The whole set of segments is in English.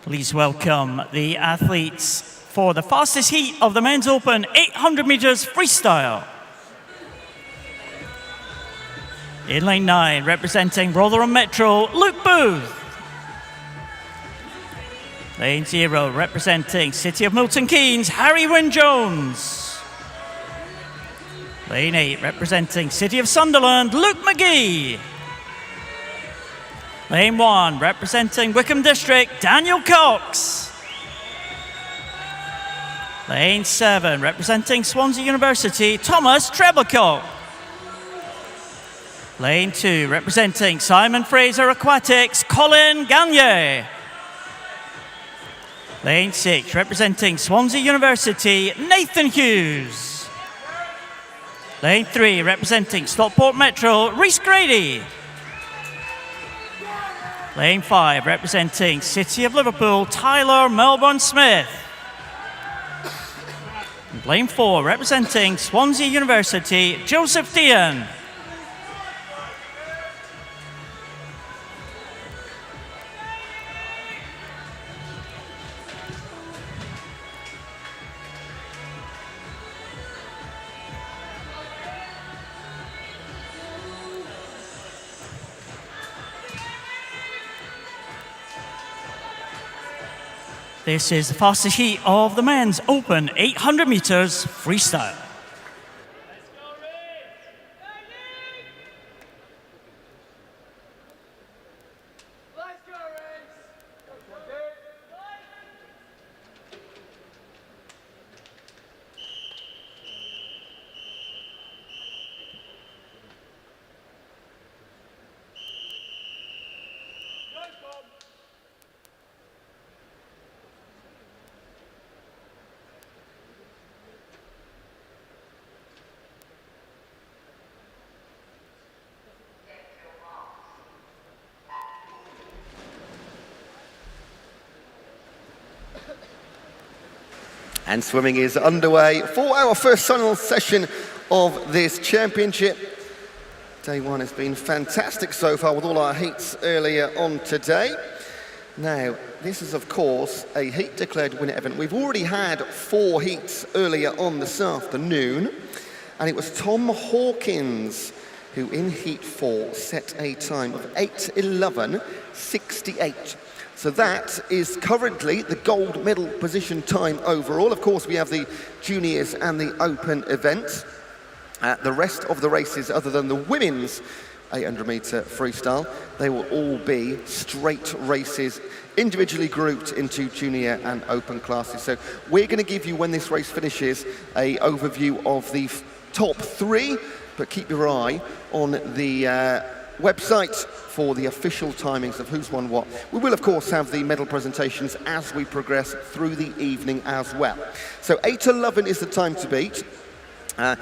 Please welcome the athletes for the fastest heat of the Men's Open 800 meters freestyle. In lane 9, representing Rotherham Metro, Luke Booth. Lane 0, representing City of Milton Keynes, Harry Wynne-Jones. Lane 8, representing City of Sunderland, Luke McGee. Lane 1, representing Wickham District, Daniel Cox. Lane 7, representing Swansea University, Thomas Treblecock. Lane 2, representing Simon Fraser Aquatics, Colin Gagne. Lane 6, representing Swansea University, Nathan Hughes. Lane 3, representing Stockport Metro, Rhys Grady. Lane 5, representing City of Liverpool, Tyler Melbourne Smith. And lane 4, representing Swansea University, Joseph Dean. This is the fastest heat of the Men's Open 800 meters freestyle. And swimming is underway for our first final session of this championship. Day one has been fantastic so far with all our heats earlier on today. Now, this is of course a heat declared winner event. We've already had 4 heats earlier on this afternoon, and it was Tom Hawkins who in heat 4 set a time of 8:11.68. So that is currently the gold medal position time overall. Of course, we have the juniors and the open event. The rest of the races, other than the women's 800 meter freestyle, they will all be straight races, individually grouped into junior and open classes. So we're going to give you, when this race finishes, an overview of the top 3, but keep your eye on the website for the official timings of who's won what. We will of course have the medal presentations as we progress through the evening as well. So 8:11 is the time to beat. 9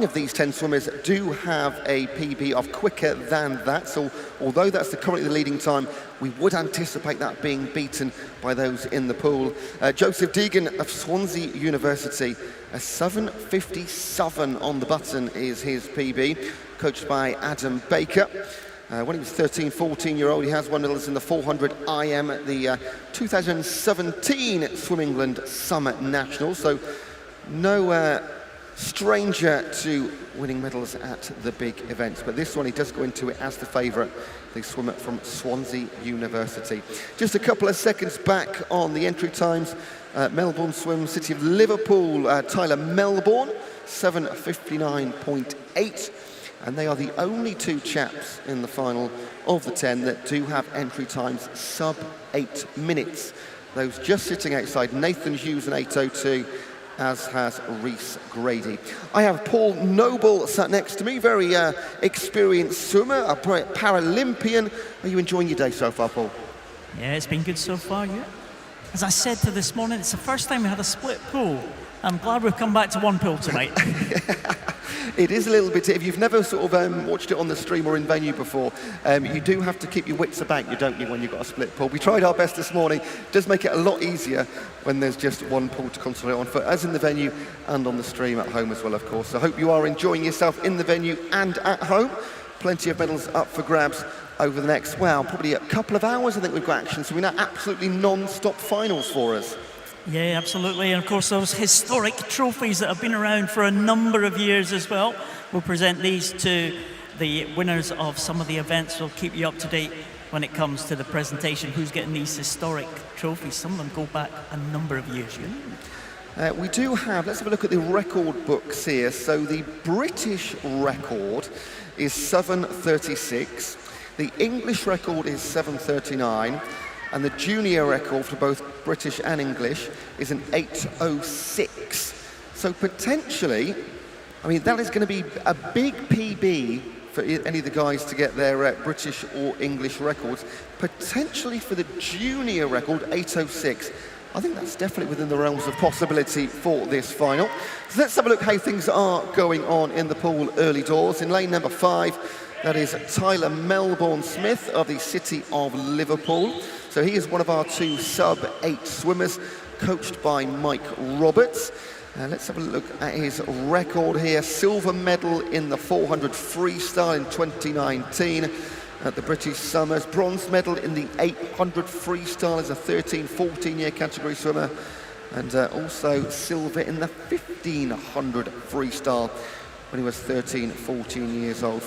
of these 10 swimmers do have a PB of quicker than that. So although that's currently the leading time, we would anticipate that being beaten by those in the pool. Joseph Deegan of Swansea University, a 7:57 on the button is his PB, coached by Adam Baker. When he was 14-year-old, he has won medals in the 400 IM at the 2017 Swim England Summer Nationals. So no stranger to winning medals at the big events, but this one he does go into it as the favourite, the swimmer from Swansea University. Just a couple of seconds back on the entry times. Melbourne Swim, City of Liverpool, Tyler Melbourne, 7:59.8, and they are the only 2 chaps in the final of the 10 that do have entry times sub 8 minutes. Those just sitting outside, Nathan Hughes in 8:02, as has Rhys Grady. I have Paul Noble sat next to me, very experienced swimmer, a Paralympian. Are you enjoying your day so far, Paul? Yeah, it's been good so far, yeah. As I said to this morning, it's the first time we had a split pool. I'm glad we've come back to one pool tonight. It is a little bit, if you've never sort of watched it on the stream or in venue before, you do have to keep your wits about you, don't you, when you've got a split pool. We tried our best this morning. It does make it a lot easier when there's just one pool to concentrate on, for us in the venue and on the stream at home as well, of course. So I hope you are enjoying yourself in the venue and at home. plenty of medals up for grabs over the next, well, probably a couple of hours. I think we've got action, so we're now absolutely non-stop finals for us. Yeah, absolutely. And of course, those historic trophies that have been around for a number of years as well. We'll present these to the winners of some of the events. We'll keep you up to date when it comes to the presentation, who's getting these historic trophies. Some of them go back a number of years. We do have, let's have a look at the record books here. So the British record is 7:36. The English record is 7:39. And the junior record for both British and English is an 8:06. So potentially, I mean, that is going to be a big PB for any of the guys to get their British or English records. Potentially for the junior record, 8:06. I think that's definitely within the realms of possibility for this final. So let's have a look how things are going on in the pool early doors. In lane number 5, that is Tyler Melbourne-Smith of the City of Liverpool. So he is one of our 2 sub-8 swimmers, coached by Mike Roberts. Let's have a look at his record here. Silver medal in the 400 freestyle in 2019 at the British Summers. Bronze medal in the 800 freestyle as a 13-14-year category swimmer. And also silver in the 1500 freestyle when he was 13-14 years old.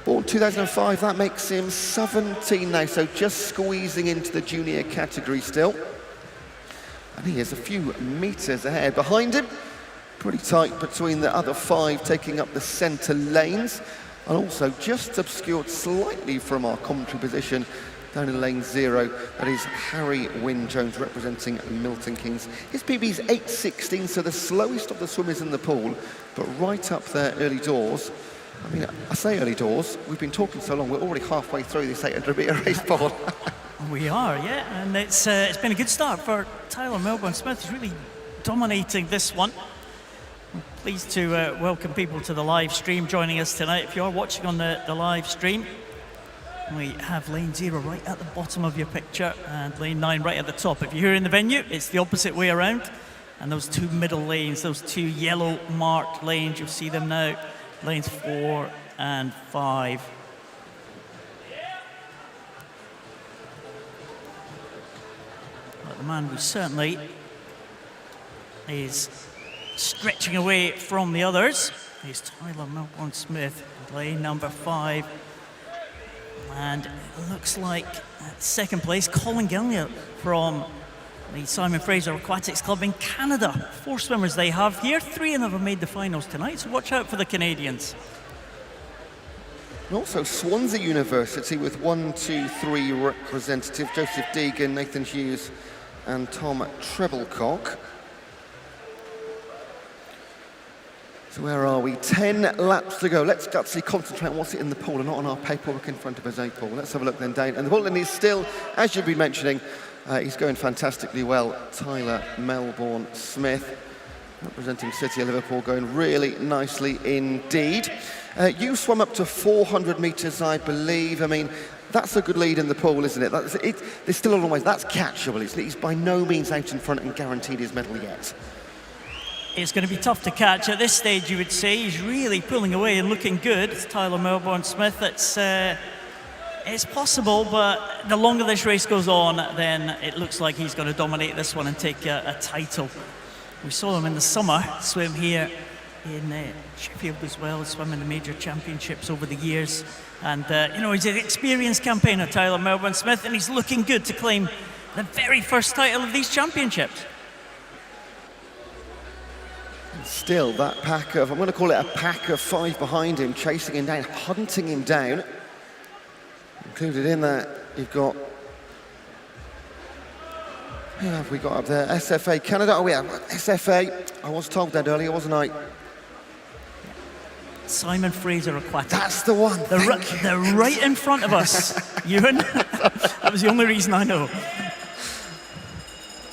Born 2005, that makes him 17 now, so just squeezing into the junior category still. And he is a few metres ahead. Behind him, pretty tight between the other 5 taking up the centre lanes. And also just obscured slightly from our commentary position down in lane 0. That is Harry Wynne-Jones representing Milton Keynes. His PB is 8:16, so the slowest of the swimmers in the pool, but right up there early doors. I mean, I say early doors, we've been talking so long, we're already halfway through this 800-metre race, Paul. We are, yeah, and it's been a good start for Tyler Melbourne-Smith. He's really dominating this one. I'm pleased to welcome people to the live stream joining us tonight. If you are watching on the live stream, we have lane 0 right at the bottom of your picture and lane 9 right at the top. If you're here in the venue, it's the opposite way around. And those 2 middle lanes, those 2 yellow marked lanes, you'll see them now. Lanes 4 and 5. But the man who certainly is stretching away from the others is Tyler Melbourne-Smith, lane number 5. And it looks like at second place, Colin Gilliard from the Simon Fraser Aquatics Club in Canada. 4 swimmers they have here. 3 of them have made the finals tonight, so watch out for the Canadians. And also Swansea University with 1, 2, 3 representatives, Joseph Deegan, Nathan Hughes and Tom Treblecock. So where are we? 10 laps to go. Let's actually concentrate on what's in the pool and not on our paperwork in front of us, eh, Paul? Let's have a look then down. And the pool is still, as you've been mentioning, he's going fantastically well. Tyler Melbourne-Smith, representing City of Liverpool, going really nicely indeed. You swam up to 400 metres, I believe. I mean, that's a good lead in the pool, isn't it? There's still a long way. That's catchable, isn't it? He's by no means out in front and guaranteed his medal yet. It's going to be tough to catch at this stage, you would say. He's really pulling away and looking good. It's Tyler Melbourne-Smith. It's possible, but the longer this race goes on, then it looks like he's going to dominate this one and take a title. We saw him in the summer swim here in Sheffield as well, swim in the major championships over the years. And, he's an experienced campaigner, Tyler Melbourne-Smith, and he's looking good to claim the very first title of these championships. Still, that pack of, I'm going to call it a pack of 5 behind him, chasing him down, hunting him down. Included in that, you've got, who have we got up there? SFA Canada. Oh, yeah, SFA. I was told that earlier, wasn't I? Simon Fraser Aquatics. That's the one. They're right in front of us, Ewan. That was the only reason I know.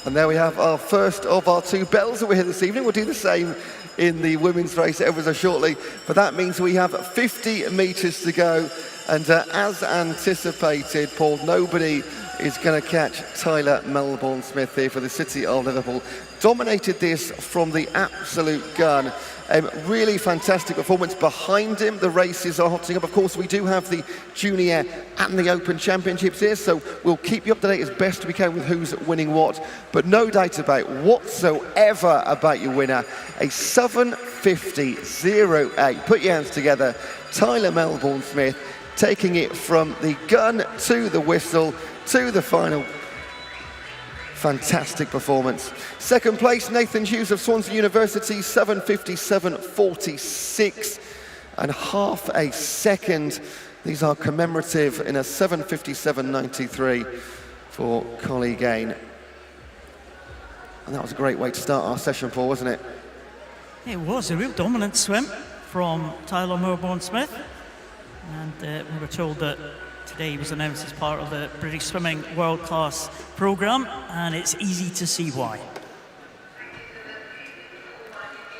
And there we have our first of our 2 bells that we're here this evening. We'll do the same in the women's race ever so shortly. But that means we have 50 metres to go. And as anticipated, Paul, nobody is going to catch Tyler Melbourne-Smith here for the City of Liverpool. Dominated this from the absolute gun. Really fantastic performance behind him. The races are hotting up. Of course, we do have the Junior and the Open Championships here, so we'll keep you up to date as best we can with who's winning what. But no doubt whatsoever about your winner, a 7:50.08. Put your hands together. Tyler Melbourne-Smith taking it from the gun to the whistle to the final. Fantastic performance. Second place, Nathan Hughes of Swansea University, 7:57.46 and half a second. These are commemorative in a 7:57.93 for Collie Gain. And that was a great way to start our session, Paul, wasn't it? It was a real dominant swim from Tyler Melbourne-Smith. And we were told that today he was announced as part of the British Swimming World Class programme, and it's easy to see why.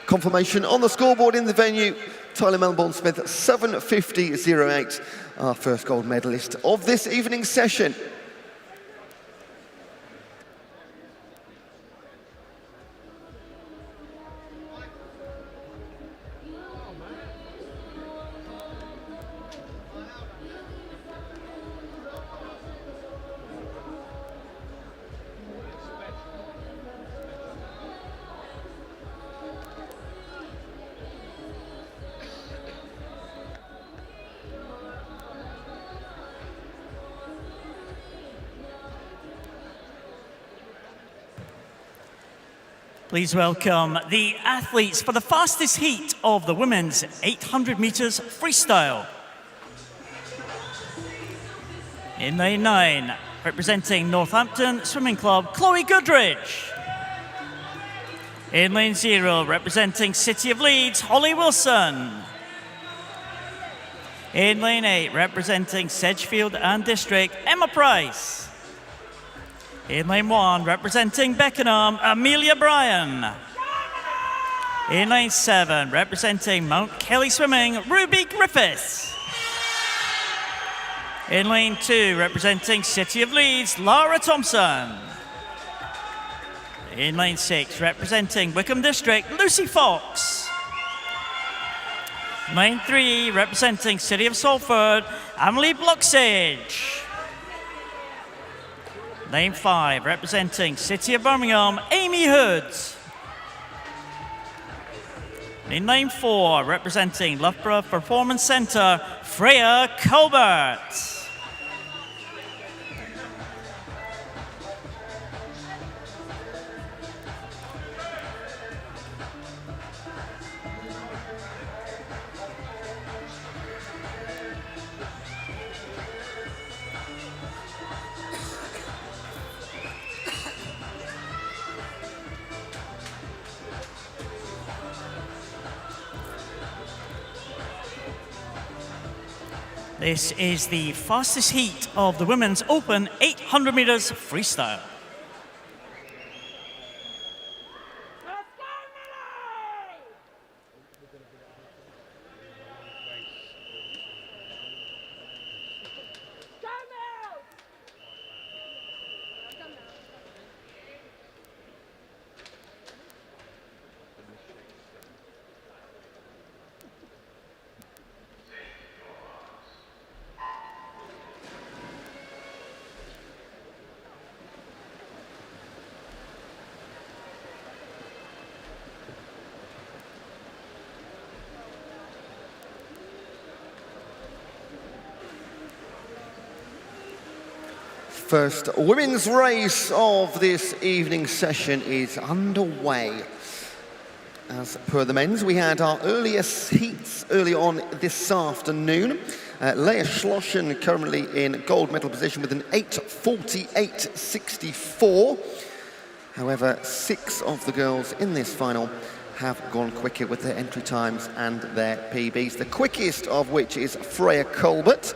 Confirmation on the scoreboard in the venue. Tyler Melbourne-Smith, 7:50.08, our first gold medalist of this evening's session. Please welcome the athletes for the fastest heat of the women's 800 metres freestyle. In lane 9, representing Northampton Swimming Club, Chloe Goodridge. In lane 0, representing City of Leeds, Holly Wilson. In lane 8, representing Sedgefield and District, Emma Price. In lane 1, representing Beckenham, Amelia Bryan. In lane 7, representing Mount Kelly Swimming, Ruby Griffiths. In lane 2, representing City of Leeds, Lara Thompson. In lane 6, representing Wickham District, Lucy Fox. Lane 3, representing City of Salford, Emily Blocksage. Lane 5, representing City of Birmingham, Amy Hood. In lane 4, representing Loughborough Performance Centre, Freya Colbert. This is the fastest heat of the Women's Open 800 metres freestyle. First women's race of this evening session is underway. As per the men's, we had our earliest heats early on this afternoon. Leah Schlossen currently in gold medal position with an 8:48.64. However, 6 of the girls in this final have gone quicker with their entry times and their PBs. The quickest of which is Freya Colbert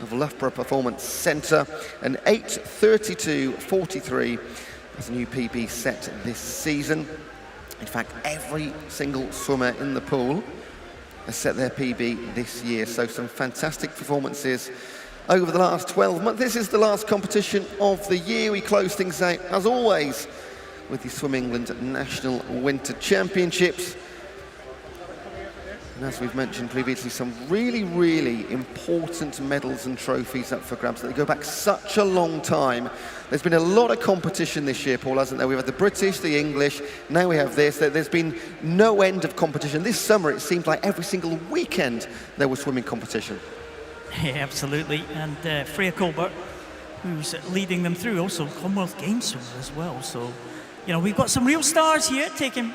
of Loughborough Performance Centre, an 8:32.43 as a new PB set this season. In fact, every single swimmer in the pool has set their PB this year, so some fantastic performances over the last 12 months. This is the last competition of the year. We close things out, as always, with the Swim England National Winter Championships. And as we've mentioned previously, some really, really important medals and trophies up for grabs. They go back such a long time. There's been a lot of competition this year, Paul, hasn't there? We've had the British, the English, now we have this. There's been no end of competition. This summer, it seemed like every single weekend there was swimming competition. Yeah, absolutely. And Freya Colbert, who's leading them through, also Commonwealth Games swimmer as well. So, you know, we've got some real stars here taking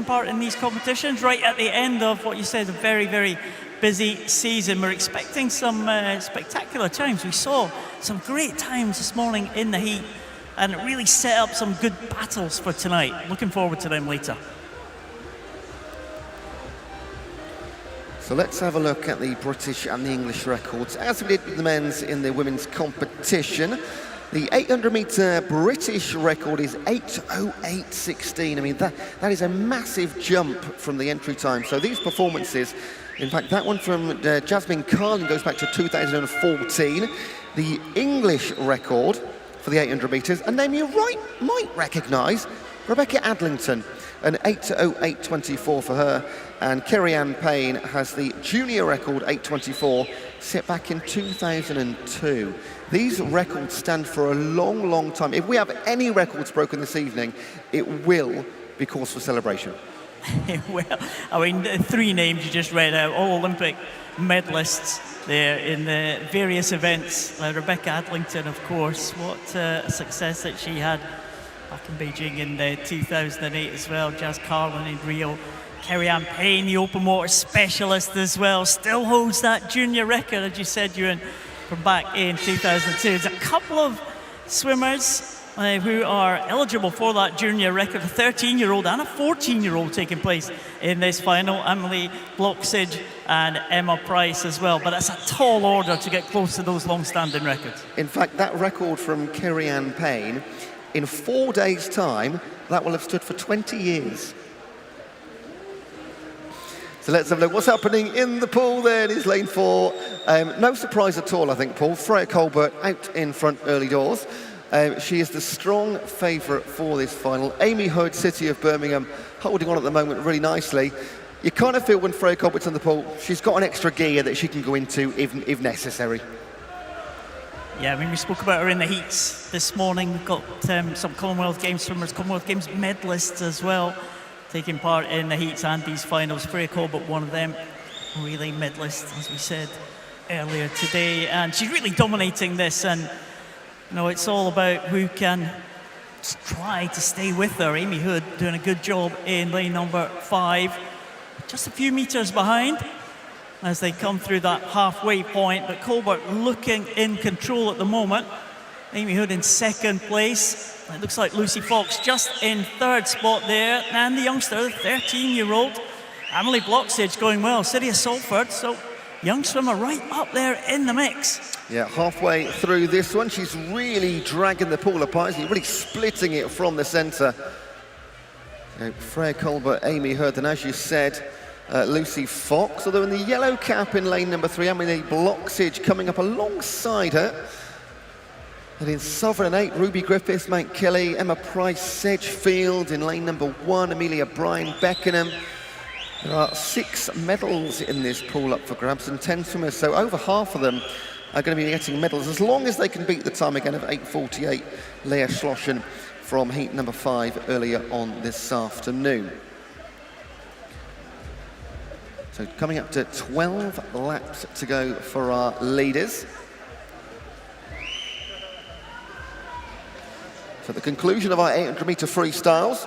part in these competitions right at the end of what you said, a very, very busy season. We're expecting some spectacular times. We saw some great times this morning in the heat, and it really set up some good battles for tonight. Looking forward to them later. So let's have a look at the British and the English records, as we did with the men's in the women's competition. The 800-metre British record is 8:08.16. I mean, that is a massive jump from the entry time. So these performances, in fact, that one from Jasmine Carlin goes back to 2014. The English record for the 800 metres, a name you might recognise, Rebecca Adlington, an 8:08.24 for her. And Kerry-Ann Payne has the junior record, 8:24, set back in 2002. These records stand for a long, long time. If we have any records broken this evening, it will be cause for celebration. Well, I mean, the three names you just read out, all Olympic medalists there in the various events. Rebecca Adlington, of course, what a success that she had back in Beijing in 2008 as well. Jazz Carlin in Rio. Kerry-Ann Payne, the open water specialist as well, still holds that junior record, as you said, Ewan, from back in 2002. There's a couple of swimmers who are eligible for that junior record, a 13-year-old and a 14-year-old taking place in this final, Emily Bloxage and Emma Price as well. But it's a tall order to get close to those long-standing records. In fact, that record from Kerry-Ann Payne, in 4 days' time, that will have stood for 20 years. So let's have a look. What's happening in the pool there? It is lane 4. No surprise at all, I think, Paul. Freya Colbert out in front early doors. She is the strong favourite for this final. Amy Hood, City of Birmingham, holding on at the moment really nicely. You kind of feel when Freya Colbert's in the pool, she's got an extra gear that she can go into if necessary. Yeah, I mean, we spoke about her in the heats this morning. We've got some Commonwealth Games swimmers, Commonwealth Games medalists as well, taking part in the heats and these finals. Freya Colbert, one of them, relay medalist, as we said earlier today. And she's really dominating this. And, you know, it's all about who can try to stay with her. Amy Hood doing a good job in lane number 5. Just a few metres behind as they come through that halfway point. But Colbert looking in control at the moment. Amy Hood in second place. It looks like Lucy Fox just in third spot there. And the youngster, the 13-year-old, Emily Bloxage going well. City of Salford, so young swimmer right up there in the mix. Yeah, halfway through this one, she's really dragging the pool apart. She's really splitting it from the centre. Freya Colbert, Amy Hood, and as you said, Lucy Fox, although in the yellow cap in lane number 3, Emily Bloxage coming up alongside her. And in Sovereign 8, Ruby Griffiths, Mount Kelly, Emma Price, Sedgefield in lane number 1, Amelia Bryan, Beckenham. There are 6 medals in this pool up for grabs and 10 swimmers, so over half of them are going to be getting medals as long as they can beat the time again of 8:48, Leah Schlossen from heat number 5 earlier on this afternoon. So coming up to 12 laps to go for our leaders. So the conclusion of our 800-metre freestyles.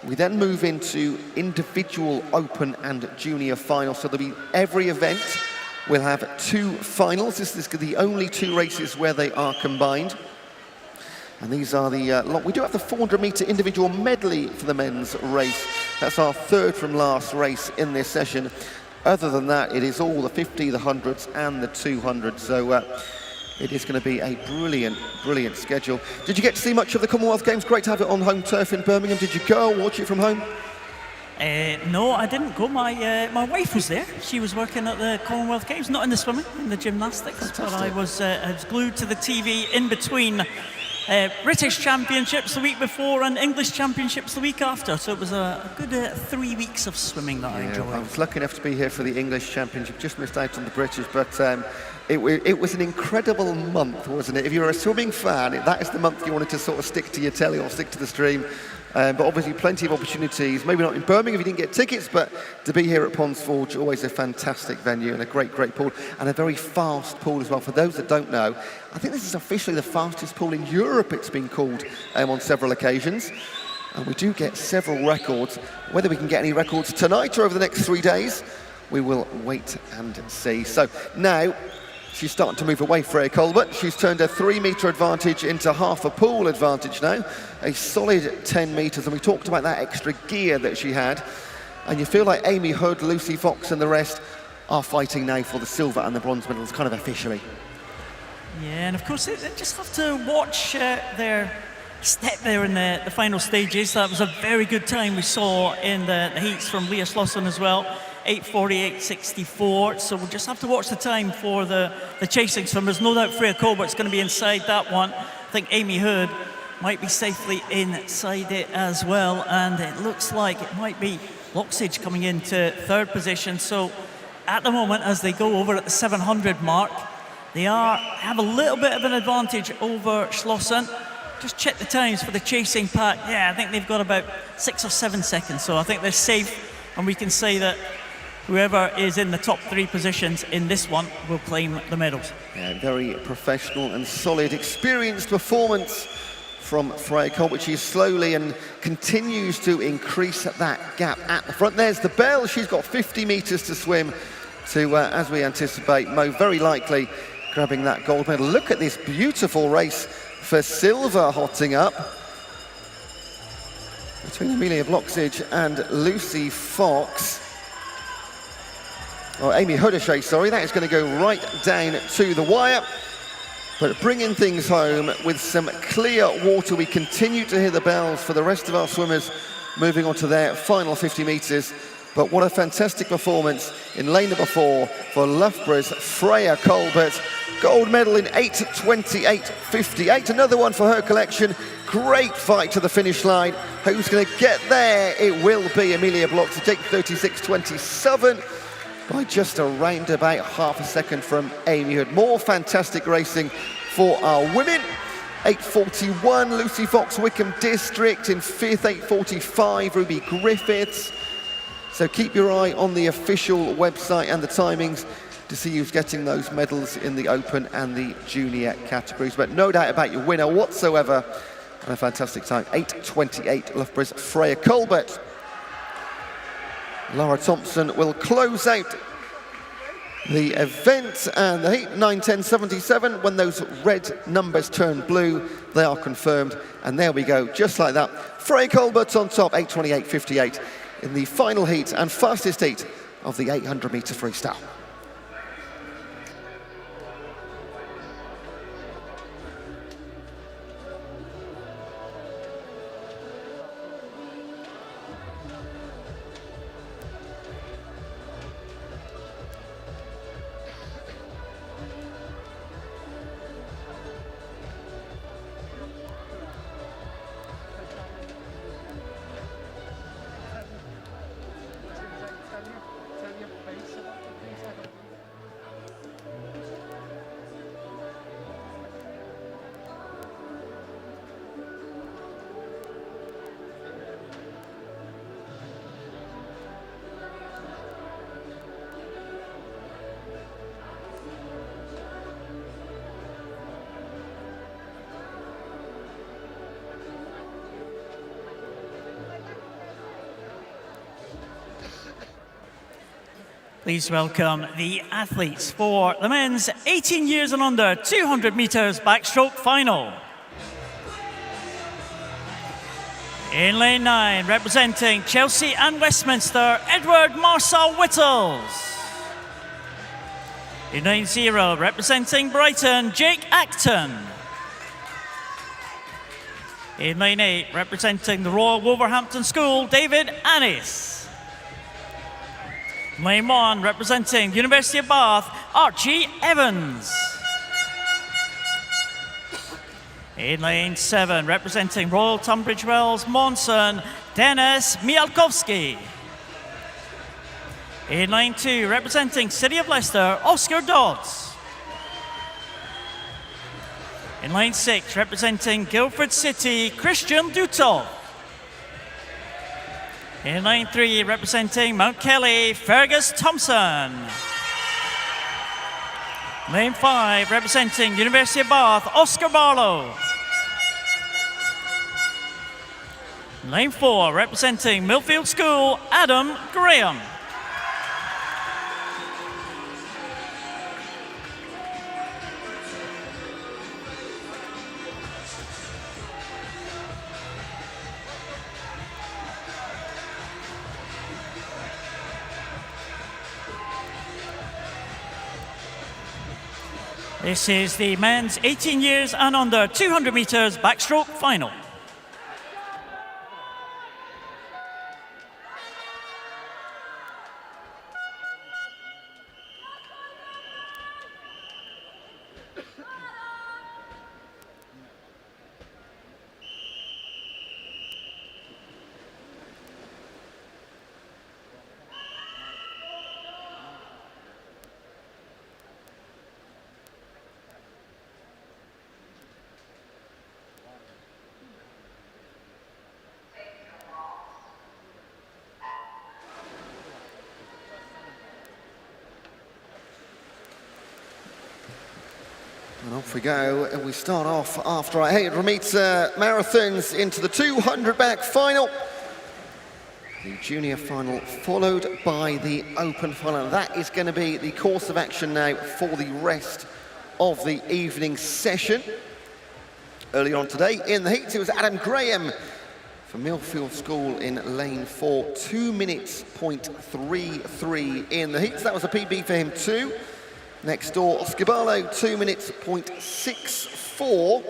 We then move into individual open and junior finals. So there'll be every event will have 2 finals. This is the only 2 races where they are combined. And these are the we do have the 400-metre individual medley for the men's race. That's our 3rd from last race in this session. Other than that, it is all the 50, the 100s and the 200s. So it is going to be a brilliant, brilliant schedule. Did you get to see much of the Commonwealth Games? Great to have it on home turf in Birmingham. Did you go or watch it from home? No, I didn't go. My wife was there. She was working at the Commonwealth Games, not in the swimming, in the gymnastics. Fantastic. But I was glued to the TV in between British Championships the week before and English Championships the week after. So it was a good 3 weeks of swimming that I enjoyed. I was lucky enough to be here for the English Championship, just missed out on the British, but it was an incredible month, wasn't it? If you're a swimming fan, that is the month you wanted to sort of stick to your telly or stick to the stream. But obviously plenty of opportunities, maybe not in Birmingham if you didn't get tickets, but to be here at Ponds Forge, always a fantastic venue and a great pool, and a very fast pool as well. For those that don't know, I think this is officially the fastest pool in Europe, it's been called on several occasions. And we do get several records. Whether we can get any records tonight or over the next 3 days, we will wait and see. So now, she's starting to move away, Freya Colbert. She's turned a 3-metre advantage into half a pool advantage now. A solid 10 metres, and we talked about that extra gear that she had. And you feel like Amy Hood, Lucy Fox and the rest are fighting now for the silver and the bronze medals, kind of officially. Yeah, and of course they just have to watch their step there in the final stages. That was a very good time we saw in the heats from Leah Slosson as well. 8:48.64, so we'll just have to watch the time for the chasing swimmers. No doubt Freya Colbert's going to be inside that one. I think Amy Hood might be safely inside it as well, and it looks like it might be Loxage coming into third position. So at the moment, as they go over at the 700 mark, they have a little bit of an advantage over Slosson. Just check the times for the chasing pack. Yeah, I think they've got about 6 or 7 seconds, so I think they're safe, and we can say that whoever is in the top 3 positions in this one will claim the medals. Yeah, very professional and solid, experienced performance from Freya Colbert. She slowly and continues to increase that gap at the front. There's the bell. She's got 50 metres to swim to, as we anticipate, Mo very likely grabbing that gold medal. Look at this beautiful race for silver hotting up between Amelia Bloxage and Lucy Fox. Oh, Amy Hoodeshay, sorry, that is going to go right down to the wire. But bringing things home with some clear water. We continue to hear the bells for the rest of our swimmers moving on to their final 50 metres. But what a fantastic performance in lane number 4 for Loughborough's Freya Colbert. Gold medal in 8:28.58. Another one for her collection. Great fight to the finish line. Who's going to get there? It will be Amelia Bloxage, 8:36.27. By just around about half a second from Amy Hood. More fantastic racing for our women. 8:41, Lucy Fox, Wickham District in 5th, 8:45, Ruby Griffiths. So keep your eye on the official website and the timings to see who's getting those medals in the open and the junior categories. But no doubt about your winner whatsoever. And a fantastic time, 8:28, Loughborough's Freya Colbert. Laura Thompson will close out the event, and the heat 9:10.77. When those red numbers turn blue, they are confirmed, and there we go, just like that. Freya Colbert on top, 8:28.58 in the final heat and fastest heat of the 800-metre freestyle. Please welcome the athletes for the men's 18 years and under 200 metres backstroke final. In lane 9, representing Chelsea and Westminster, Edward Marcel Whittles. In lane 0, representing Brighton, Jake Acton. In lane 8, representing the Royal Wolverhampton School, David Annis. Lane 1, representing the University of Bath, Archie Evans. In lane 7, representing Royal Tunbridge Wells, Monson, Dennis Mialkowski. In lane 2, representing City of Leicester, Oscar Dodds. In lane 6, representing Guildford City, Christian Dutov. In lane 3, representing Mount Kelly, Fergus Thompson. Lane 5, representing University of Bath, Oscar Barlow. Lane 4, representing Millfield School, Adam Graham. This is the men's 18 years and under 200 meters backstroke final. And off we go, and we start off after our 800 meter marathons into the 200 back final. The junior final followed by the open final. That is going to be the course of action now for the rest of the evening session. Earlier on today in the heats, it was Adam Graham from Millfield School in lane 4, 2 minutes, 0.33 in the heats. That was a PB for him too. Next door, Oscar Barlow, 2 minutes, 0.64.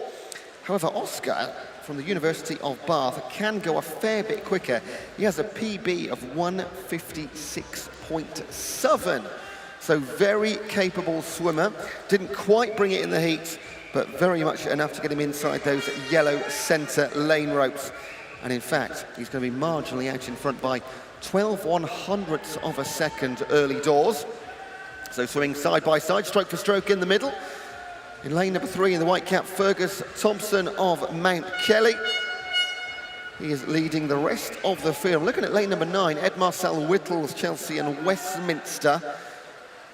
However, Oscar from the University of Bath can go a fair bit quicker. He has a PB of 156.7. So very capable swimmer. Didn't quite bring it in the heats, but very much enough to get him inside those yellow centre lane ropes. And in fact, he's going to be marginally out in front by 12/100ths of a second early doors. So swimming side by side, stroke for stroke in the middle. In lane number 3 in the white cap, Fergus Thompson of Mount Kelly. He is leading the rest of the field. Looking at lane number 9, Ed Marcel Whittles, Chelsea and Westminster.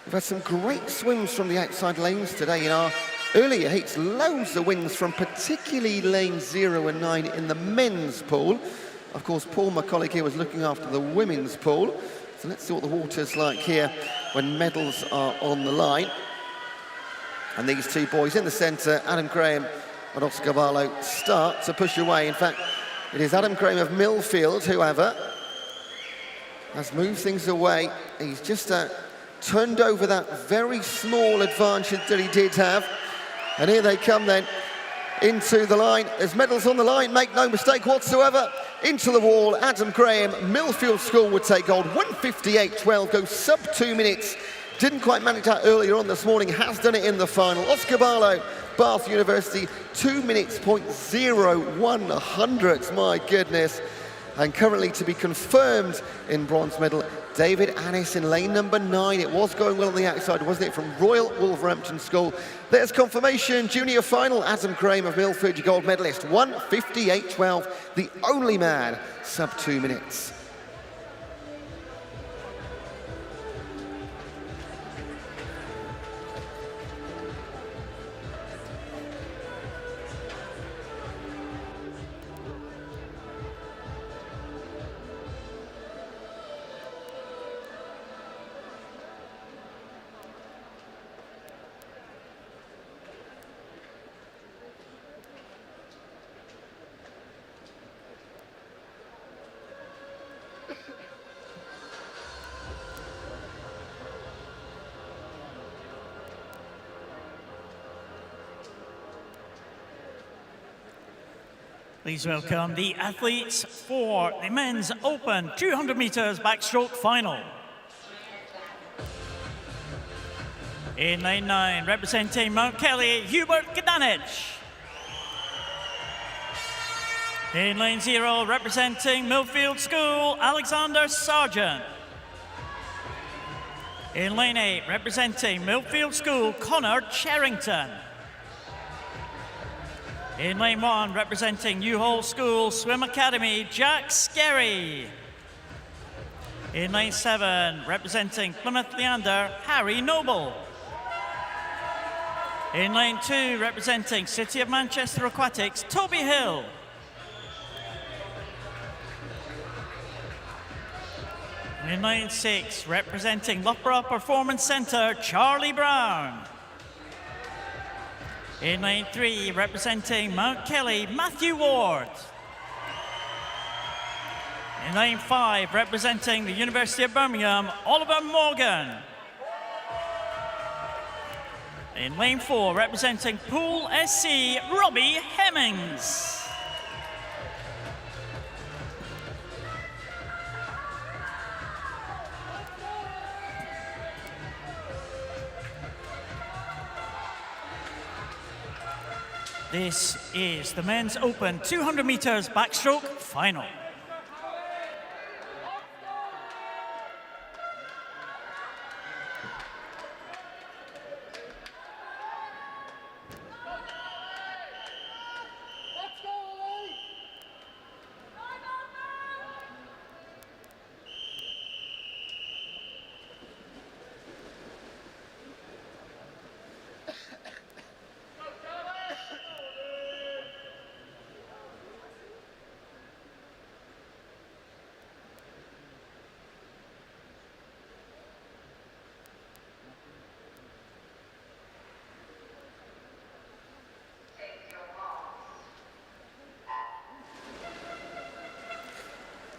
We've had some great swims from the outside lanes today in our earlier heats. Loads of wins from particularly lane 0 and 9 in the men's pool. Of course, Paul, my colleague here, was looking after the women's pool. So let's see what the water's like here when medals are on the line. And these two boys in the centre, Adam Graham and Oscar Barlow, start to push away. In fact, it is Adam Graham of Millfield, however, has moved things away. He's just turned over that very small advantage that he did have. And here they come then into the line. There's medals on the line, make no mistake whatsoever. Into the wall, Adam Graham, Millfield School would take gold. 1:58.12, goes sub 2 minutes. Didn't quite manage that earlier on this morning, has done it in the final. Oscar Barlow, Bath University, 2 minutes, 0.0100ths, my goodness. And currently to be confirmed in bronze medal, David Annis in lane number 9. It was going well on the outside, wasn't it, from Royal Wolverhampton School. There's confirmation, junior final, Adam Graham of Millfield, your gold medalist, 1:58.12, the only man, sub 2 minutes. Please welcome the athletes for the men's open 200 meters backstroke final. In lane 9, representing Mount Kelly, Hubert Gdanich. In lane 0, representing Millfield School, Alexander Sargent. In lane 8, representing Millfield School, Connor Cherrington. In lane 1, representing Newhall School Swim Academy, Jack Skerry. In lane 7, representing Plymouth Leander, Harry Noble. In lane 2, representing City of Manchester Aquatics, Toby Hill. In lane 6, representing Loughborough Performance Centre, Charlie Brown. In lane 3, representing Mount Kelly, Matthew Ward. In lane 5, representing the University of Birmingham, Oliver Morgan. In lane 4, representing Pool SC, Robbie Hemmings. This is the men's open 200 meters backstroke final.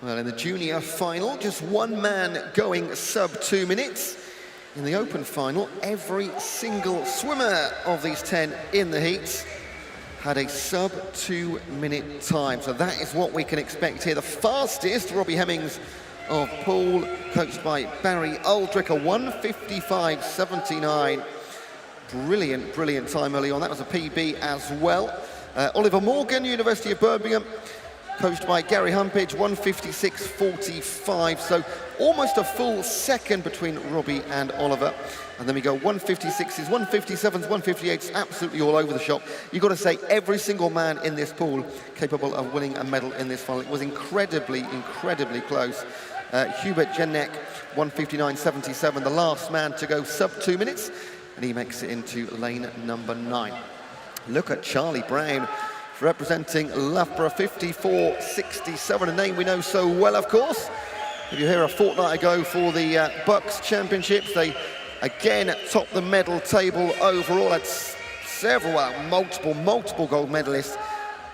Well, in the junior final, just one man going sub 2 minutes. In the open final, every single swimmer of these 10 in the heats had a sub 2 minute time. So that is what we can expect here. The fastest, Robbie Hemmings of Poole, coached by Barry Aldrich, a 1:55.79. Brilliant, brilliant time early on. That was a PB as well. Oliver Morgan, University of Birmingham, coached by Gary Humpage, 1:56.45. So almost a full second between Robbie and Oliver. And then we go 1:56s, 1:57s, 1:58s, absolutely all over the shop. You've got to say every single man in this pool capable of winning a medal in this final. It was incredibly, incredibly close. Hubert Genek, 1:59.77, the last man to go sub 2 minutes, and he makes it into lane number 9. Look at Charlie Brown, representing Loughborough, 54.67, a name we know so well, of course. If you hear a fortnight ago for the Bucks Championships, they again topped the medal table overall. That's several, multiple gold medalists.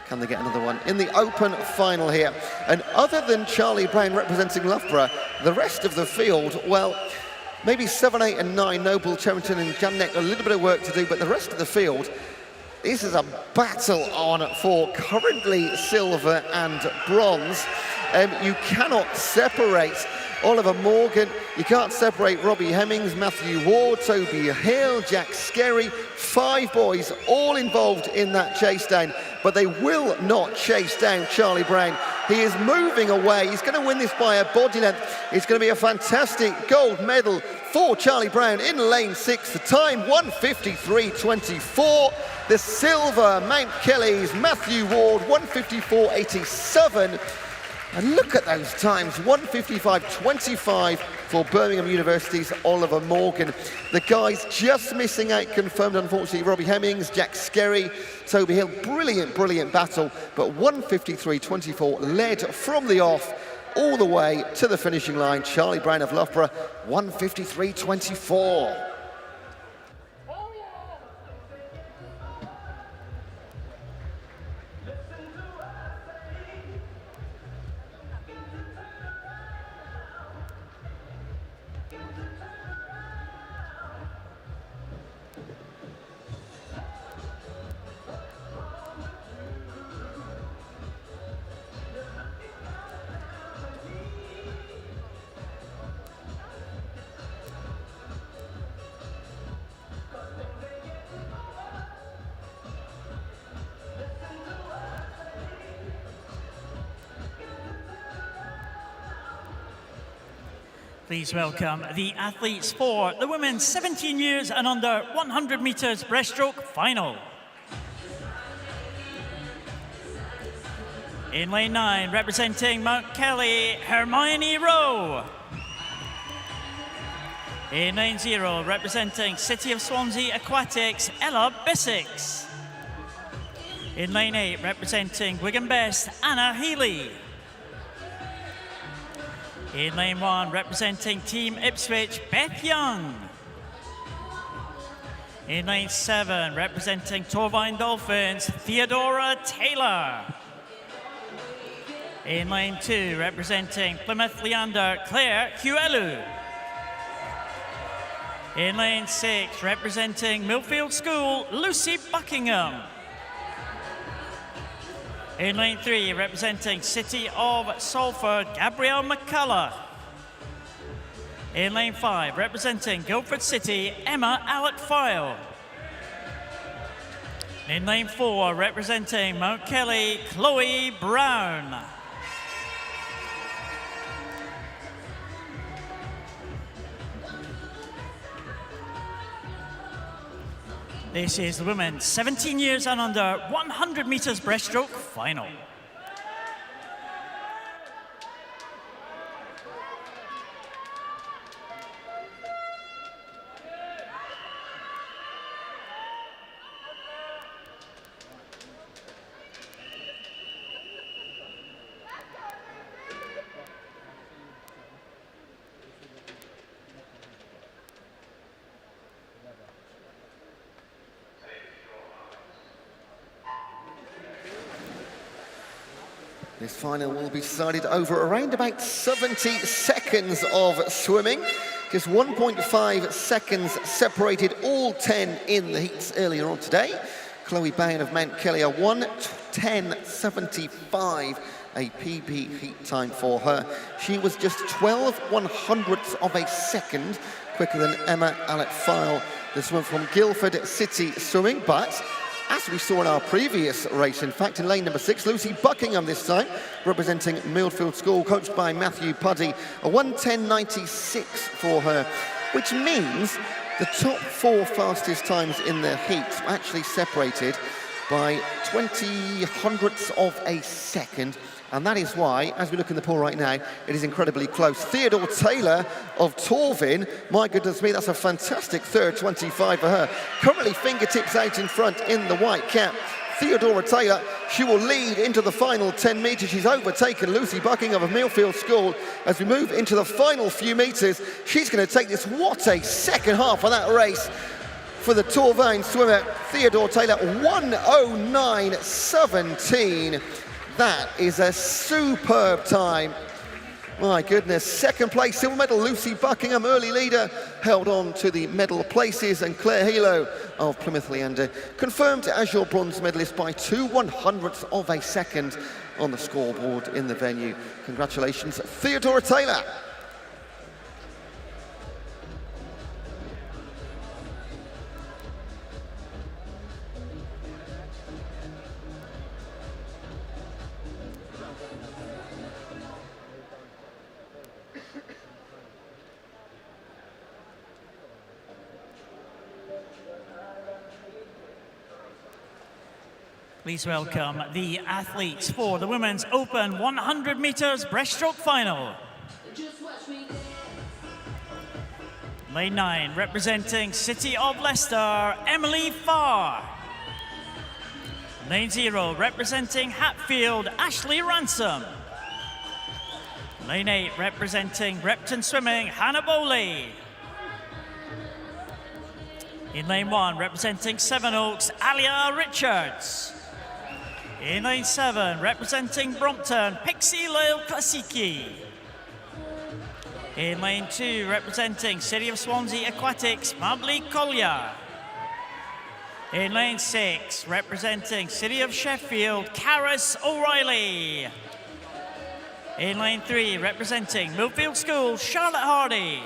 Can they get another one in the open final here? And other than Charlie Brown representing Loughborough, the rest of the field, well, maybe 7, 8 and 9, Noble, Cherrington and Janek, a little bit of work to do, but the rest of the field, this is a battle on for currently silver and bronze. You cannot separate Oliver Morgan, you can't separate Robbie Hemmings, Matthew Ward, Toby Hill, Jack Skerry, 5 boys all involved in that chase down, but they will not chase down Charlie Brown. He is moving away. He's going to win this by a body length. It's going to be a fantastic gold medal for Charlie Brown in lane 6. The time, 1:53.24. The silver, Mount Kelly's Matthew Ward, 1:54.87. And look at those times, 1:55.25 for Birmingham University's Oliver Morgan. The guys just missing out, confirmed, unfortunately, Robbie Hemmings, Jack Skerry, Toby Hill. Brilliant, brilliant battle, but 1:53.24 led from the off all the way to the finishing line. Charlie Brown of Loughborough, 1:53.24. Please welcome the athletes for the women's 17 years and under 100 meters breaststroke final. In lane 9, representing Mount Kelly, Hermione Rowe. In lane 0, representing City of Swansea Aquatics, Ella Bissix. In lane 8, representing Wigan Best, Anna Healy. In lane 1, representing Team Ipswich, Beth Young. In lane 7, representing Torvine Dolphins, Theodora Taylor. In lane 2, representing Plymouth Leander, Claire Huelu. In lane 6, representing Millfield School, Lucy Buckingham. In lane 3, representing City of Salford, Gabrielle McCullough. In lane 5, representing Guildford City, Emma Allett-File. In lane 4, representing Mount Kelly, Chloe Brown. This is the women's 17 years and under 100 meters breaststroke final. This final will be decided over around about 70 seconds of swimming. Just 1.5 seconds separated all 10 in the heats earlier on today. Chloe Brown of Mount Kelly, a 1:10.75, a PB heat time for her. She was just 12/100ths of a second quicker than Emma Allett-File, the swimmer from Guildford City Swimming, but as we saw in our previous race, in fact, in lane number 6, Lucy Buckingham this time, representing Millfield School, coached by Matthew Puddy, a 1:10.96 for her, which means the top 4 fastest times in the heats were actually separated by 20/100ths of a second. And that is why, as we look in the pool right now, it is incredibly close. Theodore Taylor of Torvin, my goodness me, that's a fantastic third 25 for her. Currently fingertips out in front in the white cap. Theodora Taylor, she will lead into the final 10 metres. She's overtaken Lucy Buckingham of Millfield School. As we move into the final few metres, she's going to take this. What a second half of that race for the Torvine swimmer, Theodore Taylor, 1:09.17. That is a superb time. My goodness, second place, silver medal, Lucy Buckingham, early leader, held on to the medal places, and Claire Hilo of Plymouth Leander confirmed as your bronze medalist by 2/100ths of a second on the scoreboard in the venue. Congratulations, Theodora Taylor. Please welcome the athletes for the women's open 100 meters breaststroke final. Lane 9, representing City of Leicester, Emily Farr. Lane 0, representing Hatfield, Ashley Ransom. Lane 8, representing Repton Swimming, Hannah Bowley. In lane 1, representing Sevenoaks, Alia Richards. In lane 7, representing Brompton, Pixie Lyle Klasicki. In lane 2, representing City of Swansea Aquatics, Mably Collier. In lane 6, representing City of Sheffield, Caris O'Reilly. In lane 3, representing Millfield School, Charlotte Hardy.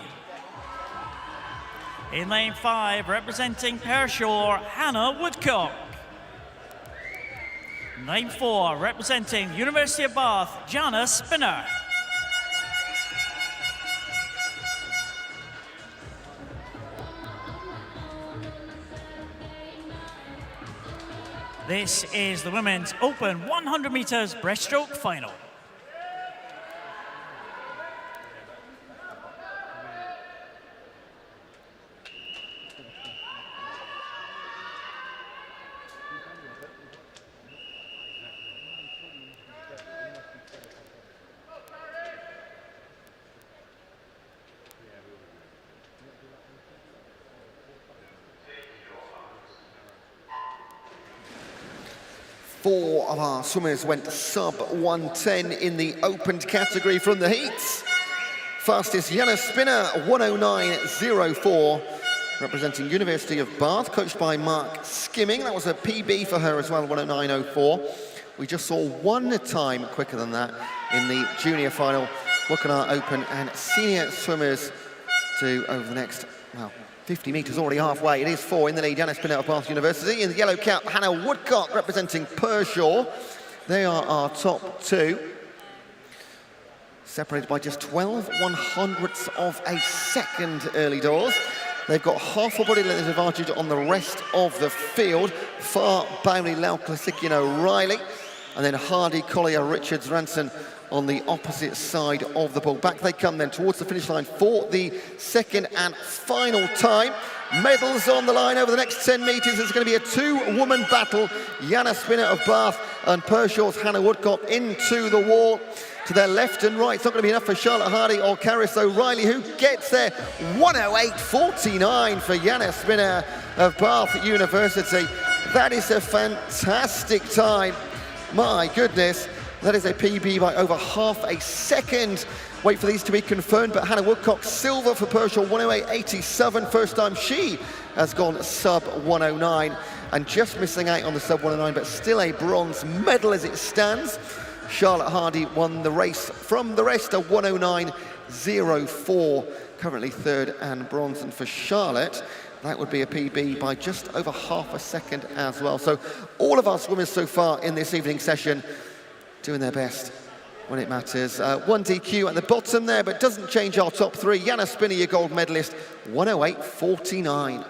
In lane 5, representing Pershore, Hannah Woodcock. Lane 4, representing University of Bath, Jana Spinner. This is the women's open 100 meters breaststroke final. Four of our swimmers went sub 110 in the opened category from the heats. Fastest Jana Spinner, 109.04, representing University of Bath, coached by Mark Skimming. That was a PB for her as well, 109.04. We just saw one time quicker than that in the junior final. What can our open and senior swimmers do over the next, well, 50 metres, already halfway. It is four in the lead. Jana Spinner of Bath University. In the yellow cap, Hannah Woodcock representing Pershore. They are our top two, separated by just 12 100ths of a second early doors. They've got half a body length advantage on the rest of the field. Far Bownley, Lau, Klasikino, Riley, and then Hardy, Collier, Richards, Ranson on the opposite side of the ball. Back they come then towards the finish line for the second and final time. Medals on the line over the next 10 metres. It's going to be a two-woman battle. Jana Spinner of Bath and Pershore's Hannah Woodcock into the wall. To their left and right, it's not going to be enough for Charlotte Hardy or Caris O'Reilly, who gets there. 108.49 for Jana Spinner of Bath University. That is a fantastic time. My goodness. That is a PB by over half a second. Wait for these to be confirmed, but Hannah Woodcock, silver for Pershore, 108.87. First time she has gone sub 109, and just missing out on the sub 109, but still a bronze medal as it stands. Charlotte Hardy won the race from the rest, a 109.04, currently third and bronze. And for Charlotte, that would be a PB by just over half a second as well. So all of our swimmers so far in this evening session doing their best when it matters. One DQ at the bottom there, but doesn't change our top three. Jana Spinner, your gold medalist, 108.49.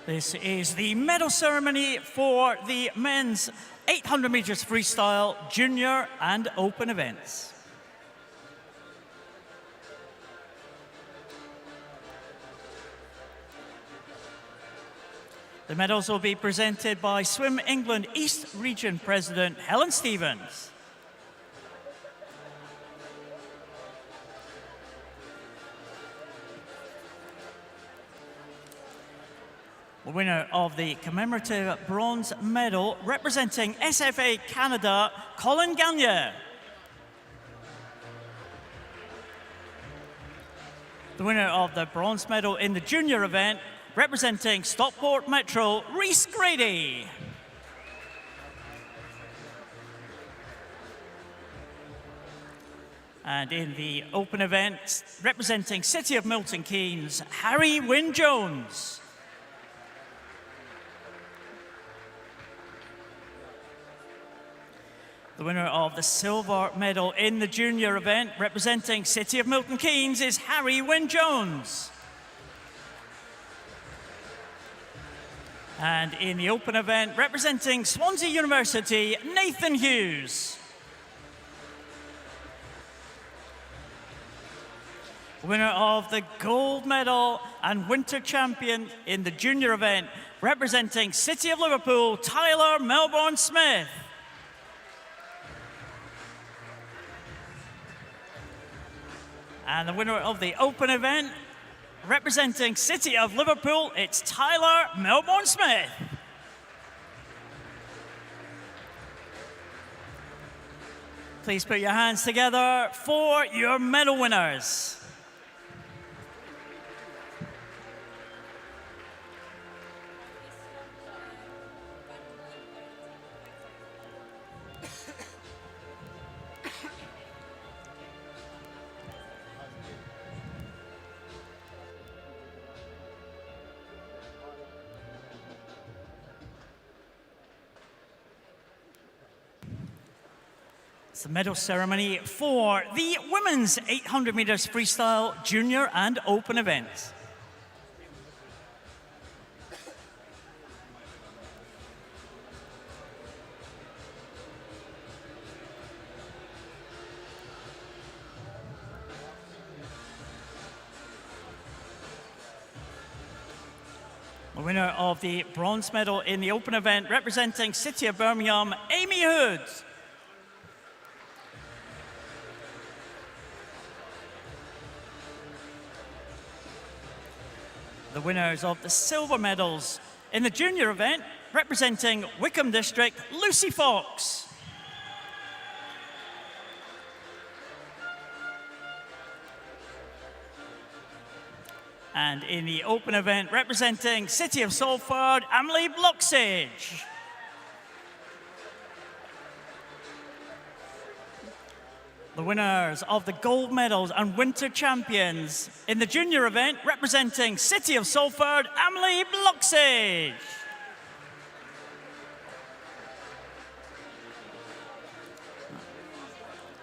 This is the medal ceremony for the men's 800 meters freestyle, junior and open events. The medals will be presented by Swim England East Region President Helen Stevens. The winner of the commemorative bronze medal representing SFA Canada, Colin Gagne. The winner of the bronze medal in the junior event representing Stockport Metro, Rhys Grady. And in the open event representing City of Milton Keynes, Harry Wynne-Jones. The winner of the silver medal in the junior event, representing City of Milton Keynes, is Harry Wynne-Jones. And in the open event, representing Swansea University, Nathan Hughes. Winner of the gold medal and winter champion in the junior event, representing City of Liverpool, Tyler Melbourne-Smith. And the winner of the open event, representing City of Liverpool, it's Tyler Melbourne Smith. Please put your hands together for your medal winners. It's the medal ceremony for the women's 800 meters freestyle junior and open events. The winner of the bronze medal in the open event, representing City of Birmingham, Amy Hood. The winners of the silver medals in the junior event, representing Wickham District, Lucy Fox. And in the open event, representing City of Salford, Emily Blocksage. The winners of the gold medals and winter champions in the junior event, representing City of Salford, Emily Blocksage.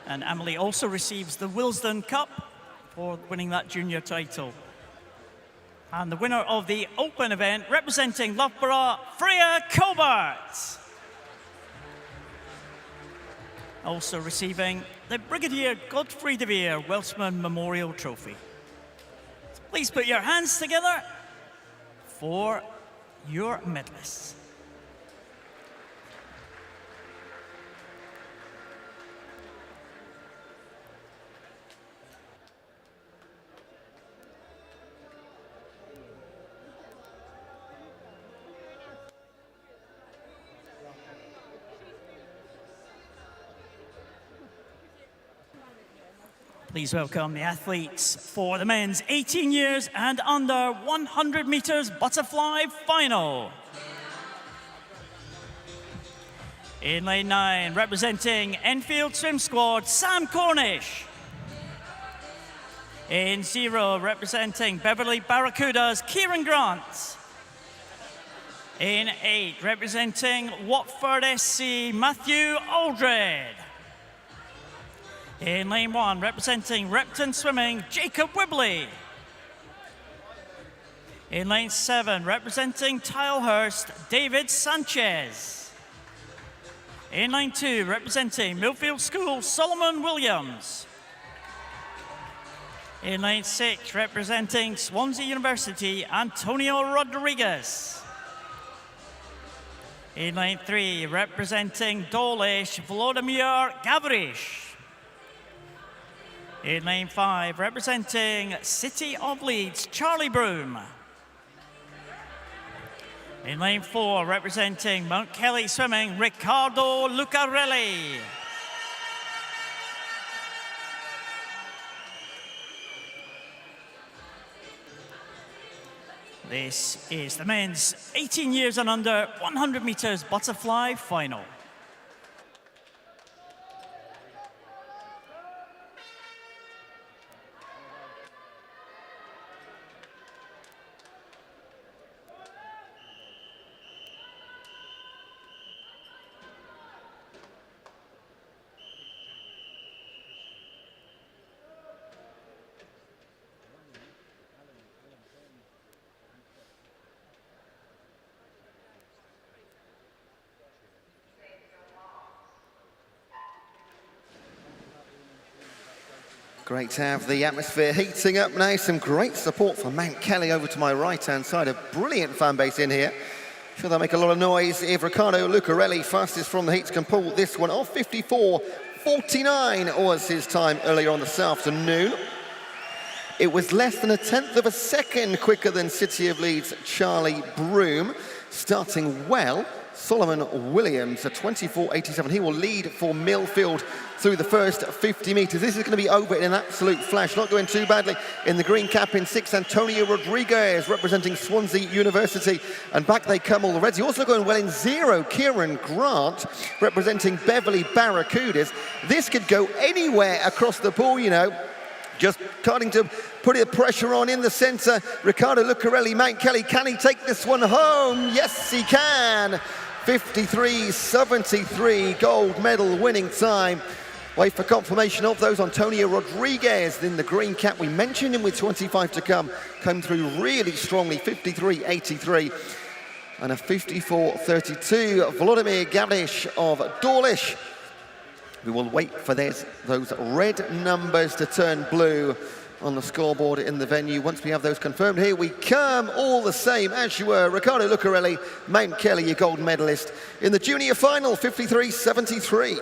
And Emily also receives the Willesden Cup for winning that junior title. And the winner of the open event, representing Loughborough, Freya Colbert. Also receiving the Brigadier Godfrey de Vere Welshman Memorial Trophy. So please put your hands together for your medalists. Please welcome the athletes for the men's 18 years and under 100 meters butterfly final. In lane 9, representing Enfield Swim Squad, Sam Cornish. In 0, representing Beverley Barracudas, Kieran Grant. In 8, representing Watford SC, Matthew Aldred. In lane 1, representing Repton Swimming, Jacob Wibley. In lane 7, representing Tilehurst, David Sanchez. In lane 2, representing Millfield School, Solomon Williams. In lane 6, representing Swansea University, Antonio Rodriguez. In lane 3, representing Dawlish, Volodymyr Gavrish. In lane 5, representing City of Leeds, Charlie Broom. In lane 4, representing Mount Kelly Swimming, Riccardo Lucarelli. This is the men's 18 years and under 100 meters butterfly final. Great to have the atmosphere heating up now. Some great support for Mount Kelly over to my right-hand side. A brilliant fan base in here. Sure, they'll make a lot of noise if Riccardo Lucarelli, fastest from the heats, can pull this one off. 54.49 was his time earlier on this afternoon. It was less than a tenth of a second quicker than City of Leeds' Charlie Broome. Starting well, Solomon Williams, a 24.87. He will lead for Millfield through the first 50 metres. This is going to be over in an absolute flash, not going too badly. In the green cap in 6, Antonio Rodriguez, representing Swansea University. And back they come already. Also going well in 0, Kieran Grant, representing Beverley Barracudas. This could go anywhere across the pool, you know. Just starting to put the pressure on in the centre. Riccardo Lucarelli, Mount Kelly, can he take this one home? Yes, he can. 53.73, gold medal winning time. Wait for confirmation of those. Antonio Rodriguez in the green cap. We mentioned him with 25 to come through really strongly, 53.83. And a 54.32, Vladimir Gavrish of Dawlish. We will wait for those red numbers to turn blue on the scoreboard in the venue. Once we have those confirmed, here we come, all the same as you were. Riccardo Lucarelli, Mount Kelly, your gold medalist in the junior final, 53.73.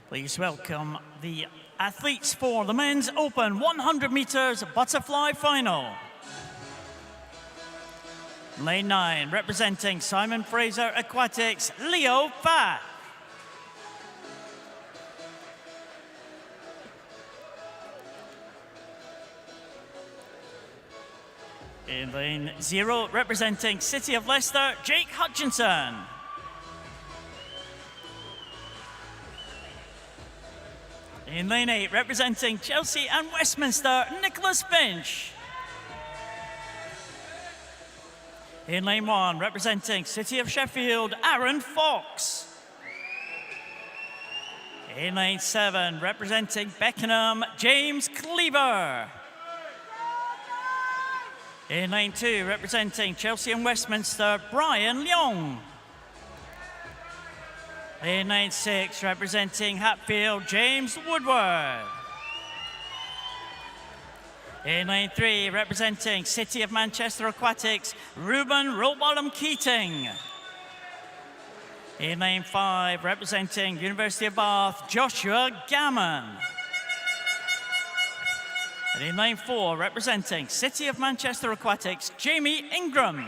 Please welcome the athletes for the men's open 100 meters butterfly final. Lane 9, representing Simon Fraser Aquatics, Leo Fa. In lane 0, representing City of Leicester, Jake Hutchinson. In lane 8, representing Chelsea and Westminster, Nicholas Finch. In lane 1, representing City of Sheffield, Aaron Fox. In lane 7, representing Beckenham, James Cleaver. In lane 2, representing Chelsea and Westminster, Brian Leong. In lane 6, representing Hatfield, James Woodward. In lane 3, representing City of Manchester Aquatics, Ruben Rowbottom Keating. In lane 5, representing University of Bath, Joshua Gammon. And in lane 4, representing City of Manchester Aquatics, Jamie Ingram.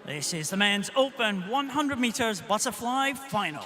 This is the men's open 100 meters butterfly final.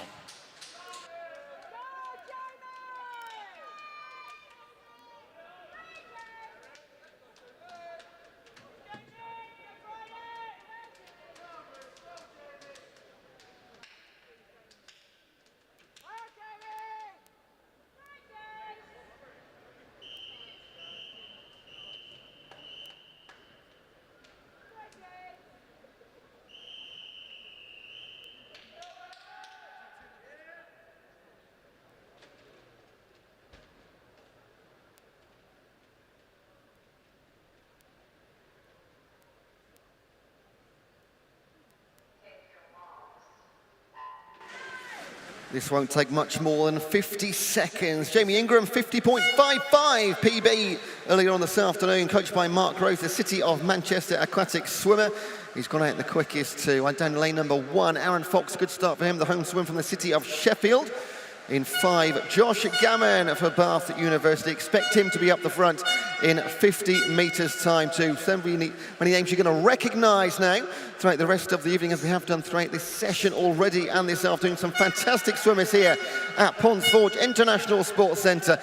This won't take much more than 50 seconds. Jamie Ingram, 50.55 PB earlier on this afternoon, coached by Mark Grove, the City of Manchester aquatic swimmer. He's gone out the quickest too. Went down lane number 1. Aaron Fox, good start for him, the home swim from the City of Sheffield. In 5, Josh Gammon for Bath University. Expect him to be up the front in 50 metres time too. So many names you're going to recognise now throughout the rest of the evening, as we have done throughout this session already and this afternoon. Some fantastic swimmers here at Ponds Forge International Sports Centre.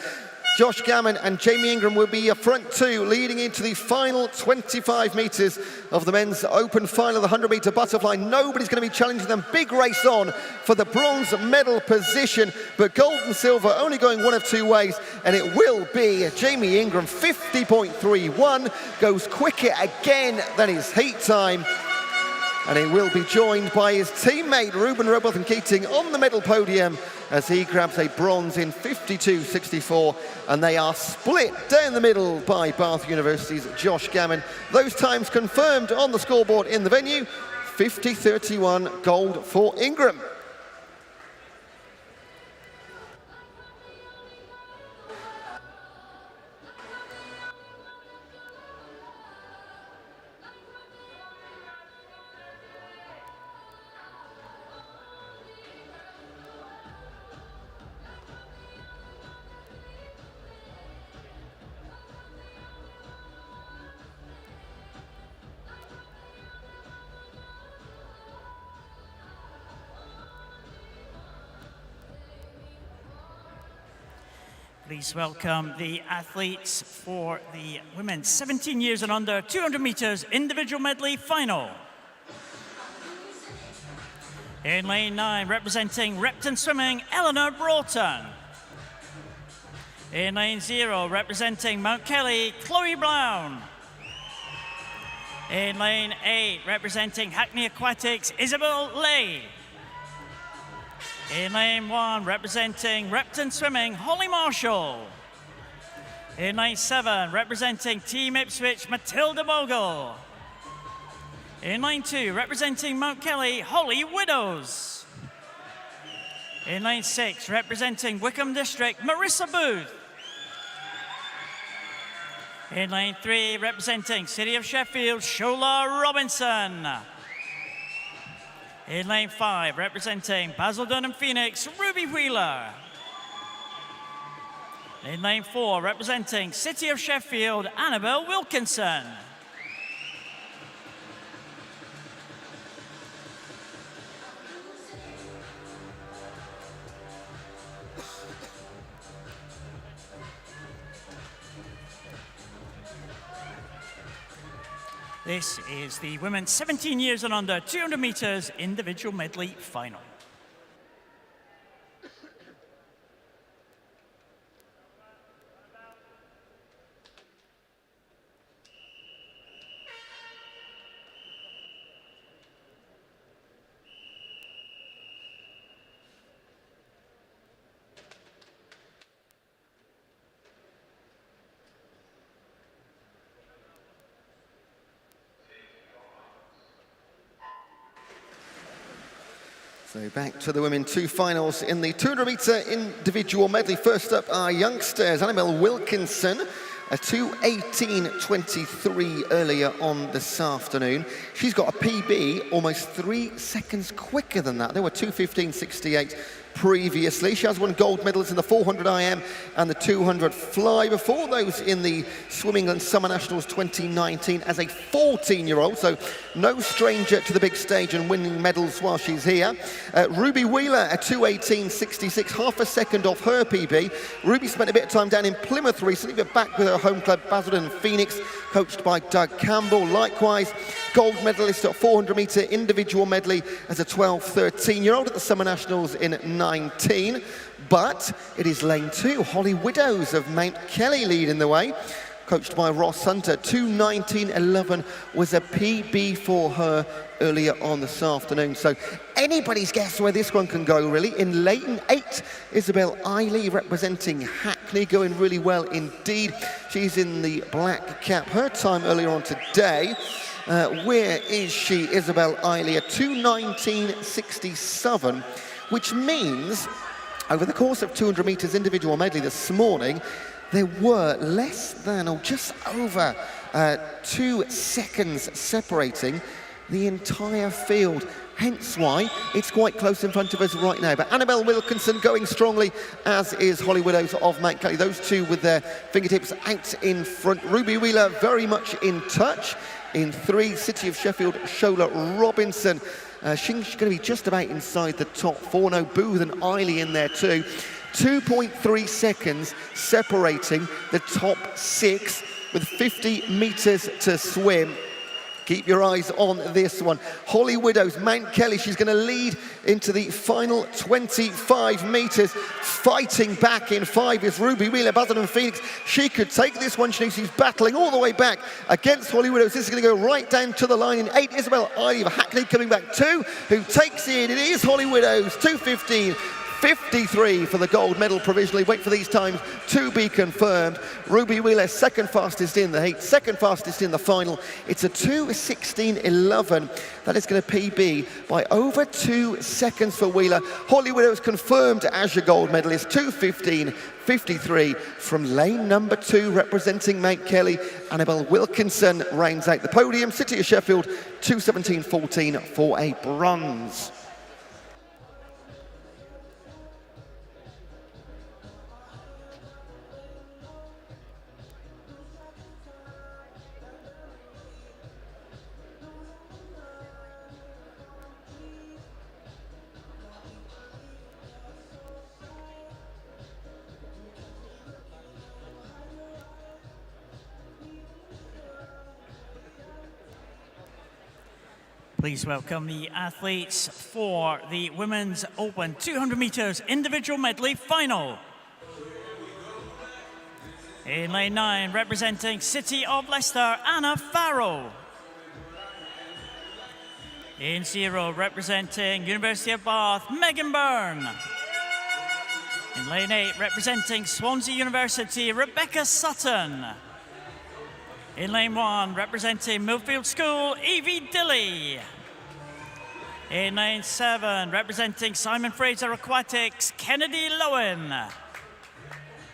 Josh Gammon and Jamie Ingram will be a front two, leading into the final 25 metres of the men's open final, the 100-metre butterfly. Nobody's going to be challenging them. Big race on for the bronze medal position, but gold and silver only going one of two ways, and it will be Jamie Ingram. 50.31, goes quicker again than his heat time. And he will be joined by his teammate Ruben Rowbottom Keating on the medal podium as he grabs a bronze in 52.64, and they are split down the middle by Bath University's Josh Gammon. Those times confirmed on the scoreboard in the venue: 50-31 gold for Ingram. Please welcome the athletes for the women's 17 years and under 200 meters individual medley final. In lane 9, representing Repton Swimming, Eleanor Broughton. In lane 0, representing Mount Kelly, Chloe Brown. In lane 8, representing Hackney Aquatics, Isabel Lay. In lane 1, representing Repton Swimming, Holly Marshall. In lane 7, representing Team Ipswich, Matilda Bogle. In lane 2, representing Mount Kelly, Holly Widows. In lane 6, representing Wickham District, Marissa Booth. In lane 3, representing City of Sheffield, Shola Robinson. In lane 5, representing Basildon and Phoenix, Ruby Wheeler. In lane 4, representing City of Sheffield, Annabelle Wilkinson. This is the women's 17 years and under 200 meters individual medley final. So back to the women 2 finals in the 200-meter individual medley. First up, our youngsters, Annabelle Wilkinson, a 2:18.23 earlier on this afternoon. She's got a PB almost 3 seconds quicker than that. There were 2:15.68 previously. She has won gold medals in the 400 IM and the 200 fly. Before those in the Swim England Summer Nationals 2019 as a 14-year-old, so no stranger to the big stage and winning medals while she's here. Ruby Wheeler, a 2:18.66, half a second off her PB. Ruby spent a bit of time down in Plymouth recently, but back with her home club Basildon and Phoenix, coached by Doug Campbell. Likewise, gold medalist at 400-meter individual medley as a 12-13-year-old at the Summer Nationals in 19. But it is lane 2, Holly Widows of Mount Kelly leading the way, coached by Ross Hunter. 2:19.11 was a PB for her earlier on this afternoon. So anybody's guess where this one can go, really. In lane 8, Isabel Eiley representing Hackney, going really well indeed. She's in the black cap. Her time earlier on today, where is she, Isabel Eiley? A 2:19.67, which means over the course of 200 meters individual medley this morning, there were less than, or just over 2 seconds separating the entire field. Hence why it's quite close in front of us right now. But Annabelle Wilkinson going strongly, as is Holly Widows of Mount Kelly. Those two with their fingertips out in front. Ruby Wheeler very much in touch. In 3, City of Sheffield, Shola Robinson. She's going to be just about inside the top 4. No, Booth and Eiley in there too. 2.3 seconds separating the top 6 with 50 meters to swim. Keep your eyes on this one. Holly Widows, Mount Kelly, she's going to lead into the final 25 meters. Fighting back in 5 is Ruby Wheeler, Basildon and Phoenix. She could take this one. She's battling all the way back against Holly Widows. This is going to go right down to the line in 8. Isabel Eiley of Hackney coming back 2, who takes it. It is Holly Widows, 2:15. 53 for the gold medal provisionally. Wait for these times to be confirmed. Ruby Wheeler, second fastest in the heat, second fastest in the final. It's a 2:16.11. That is going to PB by over 2 seconds for Wheeler. Holly Widows confirmed as your gold medalist, 2:15.53 from lane number 2, representing Mount Kelly. Annabelle Wilkinson rounds out the podium. City of Sheffield, 2:17.14 for a bronze. Please welcome the athletes for the Women's Open 200 meters individual medley final. In lane 9, representing City of Leicester, Anna Farrow. In 0, representing University of Bath, Megan Byrne. In lane 8, representing Swansea University, Rebecca Sutton. In lane 1, representing Millfield School, Evie Dilly. In lane 7, representing Simon Fraser Aquatics, Kennedy Lowen.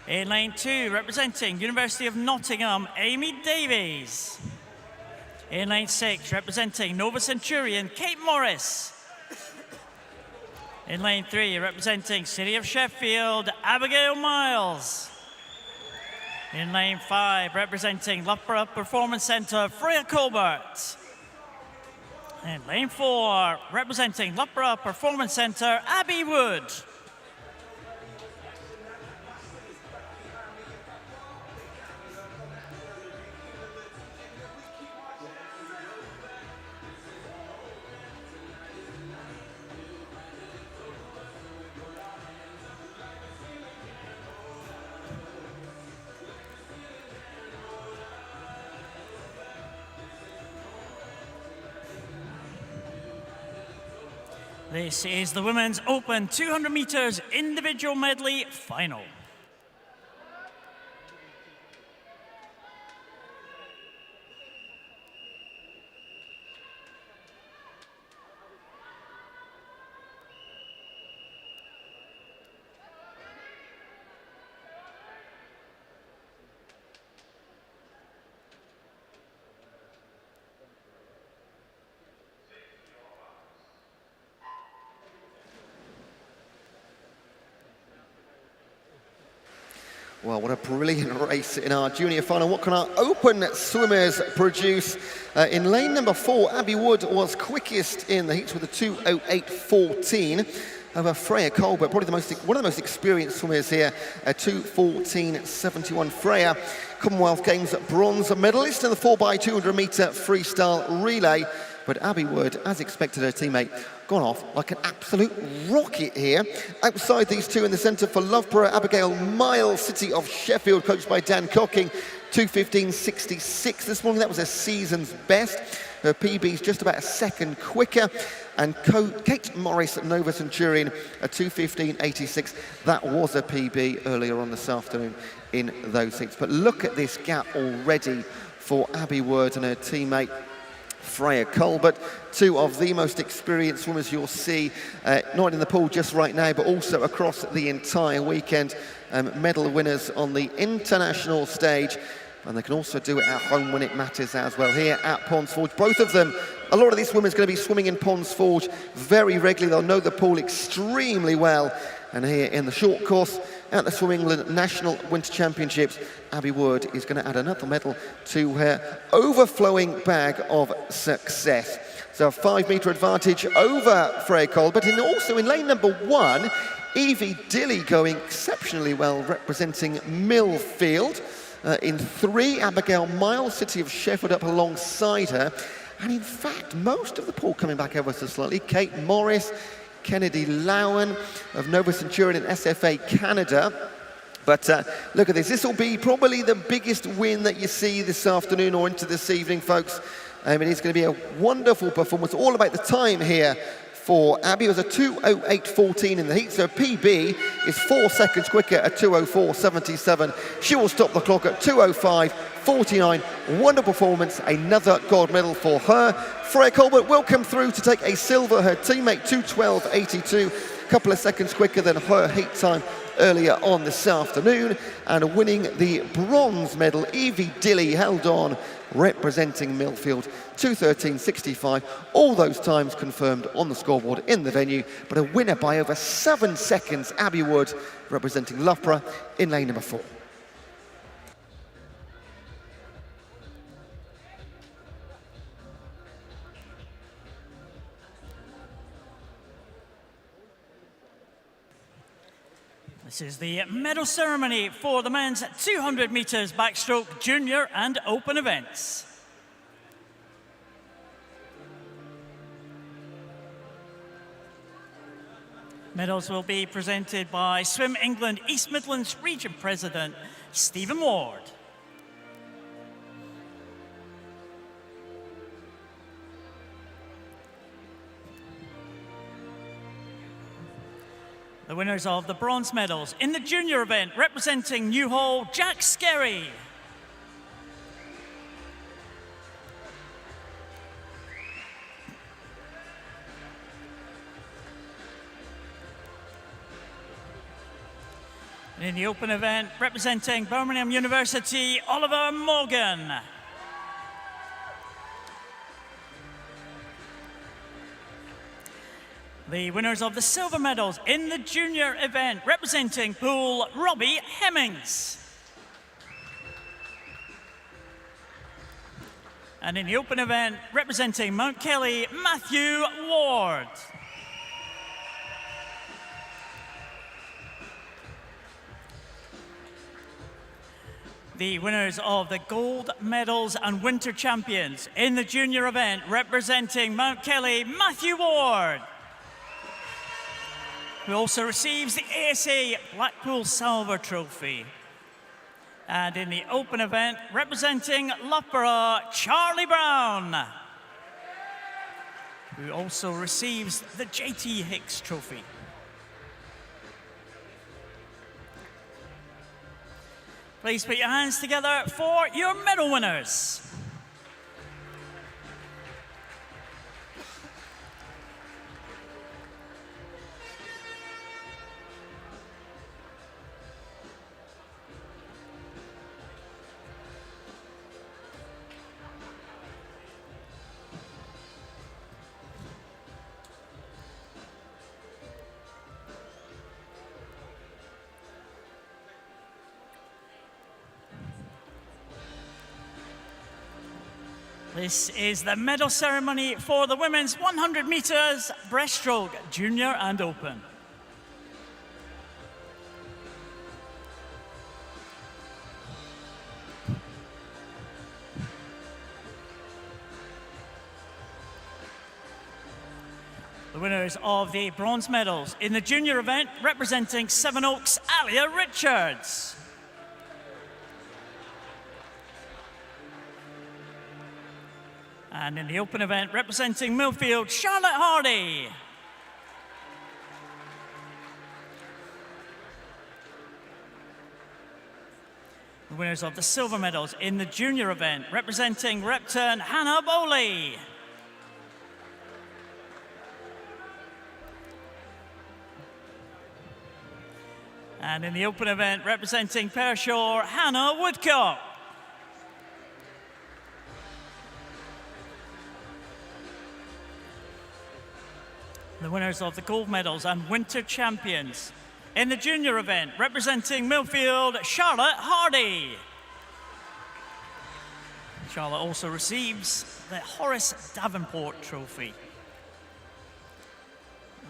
In lane 2, representing University of Nottingham, Amy Davies. In lane 6, representing Nova Centurion, Kate Morris. In lane 3, representing City of Sheffield, Abigail Miles. In lane 5, representing Loughborough Performance Centre, Freya Colbert. In lane 4, representing Loughborough Performance Centre, Abby Wood. This is the Women's Open 200 meters individual medley final. Well, what a brilliant race in our junior final. What can our open swimmers produce? In lane number 4, Abby Wood was quickest in the heats with a 2:08.14 over Freya Colbert, probably one of the most experienced swimmers here, a 2:14.71. Freya, Commonwealth Games bronze medalist in the 4x200 metre freestyle relay. But Abby Wood, as expected, her teammate, gone off like an absolute rocket here. Outside these two in the centre for Loughborough, Abigail Miles, City of Sheffield, coached by Dan Cocking, 2:15.66 this morning. That was her season's best. Her PB's just about a second quicker. And Kate Morris at Nova Centurion, a 2:15.86. That was a PB earlier on this afternoon in those heats. But look at this gap already for Abby Wood and her teammate Freya Colbert, two of the most experienced swimmers you'll see, not in the pool just right now, but also across the entire weekend. Medal winners on the international stage, and they can also do it at home when it matters as well, here at Ponds Forge. Both of them, a lot of these swimmers are going to be swimming in Ponds Forge very regularly. They'll know the pool extremely well. And here in the short course at the Swim England National Winter Championships, Abby Wood is going to add another medal to her overflowing bag of success. So a 5-metre advantage over Freya Colbert. And also in lane number 1, Evie Dilly going exceptionally well, representing Millfield. In 3, Abigail Miles, City of Sheffield, up alongside her. And in fact, most of the pool coming back ever so slightly. Kate Morris, Kennedy Lowen of Nova Centurion and SFA Canada. But look at this. This will be probably the biggest win that you see this afternoon or into this evening, folks. It is going to be a wonderful performance, all about the time here for Abby. It was a 2:08.14 in the heat, so PB is 4 seconds quicker at 2:04.77. She will stop the clock at 2:05.49. Wonderful performance, another gold medal for her. Freya Colbert will come through to take a silver. Her teammate 2:12.82, a couple of seconds quicker than her heat time earlier on this afternoon. And winning the bronze medal, Evie Dilley held on, representing Millfield, 2:13.65. All those times confirmed on the scoreboard in the venue, but a winner by over 7 seconds, Abby Wood, representing Loughborough in lane number 4. This is the medal ceremony for the men's 200 metres backstroke junior and open events. Medals will be presented by Swim England East Midlands Region President Stephen Ward. The winners of the bronze medals in the junior event, representing Newhall, Jack Skerry. And in the open event, representing Birmingham University, Oliver Morgan. The winners of the silver medals in the junior event, representing Poole, Robbie Hemmings. And in the open event, representing Mount Kelly, Matthew Ward. The winners of the gold medals and winter champions in the junior event, representing Mount Kelly, Matthew Ward, who also receives the ASA Blackpool Silver Trophy. And in the open event, representing Loughborough, Charlie Brown, who also receives the JT Hicks Trophy. Please put your hands together for your medal winners. This is the medal ceremony for the women's 100 metres breaststroke, junior and open. The winners of the bronze medals in the junior event, representing Sevenoaks, Alia Richards. And in the open event, representing Millfield, Charlotte Hardy. The winners of the silver medals in the junior event, representing Repton, Hannah Bowley. And in the open event, representing Pershore, Hannah Woodcock. The winners of the gold medals and winter champions in the junior event, representing Millfield, Charlotte Hardy. Charlotte also receives the Horace Davenport Trophy.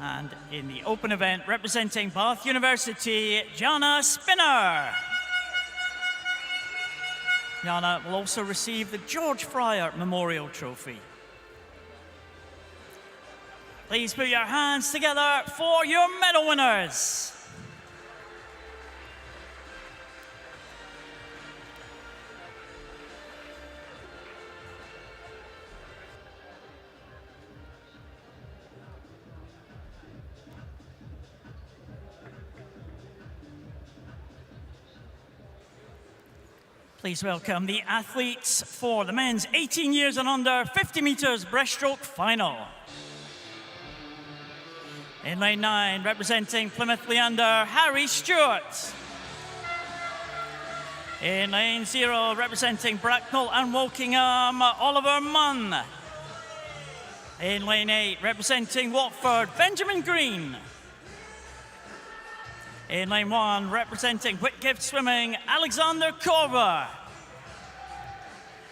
And in the open event, representing Bath University, Jana Spinner. Jana will also receive the George Fryer Memorial Trophy. Please put your hands together for your medal winners. Please welcome the athletes for the men's 18 years and under 50 meters breaststroke final. In lane 9, representing Plymouth Leander, Harry Stewart. In lane 0, representing Bracknell and Wokingham, Oliver Munn. In lane 8, representing Watford, Benjamin Green. In lane 1, representing Whitgift Swimming, Alexander Corver.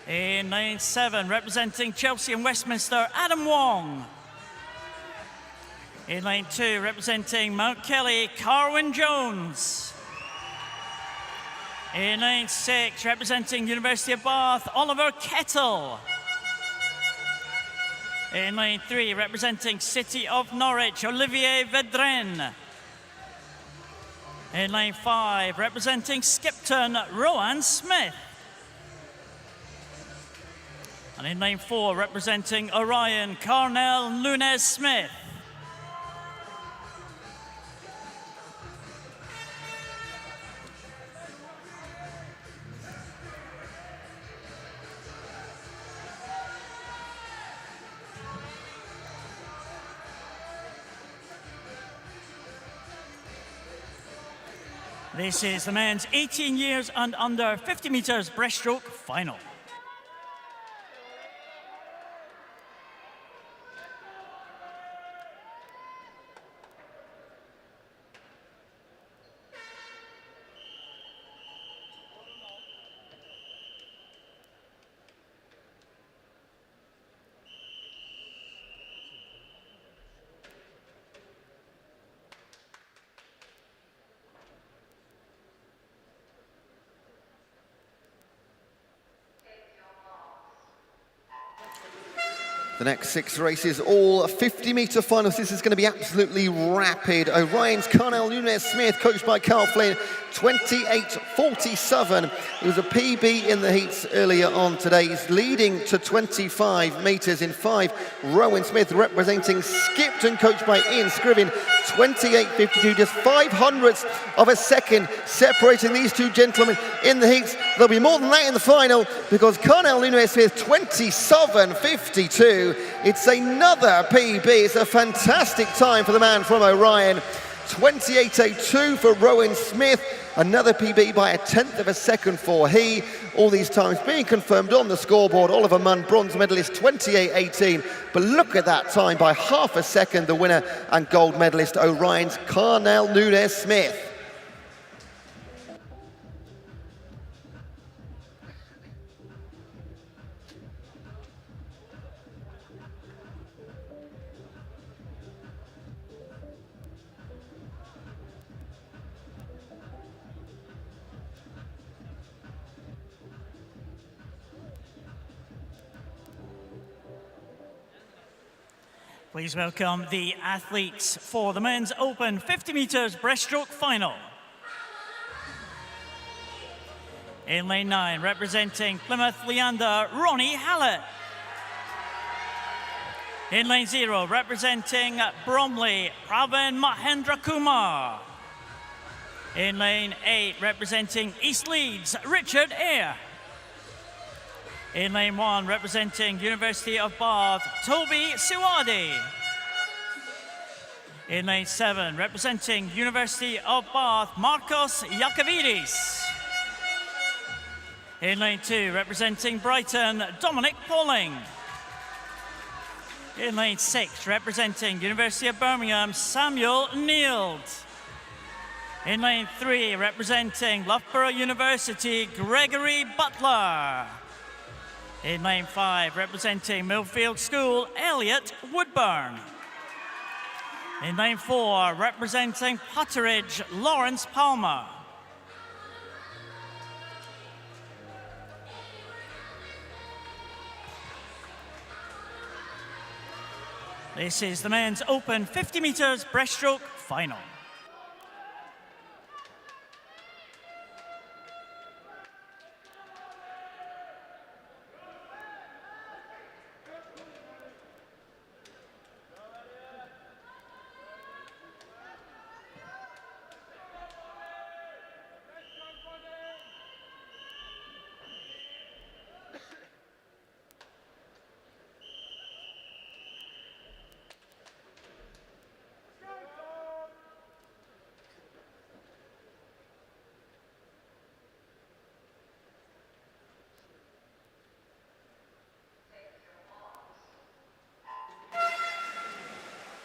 In lane 7, representing Chelsea and Westminster, Adam Wong. In lane 2, representing Mount Kelly, Carwyn Jones. In lane 6, representing University of Bath, Oliver Kettle. In lane 3, representing City of Norwich, Olivier Vedren. In lane 5, representing Skipton, Rowan Smith. And in lane 4, representing Orion, Carnell Nunes Smith. This is the men's 18 years and under 50 meters breaststroke final. The next 6 races, all 50-metre finals. This is going to be absolutely rapid. Orion's Carnell Nunes Smith, coached by Carl Flynn, 28.47. It was a PB in the heats earlier on today. He's leading to 25 metres in 5. Rowan Smith, representing Skipton, coached by Ian Scriven, 28.52. Just 0.05 of a second separating these two gentlemen in the heats. There'll be more than that in the final because Carnell Nunes Smith, 27.52. It's another PB. It's a fantastic time for the man from Orion. 28.82 for Rowan Smith. Another PB by 1/10 of a second for he. All these times being confirmed on the scoreboard. Oliver Munn, bronze medalist, 28.18. But look at that time by 0.5 second. The winner and gold medalist, Orion's Carnell Nunes Smith. Please welcome the athletes for the men's open 50 meters breaststroke final. In lane 9, representing Plymouth Leander, Ronnie Hallett. In lane 0, representing Bromley, Pravin Mahendra Kumar. In lane 8, representing East Leeds, Richard Eyre. In lane 1, representing University of Bath, Toby Siwadi. In lane 7, representing University of Bath, Marcos Yakovidis. In lane 2, representing Brighton, Dominic Pauling. In lane 6, representing University of Birmingham, Samuel Neild. In lane 3, representing Loughborough University, Gregory Butler. In lane 5, representing Millfield School, Elliot Woodburn. In lane 4, representing Putteridge, Lawrence Palmer. This is the men's open 50 meters breaststroke final.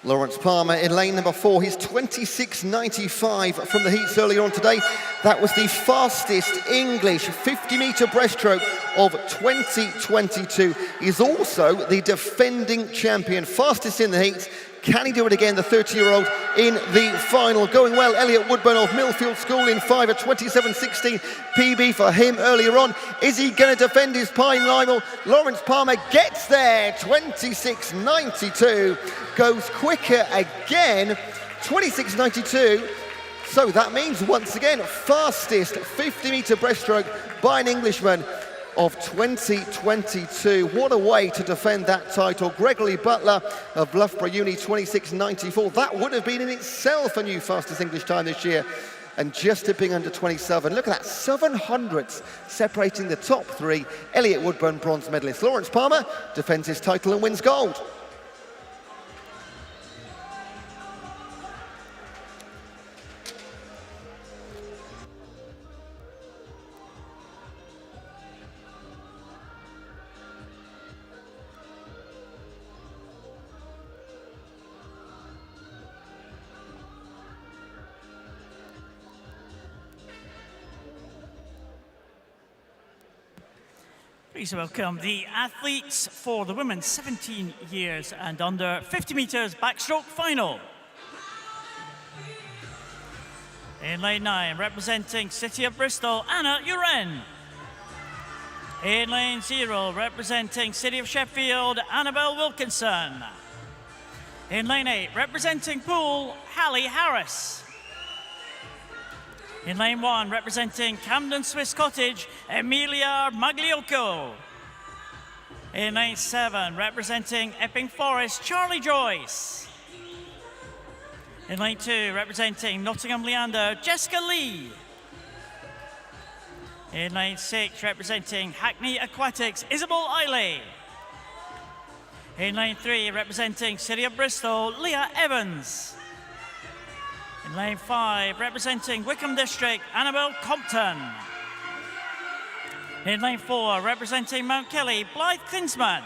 Lawrence Palmer in lane number 4. He's 26.95 from the heats earlier on today. That was the fastest English 50-metre breaststroke of 2022. He's also the defending champion, fastest in the heats. Can he do it again, the 30-year-old, in the final? Going well, Elliot Woodburn of Millfield School in 5 at 27.16 PB for him earlier on. Is he going to defend his pine rival? Lawrence Palmer gets there, 26.92, goes quicker again, 26.92. So that means, once again, fastest 50-metre breaststroke by an Englishman of 2022. What a way to defend that title. Gregory Butler of Loughborough Uni, 26.94. That would have been in itself a new fastest English time this year. And just tipping under 27. Look at that, 700ths separating the top 3. Elliot Woodburn, bronze medalist. Lawrence Palmer defends his title and wins gold. Please welcome the athletes for the women's 17 years and under 50 metres backstroke final. In lane 9, representing City of Bristol, Anna Uren. In lane 0, representing City of Sheffield, Annabelle Wilkinson. In lane 8, representing Poole, Hallie Harris. In lane 1, representing Camden Swiss Cottage, Emilia Magliocco. In lane 7, representing Epping Forest, Charlie Joyce. In lane 2, representing Nottingham Leander, Jessica Lee. In lane 6, representing Hackney Aquatics, Isabel Eiley. In lane 3, representing City of Bristol, Leah Evans. In lane 5, representing Wickham District, Annabelle Compton. In lane 4, representing Mount Kelly, Blythe Klinsman.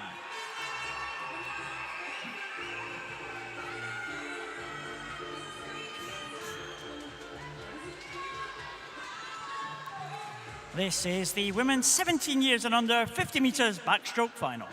This is the women's 17 years and under 50 metres backstroke final.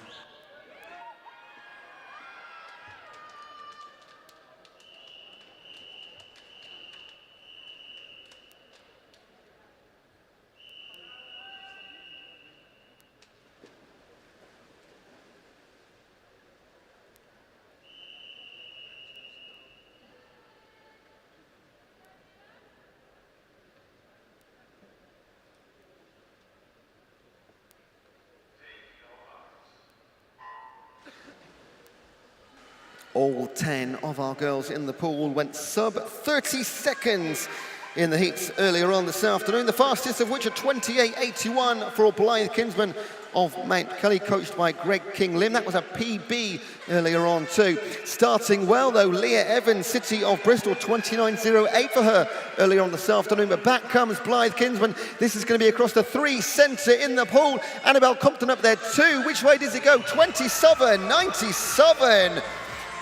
All 10 of our girls in the pool went sub 30 seconds in the heats earlier on this afternoon, the fastest of which are 28.81 for Blythe Kinsman of Mount Kelly, coached by Greg King-Lim. That was a PB earlier on too. Starting well though, Leah Evans, City of Bristol, 29.08 for her earlier on this afternoon, but back comes Blythe Kinsman. This is going to be across the 3 centre in the pool. Annabelle Compton up there too. Which way does it go? 27.97.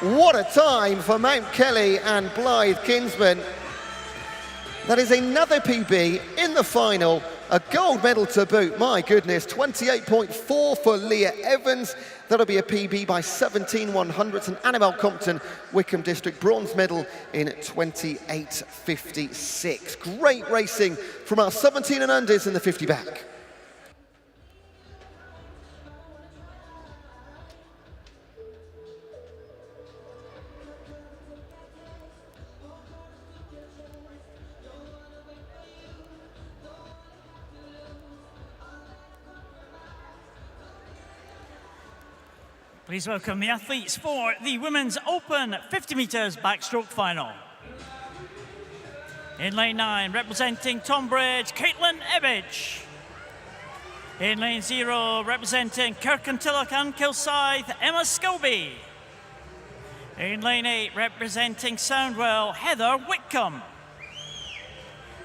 What a time for Mount Kelly and Blythe Kinsman. That is another PB in the final, a gold medal to boot. My goodness, 28.4 for Leah Evans. That'll be a PB by 17/100ths. And Annabelle Compton, Wickham District, bronze medal in 28.56. Great racing from our 17 and unders in the 50 back. Please welcome the athletes for the Women's Open 50 metres backstroke final. In lane 9, representing Tonbridge, Caitlin Ebbage. In lane 0, representing Kirkintilloch and Kilsyth, Emma Scobie. In lane 8, representing Soundwell, Heather Whitcomb.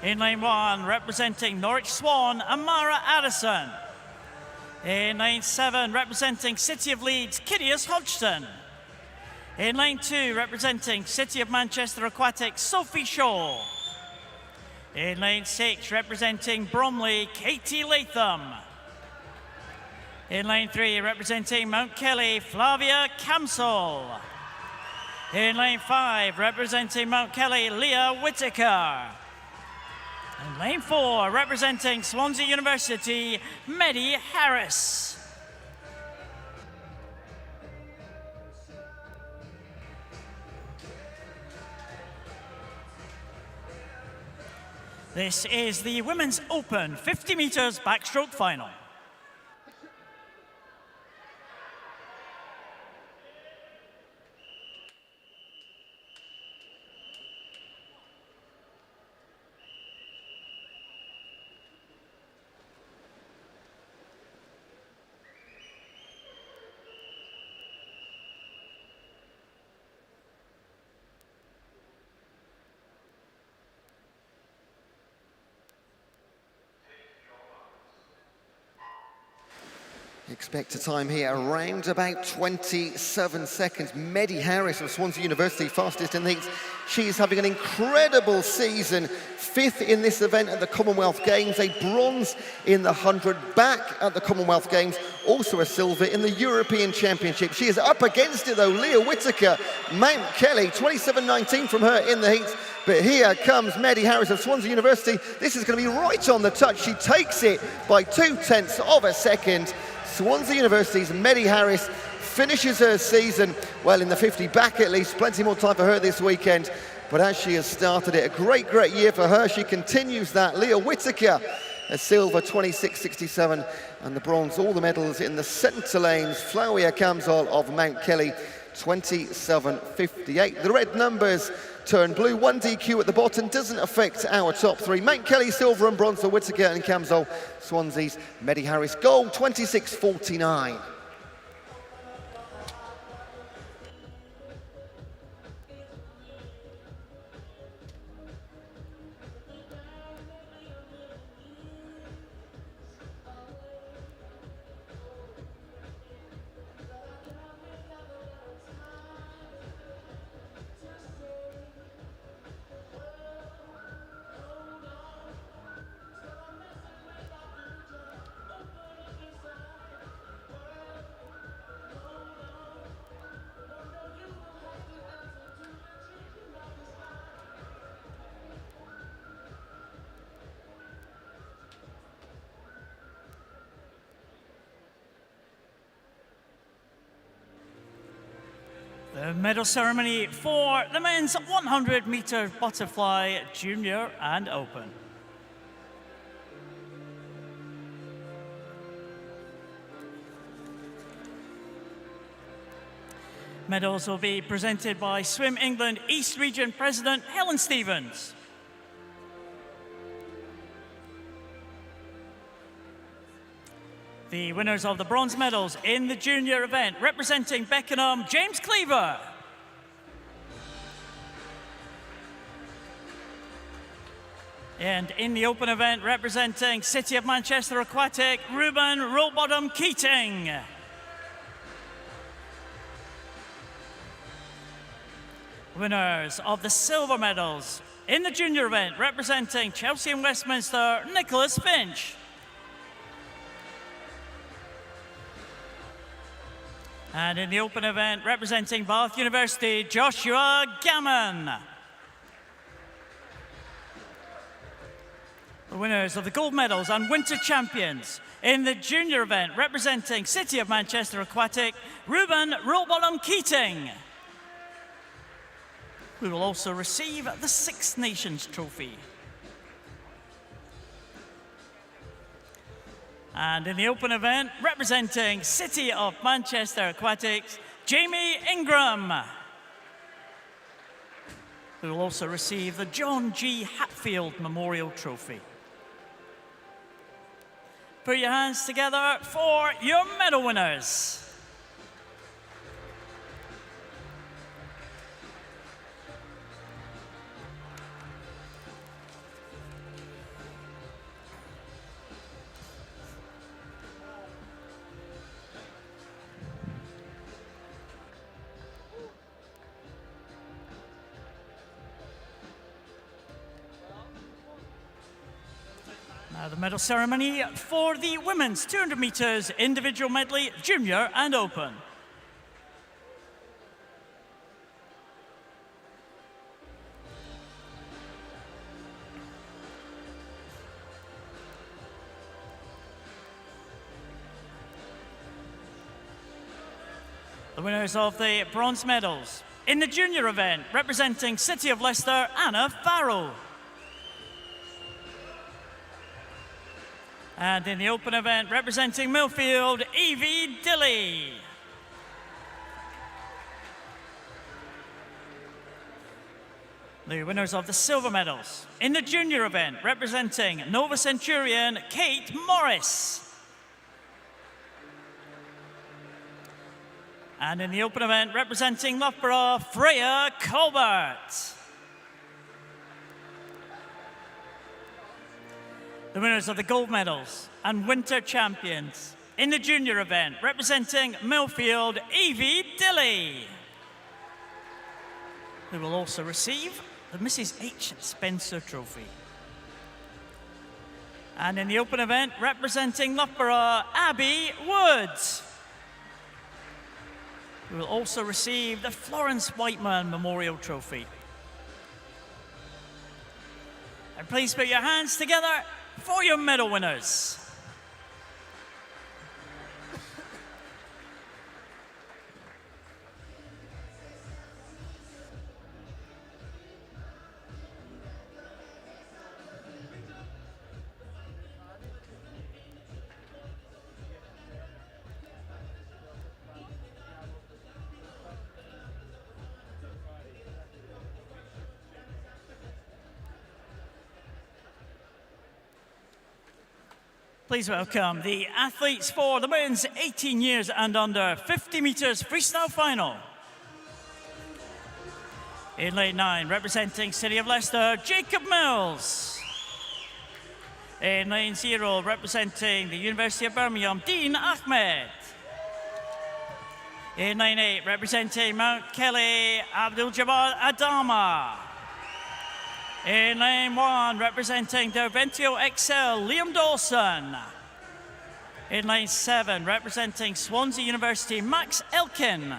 In lane 1, representing Norwich Swan, Amara Addison. In lane 7, representing City of Leeds, Kidius Hodgson. In lane 2, representing City of Manchester Aquatics, Sophie Shaw. In lane 6, representing Bromley, Katie Latham. In lane 3, representing Mount Kelly, Flavia Camsell. In lane 5, representing Mount Kelly, Leah Whitaker. In lane 4, representing Swansea University, Medi Harris. This is the Women's Open 50 meters backstroke final. Expect a time here around about 27 seconds. Medi Harris of Swansea University, fastest in the heats. She's having an incredible season. 5th in this event at the Commonwealth Games, a bronze in the 100 back at the Commonwealth Games, also a silver in the European Championship. She is up against it though, Leah Whitaker, Mount Kelly, 27.19 from her in the heats. But here comes Medi Harris of Swansea University. This is going to be right on the touch. She takes it by 0.2 of a second. Swansea University's Medi Harris finishes her season, well, in the 50 back at least. Plenty more time for her this weekend. But as she has started it, a great, great year for her. She continues that. Leah Whitaker, a silver, 26.67. And the bronze, all the medals in the centre lanes. Flavia Camsell of Mount Kelly, 27.58. The red numbers turn blue. 1 DQ at the bottom doesn't affect our top 3. Mount Kelly, silver and bronze for Whitaker and Camsell. Swansea's Medi Harris, gold, 26.49. The medal ceremony for the men's 100-meter butterfly junior and open. Medals will be presented by Swim England East Region President Helen Stevens. The winners of the bronze medals in the junior event, representing Beckenham, James Cleaver. And in the open event, representing City of Manchester Aquatic, Ruben Rollbottom Keating. Winners of the silver medals in the junior event, representing Chelsea and Westminster, Nicholas Finch. And in the open event, representing Bath University, Joshua Gammon. The winners of the gold medals and winter champions in the junior event, representing City of Manchester Aquatic, Ruben Rollbottom Keating, who will also receive the Six Nations Trophy. And in the open event, representing City of Manchester Aquatics, Jamie Ingram, who will also receive the John G. Hatfield Memorial Trophy. Put your hands together for your medal winners. Now the medal ceremony for the women's 200 meters individual medley, junior and open. The winners of the bronze medals. In the junior event, representing City of Leicester, Anna Farrell. And in the open event, representing Millfield, Evie Dilly. The winners of the silver medals. In the junior event, representing Nova Centurion, Kate Morris. And in the open event, representing Loughborough, Freya Colbert. The winners of the gold medals and winter champions. In the junior event, representing Millfield, Evie Dilly, who will also receive the Mrs. H. Spencer Trophy. And in the open event, representing Loughborough, Abby Woods, who will also receive the Florence Whiteman Memorial Trophy. And please put your hands together for your medal winners. Please welcome the athletes for the men's 18 years and under 50 meters freestyle final. In lane 9, representing City of Leicester, Jacob Mills. In lane 0, representing the University of Birmingham, Dean Ahmed. In lane 8, representing Mount Kelly, Abdul Jabbar Adama. In lane 1, representing Derventio XL, Liam Dawson. In lane 7, representing Swansea University, Max Elkin.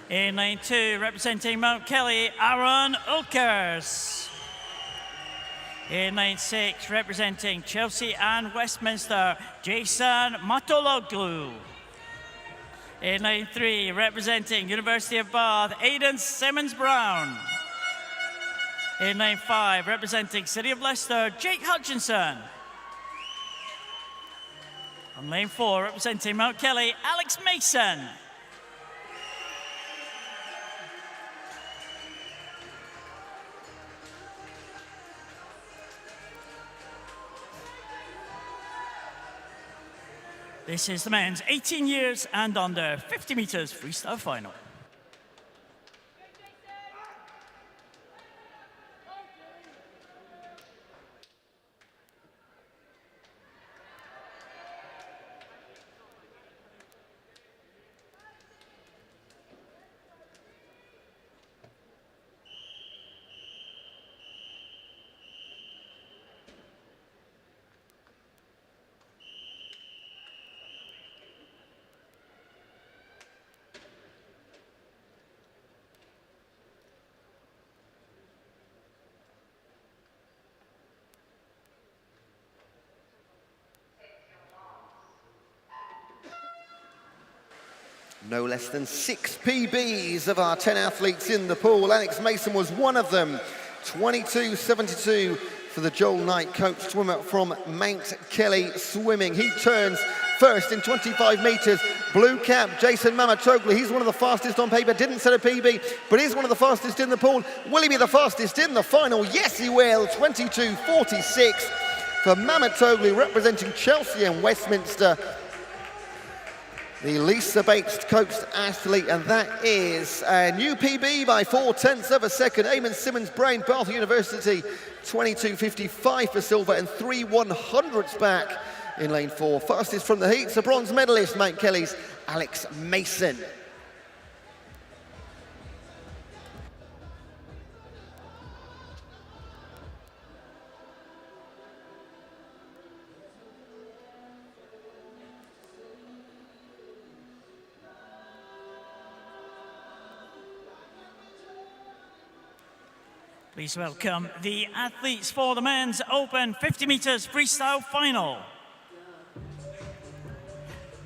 In lane 2, representing Mount Kelly, Aaron Ulkers. In lane 6, representing Chelsea and Westminster, Jason Matologlu. In lane 3, representing University of Bath, Aidan Simmons-Brown. In lane 5, representing City of Leicester, Jake Hutchinson. On lane 4, representing Mount Kelly, Alex Mason. This is the men's 18 years and under 50 meters freestyle final. No less than 6 PBs of our 10 athletes in the pool. Alex Mason was one of them. 22.72 for the Joel Knight coach swimmer from Mount Kelly Swimming. He turns first in 25 meters. Blue cap, Jason Mamatoglu. He's one of the fastest on paper. Didn't set a PB, but he's one of the fastest in the pool. Will he be the fastest in the final? Yes, he will. 22.46 for Mamatoglu, representing Chelsea and Westminster. The Lisa Bates coached athlete, and that is a new PB by 0.4 of a second. Eamon Simmons-Brown, Bath University, 22.55 for silver and 3/100ths back in lane 4. Fastest from the heats, a bronze medalist, Mount Kelly's Alex Mason. Please welcome the athletes for the men's open 50 meters freestyle final.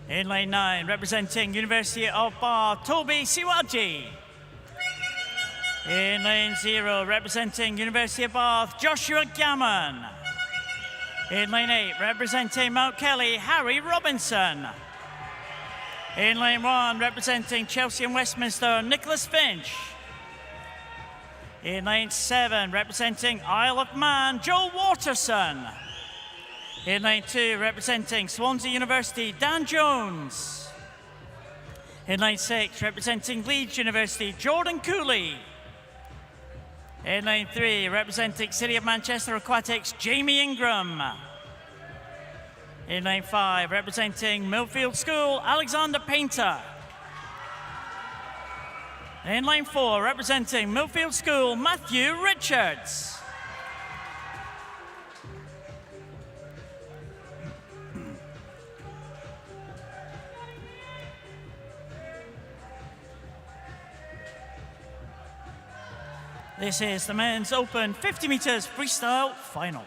In lane 9, representing University of Bath, Toby Siwaji. In lane 0, representing University of Bath, Joshua Gammon. In lane 8, representing Mount Kelly, Harry Robinson. In lane 1, representing Chelsea and Westminster, Nicholas Finch. In lane 7, representing Isle of Man, Joel Waterson. In lane 2, representing Swansea University, Dan Jones. In lane 6, representing Leeds University, Jordan Cooley. In lane 3, representing City of Manchester Aquatics, Jamie Ingram. In lane 5, representing Millfield School, Alexander Painter. In lane 4, representing Millfield School, Matthew Richards. This is the men's open 50 meters freestyle final.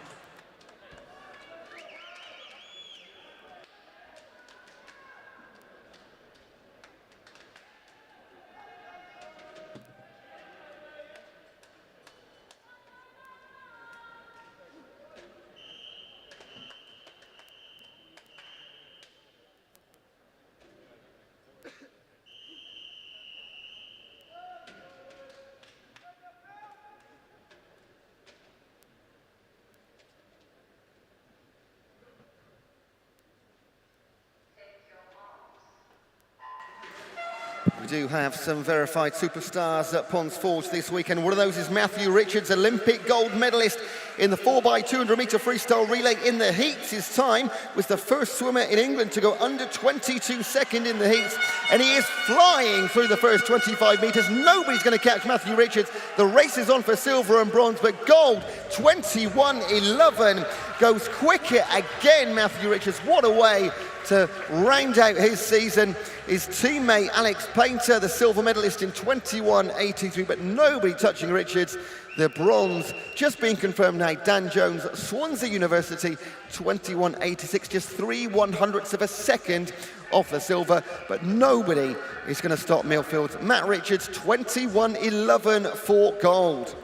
We do have some verified superstars at Ponds Forge this weekend. One of those is Matthew Richards, Olympic gold medalist in the 4x200 metre freestyle relay in the heats. His time was the first swimmer in England to go under 22 second in the heats, and he is flying through the first 25 metres. Nobody's going to catch Matthew Richards. The race is on for silver and bronze, but gold, 21:11, goes quicker again, Matthew Richards. What a way to round out his season. His teammate Alex Painter, the silver medalist in 21:83, but nobody touching Richards. The bronze just being confirmed now, Dan Jones, Swansea University, 21:86, just 3/100ths of a second off the silver, but nobody is going to stop Millfield's Matt Richards, 21:11 for gold.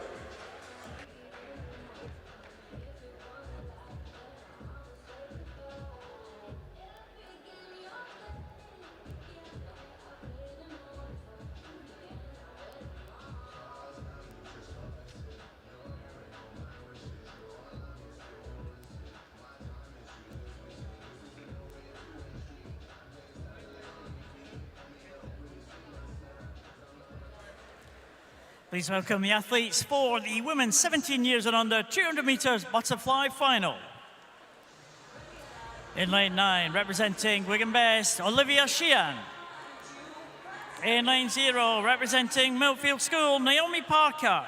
Please welcome the athletes for the women's 17 years and under 200 meters butterfly final. In lane 9, representing Wigan Best, Olivia Sheehan. In lane 0, representing Millfield School, Naomi Parker.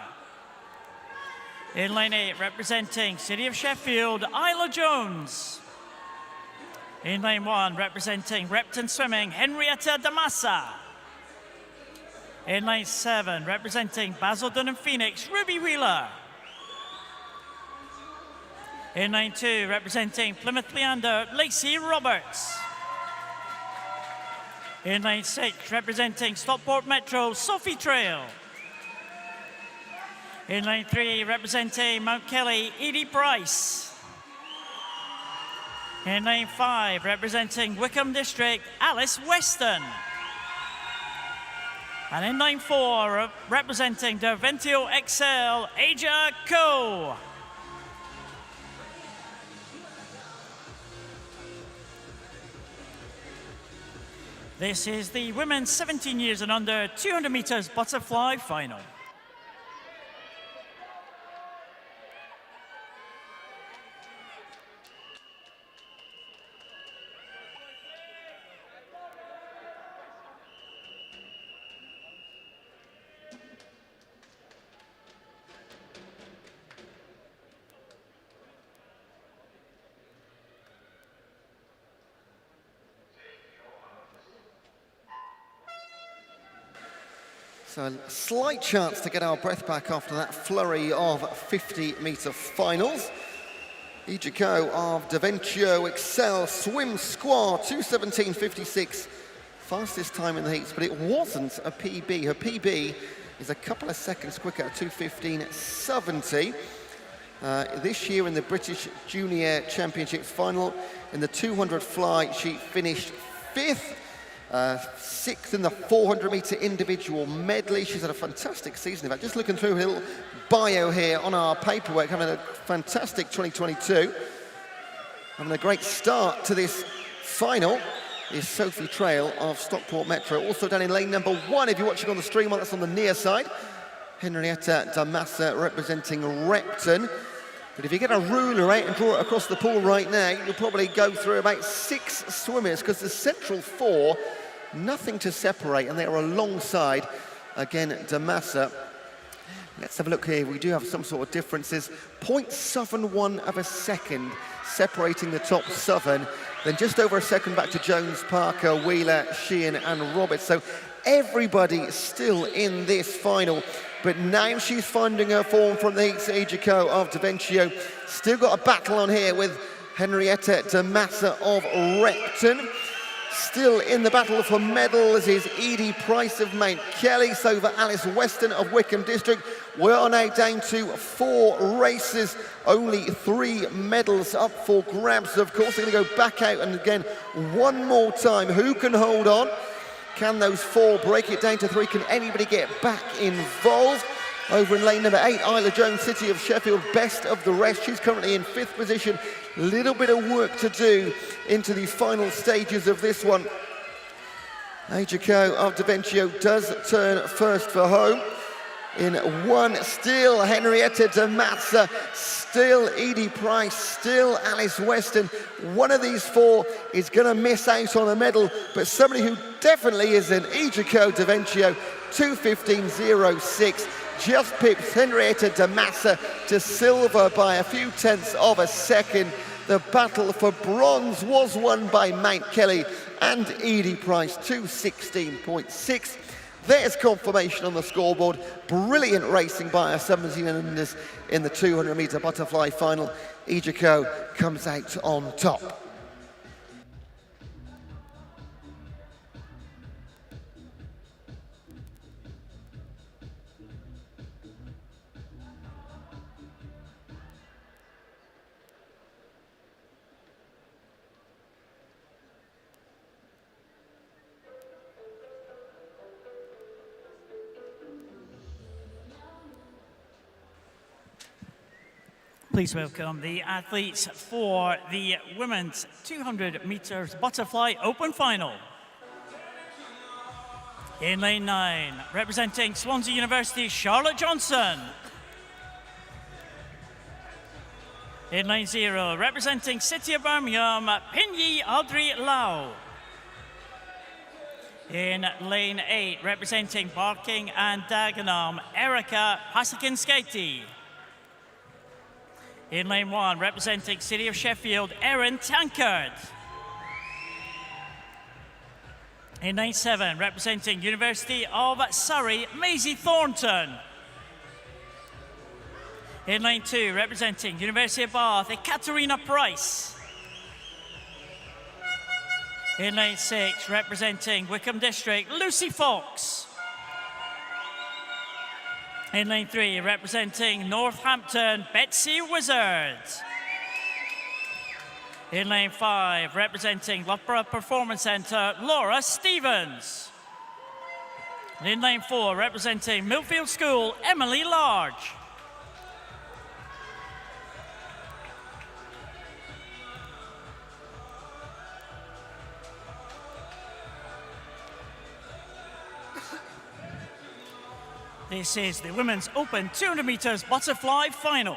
In lane 8, representing City of Sheffield, Isla Jones. In lane 1, representing Repton Swimming, Henrietta Damassa. In lane 7, representing Basildon and Phoenix, Ruby Wheeler. In lane 2, representing Plymouth Leander, Lacey Roberts. In lane 6, representing Stockport Metro, Sophie Trail. In lane 3, representing Mount Kelly, Edie Price. In lane 5, representing Wickham District, Alice Weston. And in lane 4, representing Derventio Excel, Aja Ko. This is the women's 17 years and under 200 meters butterfly final. So a slight chance to get our breath back after that flurry of 50-metre finals. Ijiko of Davencio Excel Swim Squad, 2:17.56, fastest time in the heats, but it wasn't a PB. Her PB is a couple of seconds quicker at 2:15.70. This year in the British Junior Championships final, in the 200 fly, she finished 5th. 6th in the 400-metre individual medley. She's had a fantastic season. In fact, just looking through her little bio here on our paperwork, having a fantastic 2022. Having a great start to this final is Sophie Trail of Stockport Metro. Also down in lane number 1, if you're watching on the stream, that's on the near side. Henrietta Damassa representing Repton. But if you get a ruler out and draw it across the pool right now, you'll probably go through about 6 swimmers, because the central 4, nothing to separate, and they are alongside, again, Damassa. Let's have a look here. We do have some sort of differences. 0.71 of a second separating the top 7, then just over a second back to Jones, Parker, Wheeler, Sheehan and Roberts. So everybody still in this final. But now she's finding her form from the heats. Ijiko of Davencio. Still got a battle on here with Henrietta Damassa of Repton. Still in the battle for medals is Edie Price of Mount Kelly. So over Alice Weston of Wickham District. We are now down to 4 races. Only 3 medals up for grabs. Of course, they're going to go back out and again one more time. Who can hold on? Can those 4 break it down to 3? Can anybody get back involved? Over in lane number 8, Isla Jones, City of Sheffield, best of the rest. She's currently in 5th position. Little bit of work to do into the final stages of this one. Ijiko of Davencio does turn first for home. In 1, still Henrietta Damassa, still Edie Price, still Alice Weston. One of these 4 is going to miss out on a medal, but somebody who definitely isn't, Ijiko Davencio, 2:15.06, just pips Henrietta Damassa to silver by a few tenths of a second. The battle for bronze was won by Mount Kelly and Edie Price, 2:16.6. There's confirmation on the scoreboard. Brilliant racing by our 17-unders in the 200-metre butterfly final. Ijiko comes out on top. Please welcome the athletes for the women's 200 meters butterfly open final. In lane 9, representing Swansea University, Charlotte Johnson. In lane 0, representing City of Birmingham, Pinyi Audrey Lau. In lane 8, representing Barking and Dagenham, Erica Pasakinskaite. In lane 1, representing City of Sheffield, Erin Tankard. In lane 7, representing University of Surrey, Maisie Thornton. In lane 2, representing University of Bath, Ekaterina Price. In lane 6, representing Wickham District, Lucy Fox. In lane 3, representing Northampton, Betsy Wizard. In lane 5, representing Loughborough Performance Centre, Laura Stevens. In lane 4, representing Millfield School, Emily Large. This is the Women's Open 200 meters butterfly final.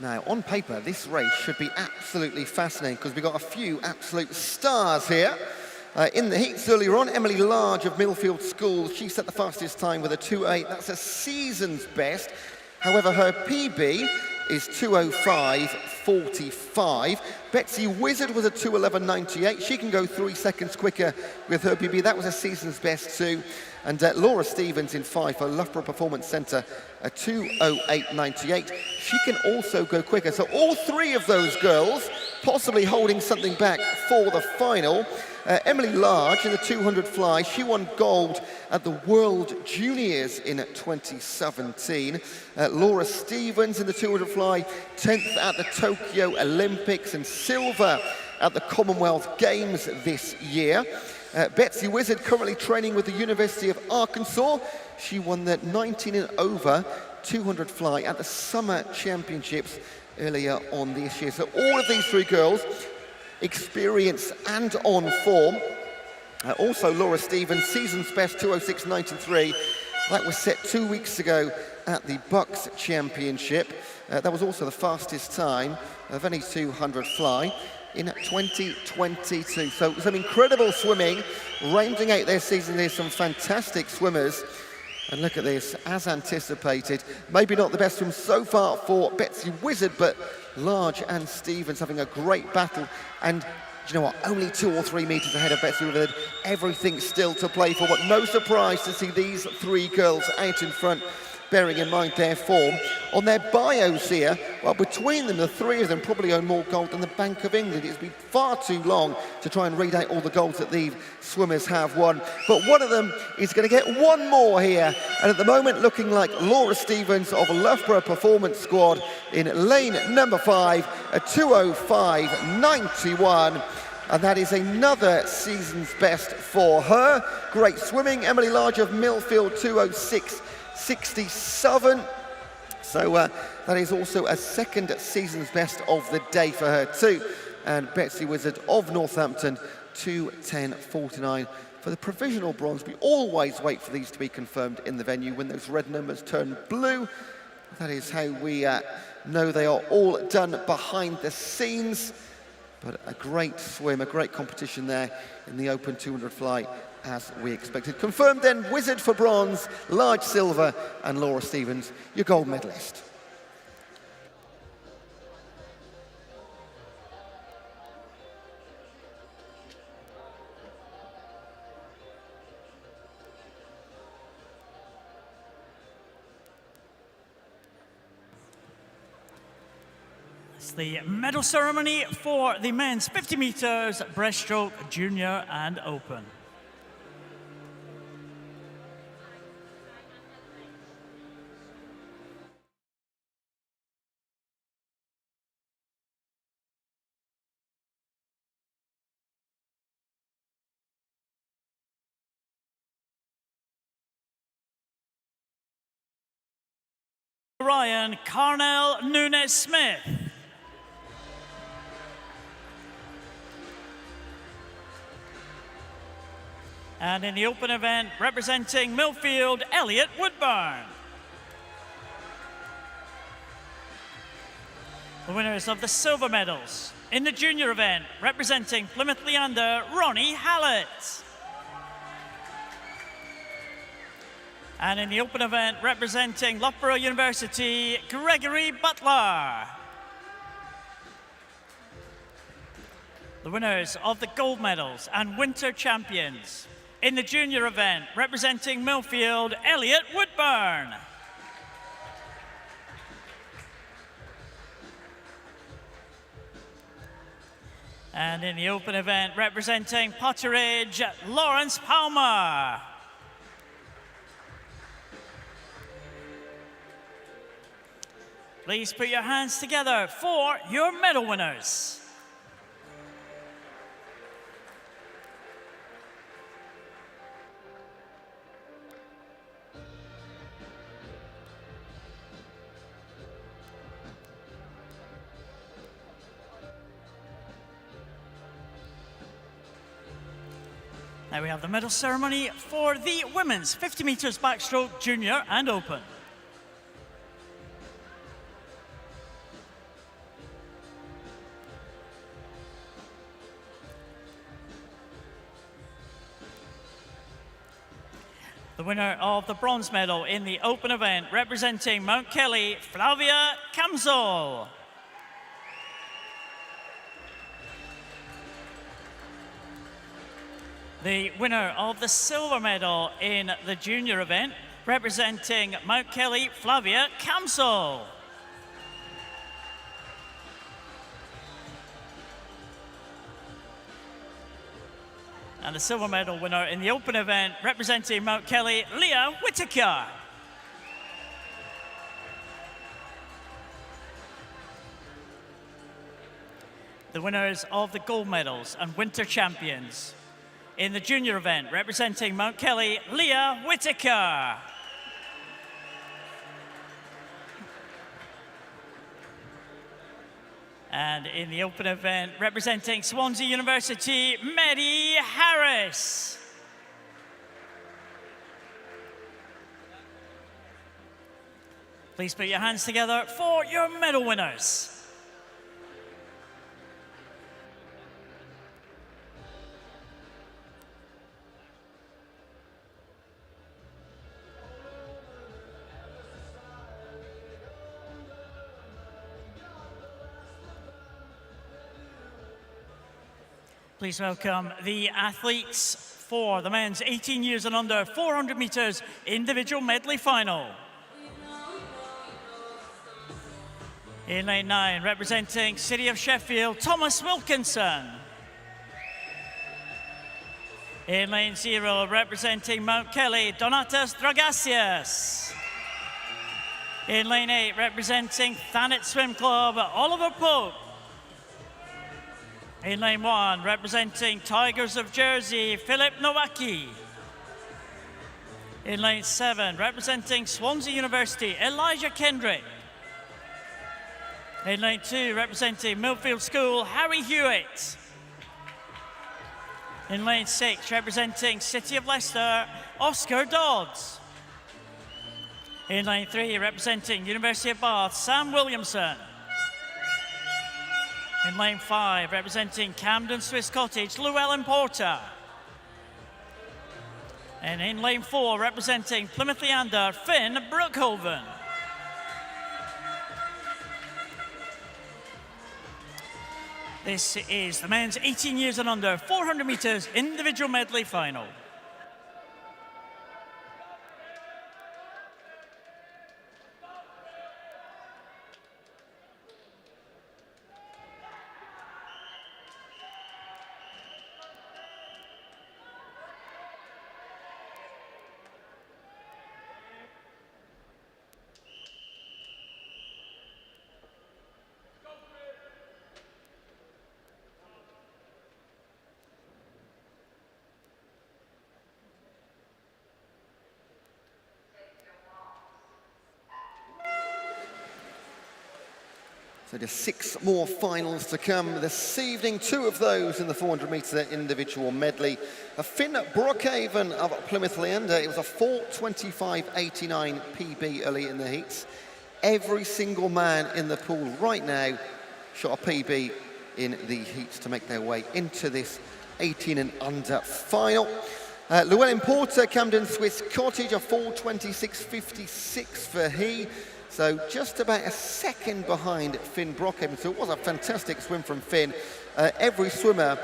Now, on paper, this race should be absolutely fascinating because we've got a few absolute stars here. In the heats earlier on, Emily Large of Millfield School, she set the fastest time with a 2:08. That's a season's best. However, her PB is 2:05.45. Betsy Wizard was a 2:11.98. She can go 3 seconds quicker with her PB. That was a season's best too. And Laura Stevens in 5 for Loughborough Performance Centre, a 2:08.98. She can also go quicker. So all three of those girls possibly holding something back for the final. Emily Large in the 200 fly, she won gold at the World Juniors in 2017. Laura Stevens in the 200 fly, 10th at the Tokyo Olympics and silver at the Commonwealth Games this year. Betsy Wizard currently training with the University of Arkansas. She won the 19 and over 200 fly at the Summer Championships earlier on this year. So all of these three girls, experience and on form. Also Laura Stevens, season's best 2:06.93. That was set 2 weeks ago at the Bucks Championship. That was also the fastest time of any 200 fly in 2022. So some incredible swimming, rounding out their season. There's some fantastic swimmers. And look at this, as anticipated. Maybe not the best swim so far for Betsy Wizard, but Large and Stevens having a great battle. And you know what, only 2 or 3 meters ahead of Betsy Wizard. Everything still to play for, but no surprise to see these three girls out in front, bearing in mind their form. On their bios here, well, between them, the three of them probably own more gold than the Bank of England. It's been far too long to try and read out all the golds that these swimmers have won. But one of them is going to get one more here. And at the moment, looking like Laura Stevens of Loughborough Performance Squad in lane number 5, a 2:05.91. And that is another season's best for her. Great swimming. Emily Large of Millfield, 2:06.67. So that is also a second season's best of the day for her too. And Betsy Wizard of Northampton, 2:10.49 for the provisional bronze. We always wait for these to be confirmed in the venue when those red numbers turn blue. That is how we know they are all done behind the scenes. But a great swim, a great competition there in the open 200 fly, as we expected. Confirmed then, Wizard for bronze, Large silver, and Laura Stevens, your gold medalist. It's the medal ceremony for the men's 50 meters breaststroke, junior and open. Ryan Carnell Nunes-Smith. And in the open event, representing Millfield, Elliot Woodburn. The winners of the silver medals. In the junior event, representing Plymouth Leander, Ronnie Hallett. And in the open event, representing Loughborough University, Gregory Butler. The winners of the gold medals and winter champions. In the junior event, representing Millfield, Elliot Woodburn. And in the open event, representing Potteridge, Lawrence Palmer. Please put your hands together for your medal winners. Now we have the medal ceremony for the women's 50 meters backstroke, junior and open. The winner of the bronze medal in the open event, representing Mount Kelly, Flavia Kamzol. The winner of the silver medal in the junior event, representing Mount Kelly, Flavia Kamzol. And the silver medal winner in the open event, representing Mount Kelly, Leah Whitaker. The winners of the gold medals and winter champions in the junior event, representing Mount Kelly, Leah Whitaker. And in the open event, representing Swansea University, Mary Harris. Please put your hands together for your medal winners. Please welcome the athletes for the men's 18 years and under 400 meters individual medley final. In lane 9, representing City of Sheffield, Thomas Wilkinson. In lane 0, representing Mount Kelly, Donatas Dragasias. In lane 8, representing Thanet Swim Club, Oliver Pope. In lane 1, representing Tigers of Jersey, Philip Nowacki. In lane 7, representing Swansea University, Elijah Kendrick. In lane 2, representing Millfield School, Harry Hewitt. In lane 6, representing City of Leicester, Oscar Dodds. In lane 3, representing University of Bath, Sam Williamson. In lane 5, representing Camden Swiss Cottage, Llewellyn Porter. And in lane 4, representing Plymouth Leander, Finn Brookhoven. This is the men's 18 years and under 400 meters individual medley final. So just 6 more finals to come this evening, 2 of those in the 400-metre individual medley. Finn Brookhaven of Plymouth Leander, it was a 4:25.89 PB early in the heats. Every single man in the pool right now shot a PB in the heats to make their way into this 18 and under final. Llewellyn Porter, Camden Swiss Cottage, a 4:26.56 for he. So just about a second behind Finn Brookhaven. So it was a fantastic swim from Finn. Every swimmer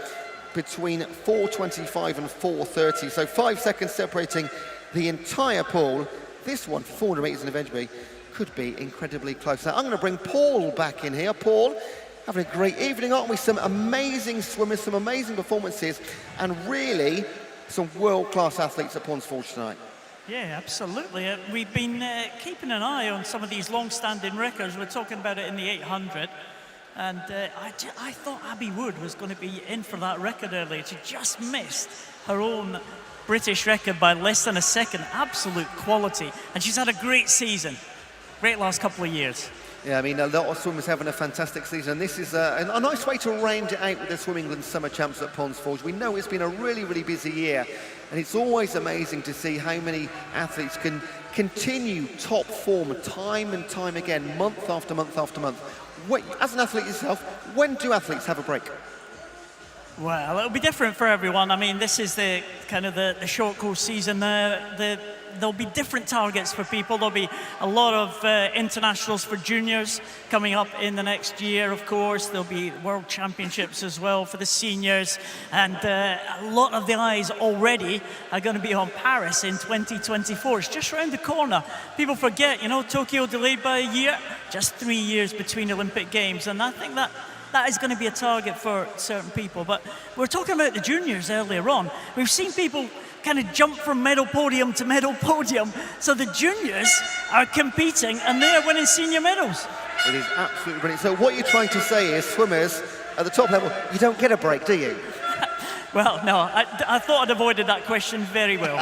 between 4:25 and 4:30. So 5 seconds separating the entire pool. This one, 400 metres in eventually, could be incredibly close. Now I'm going to bring Paul back in here. Paul, having a great evening, aren't we? Some amazing swimmers, some amazing performances, and really some world-class athletes at Ponds Forge tonight. Yeah, absolutely. We've been keeping an eye on some of these long-standing records. We're talking about it in the 800. And I thought Abby Wood was going to be in for that record earlier. She just missed her own British record by less than a second. Absolute quality. And she's had a great season. Great last couple of years. Yeah, I mean, a lot of swimmers having a fantastic season. And this is a nice way to round it out with the Swim England Summer Champs at Ponds Forge. We know it's been a really, really busy year. And it's always amazing to see how many athletes can continue top form time and time again, month after month after month. As an athlete yourself, when do athletes have a break? Well, it'll be different for everyone. I mean, this is the kind of the short course season. The there'll be different targets for people. There'll be a lot of internationals for juniors coming up in the next year, of course. There'll be world championships as well for the seniors. And a lot of the eyes already are going to be on Paris in 2024. It's just around the corner. People forget, you know, Tokyo delayed by a year, just 3 years between Olympic Games. And I think that is going to be a target for certain people. But we're talking about the juniors earlier on. We've seen people kind of jump from medal podium to medal podium. So the juniors are competing and they're winning senior medals. It is absolutely brilliant. So what you're trying to say is swimmers at the top level, you don't get a break, do you? Well, no, I thought I'd avoided that question very well.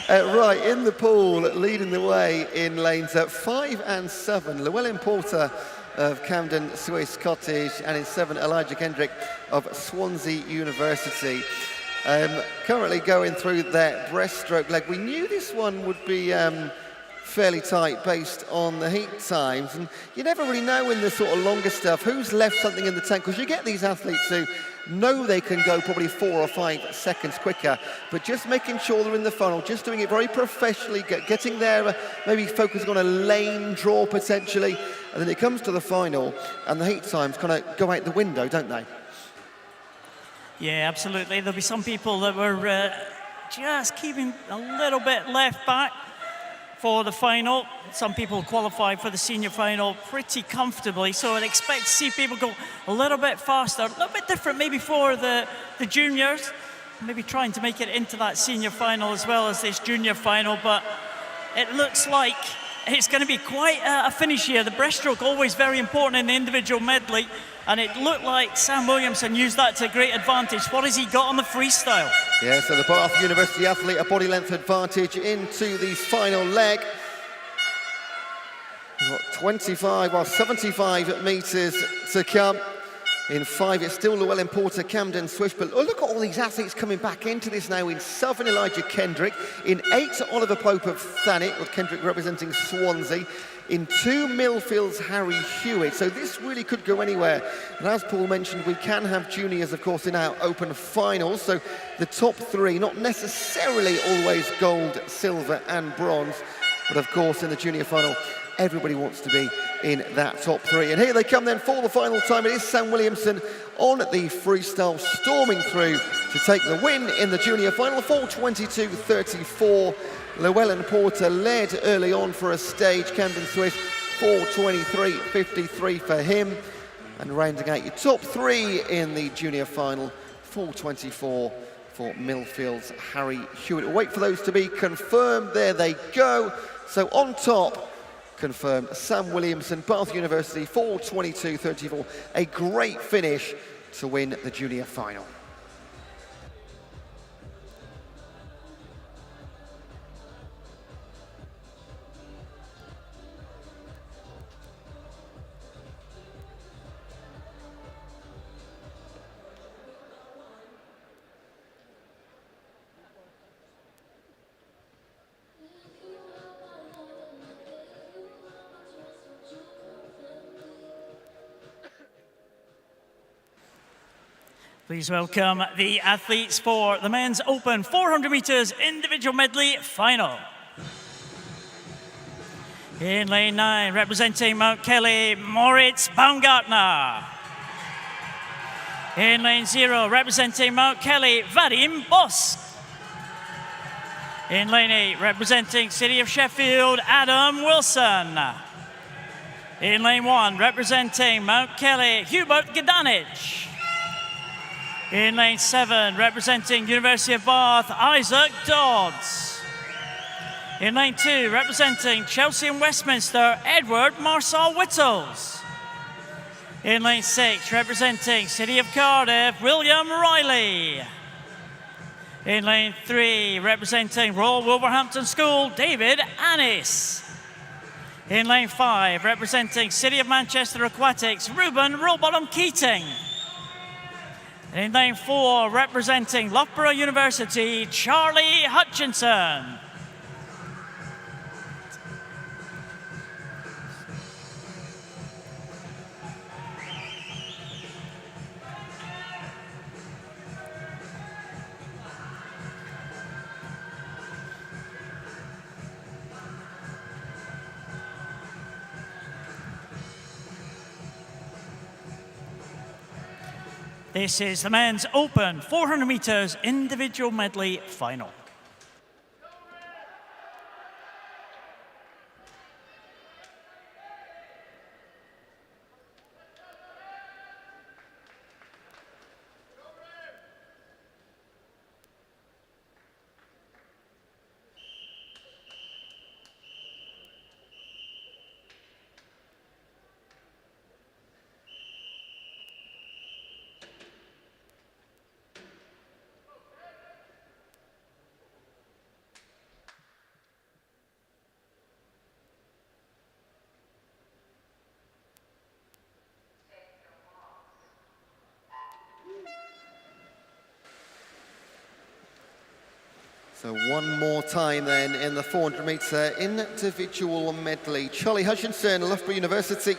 Right, in the pool, leading the way in lanes 5 and 7, Llewellyn Porter of Camden Swiss Cottage, and in 7, Elijah Kendrick of Swansea University. Currently going through their breaststroke leg. We knew this one would be fairly tight based on the heat times, and you never really know in the sort of longer stuff who's left something in the tank, because you get these athletes who know they can go probably 4 or 5 seconds quicker, but just making sure they're in the funnel, just doing it very professionally, getting there, maybe focusing on a lane draw potentially, and then it comes to the final and the heat times kind of go out the window, don't they? Yeah, absolutely. There'll be some people that were just keeping a little bit left back for the final. Some people qualify for the senior final pretty comfortably, so I'd expect to see people go a little bit faster, a little bit different maybe for the juniors, maybe trying to make it into that senior final as well as this junior final, but it looks like it's going to be quite a finish here. The breaststroke always very important in the individual medley, and it looked like Sam Williamson used that to great advantage. What has he got on the freestyle? Yeah, so the Bath University athlete, a body length advantage into the final leg. We've got 75 metres to come. In 5, it's still Llewellyn Porter, Camden Swiss. But look at all these athletes coming back into this now. In 7, Elijah Kendrick. In 8, Oliver Pope of Thanet, with Kendrick representing Swansea. In 2, Millfield's Harry Hewitt. So this really could go anywhere. And as Paul mentioned, we can have juniors, of course, in our open finals. So the top 3, not necessarily always gold, silver and bronze. But of course, in the junior final, everybody wants to be in that top 3. And here they come then for the final time. It is Sam Williamson on the freestyle, storming through to take the win in the junior final, 4:22.34. Llewellyn Porter led early on for a stage. Camden Swiss, 4:23.53 for him. And rounding out your top 3 in the junior final, 4:24 for Millfield's Harry Hewitt. We'll wait for those to be confirmed. There they go. So on top, confirmed, Sam Williamson, Bath University, 4:22.34. A great finish to win the junior final. Please welcome the athletes for the men's open 400 meters individual medley final. In lane 9, representing Mount Kelly, Moritz Baumgartner. In lane 0, representing Mount Kelly, Vadim Bosk. In lane 8, representing City of Sheffield, Adam Wilson. In lane 1, representing Mount Kelly, Hubert Gedanich. In lane 7, representing University of Bath, Isaac Dodds. In lane 2, representing Chelsea and Westminster, Edward Marcel Whittles. In lane 6, representing City of Cardiff, William Riley. In lane 3, representing Royal Wolverhampton School, David Annis. In lane 5, representing City of Manchester Aquatics, Ruben Rowbottom Keating. In lane 4, representing Loughborough University, Charlie Hutchinson. This is the men's open 400 meters individual medley final. So one more time then in the 400 metre individual medley. Charlie Hutchinson, Loughborough University,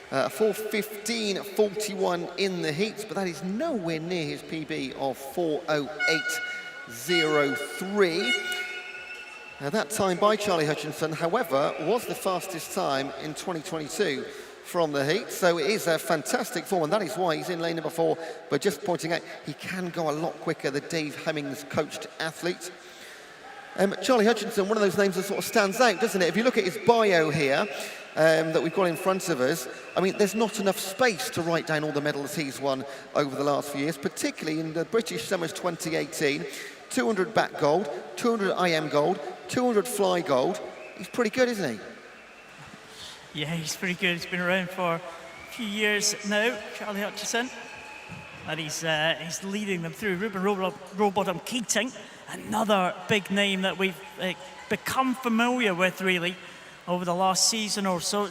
4:15.41 in the heats, but that is nowhere near his PB of 4:08.03. Now that time by Charlie Hutchinson, however, was the fastest time in 2022 from the heat, so it is a fantastic form, and that is why he's in lane number 4, but just pointing out he can go a lot quicker, the Dave Hemmings coached athlete. Charlie Hutchinson, one of those names that sort of stands out, doesn't it? If you look at his bio here, that we've got in front of us, I mean, there's not enough space to write down all the medals he's won over the last few years, particularly in the British Summers 2018, 200 back gold, 200 IM gold, 200 fly gold. He's pretty good, isn't he? Yeah, he's pretty good. He's been around for a few years now, Charlie Hutchinson. And he's leading them through. Ruben Rowbottom Keating, another big name that we've become familiar with, really, over the last season or so.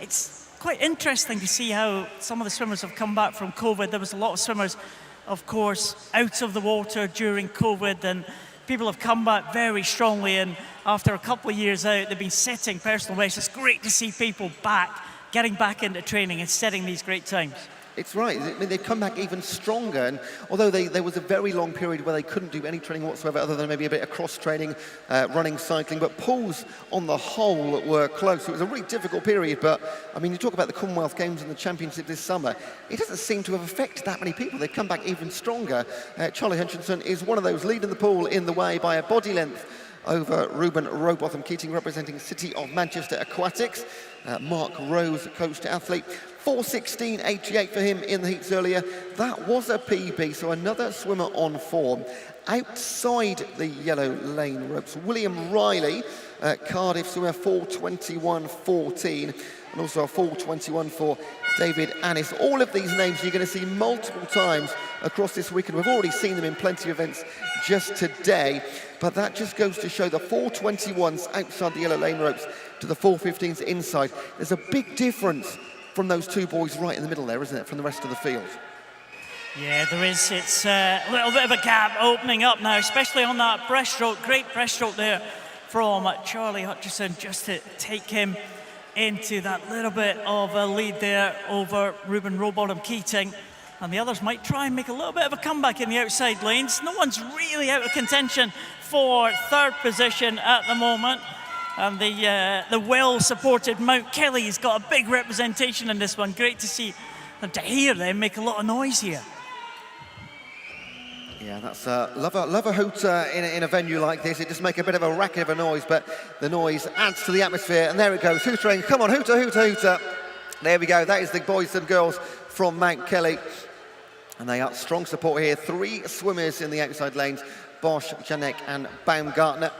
It's quite interesting to see how some of the swimmers have come back from COVID. There was a lot of swimmers, of course, out of the water during COVID, and people have come back very strongly, and after a couple of years out, they've been setting personal bests. It's great to see people getting back into training and setting these great times. It's right. I mean, they've come back even stronger, and although there was a very long period where they couldn't do any training whatsoever other than maybe a bit of cross-training, running, cycling, but pools on the whole were close. It was a really difficult period, but I mean, you talk about the Commonwealth Games and the Championship this summer, it doesn't seem to have affected that many people. They've come back even stronger. Charlie Hutchinson is one of those leading the pool in the way by a body length over Ruben Rowbottom Keating, representing City of Manchester Aquatics. Mark Rose, coached athlete. 4:16.88 for him in the heats earlier. That was a PB, so another swimmer on form. Outside the yellow lane ropes, William Riley, Cardiff swimmer, 4:21.14, and also a 4:21 for David Annis. All of these names you're going to see multiple times across this weekend. We've already seen them in plenty of events just today, but that just goes to show the 4:21s outside the yellow lane ropes to the 4:15s inside. There's a big difference from those two boys right in the middle there, isn't it, from the rest of the field? Yeah, there is. It's a little bit of a gap opening up now, especially on that breaststroke. Great breaststroke there from Charlie Hutchinson, just to take him into that little bit of a lead there over Ruben Rowbottom Keating. And the others might try and make a little bit of a comeback in the outside lanes. No one's really out of contention for third position at the moment. And the well-supported Mount Kelly's got a big representation in this one. Great to see and to hear them make a lot of noise here. Yeah, that's love a hooter in a venue like this. It just makes a bit of a racket of a noise, but the noise adds to the atmosphere. And there it goes, hootering. Come on, hooter, hooter, hooter. There we go. That is the boys and girls from Mount Kelly. And they are strong support here. 3 swimmers in the outside lanes, Bosch, Janek and Baumgartner.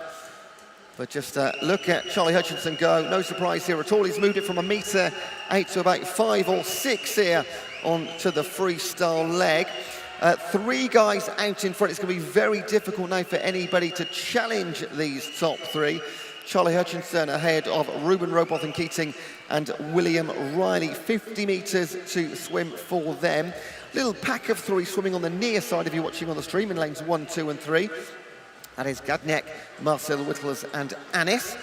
But just look at Charlie Hutchinson go. No surprise here at all. He's moved it from 1.8 to about 5 or 6 here onto the freestyle leg. 3 guys out in front. It's going to be very difficult now for anybody to challenge these top 3. Charlie Hutchinson ahead of Ruben Rowbottom Keating and William Riley. 50 metres to swim for them. Little pack of 3 swimming on the near side if you're watching on the stream in lanes 1, 2 and 3. That is Gadniak, Marcel Whittlers and Annis.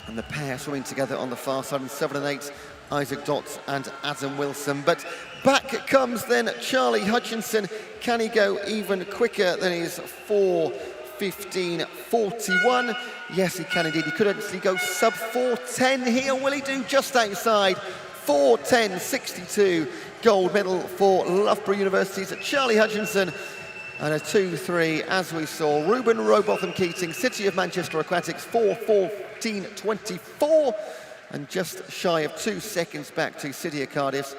And the pair swimming together on the far side in 7 and 8, Isaac Dotts and Adam Wilson. But back comes then Charlie Hutchinson. Can he go even quicker than his 4:15.41? Yes, he can indeed. He could actually go sub 4:10 here. Will he do just outside 4:10.62 gold medal for Loughborough University's Charlie Hutchinson, and a 2-3, as we saw, Ruben Robotham Keating, City of Manchester Aquatics, 4:14.24, and just shy of 2 seconds back to City of Cardiff's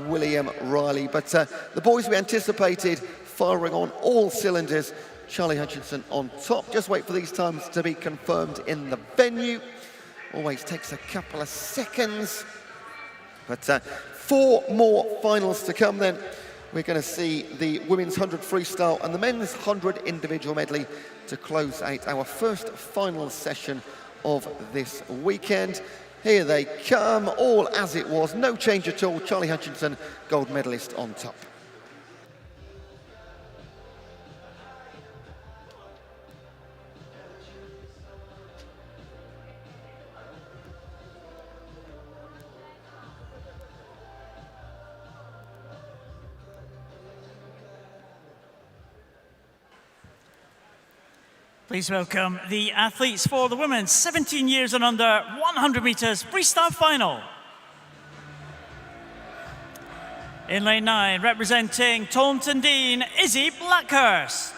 William Riley. But the boys we anticipated firing on all cylinders. Charlie Hutchinson on top. Just wait for these times to be confirmed in the venue. Always takes a couple of seconds. But 4 more finals to come then. We're going to see the women's 100 freestyle and the men's 100 individual medley to close out our first final session of this weekend. Here they come, all as it was, no change at all. Charlie Hutchinson, gold medalist on top. Please welcome the athletes for the women's 17 years and under 100 meters freestyle final. In lane 9, representing Taunton Dean, Izzy Blackhurst.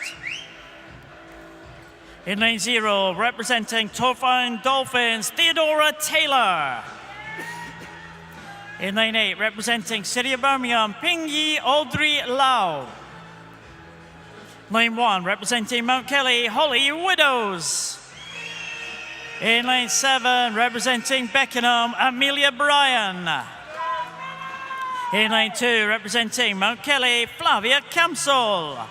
In lane 0, representing Torfine Dolphins, Theodora Taylor. In lane 8, representing City of Birmingham, Pingyi Audrey Lau. Lane 1, representing Mount Kelly, Holly Widows. In lane 7, representing Beckenham, Amelia Bryan. In lane 2, representing Mount Kelly, Flavia Camsell.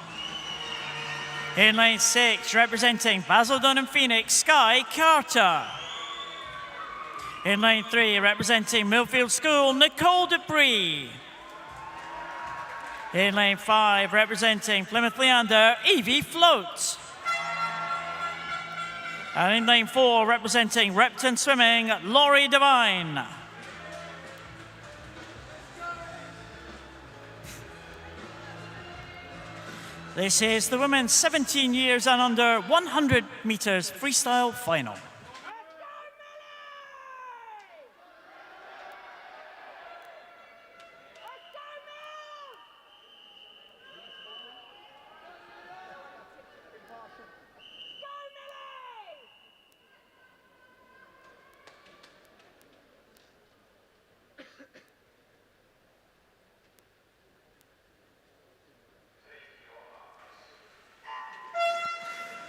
In lane 6, representing Basildon and Phoenix, Sky Carter. In lane 3, representing Millfield School, Nicole Dupree. In lane 5, representing Plymouth Leander, Evie Float. And in lane 4, representing Repton Swimming, Laurie Devine. This is the women's 17 years and under 100 meters freestyle final.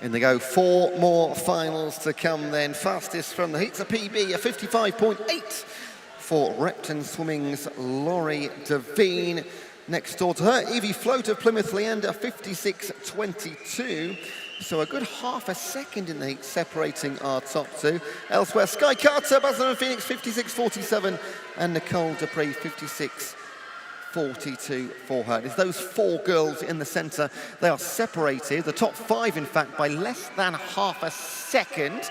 In they go, 4 more finals to come then. Fastest from the heats, a PB, a 55.8 for Repton Swimming's Laurie Devine. Next door to her, Evie Float of Plymouth Leander, 56.22. So a good half a second in the heat separating our top two. Elsewhere, Sky Carter, Basildon and Phoenix, 56.47, and Nicole Dupree, 56.42 for her. It's those 4 girls in the centre. They are separated, the top 5 in fact, by less than half a second.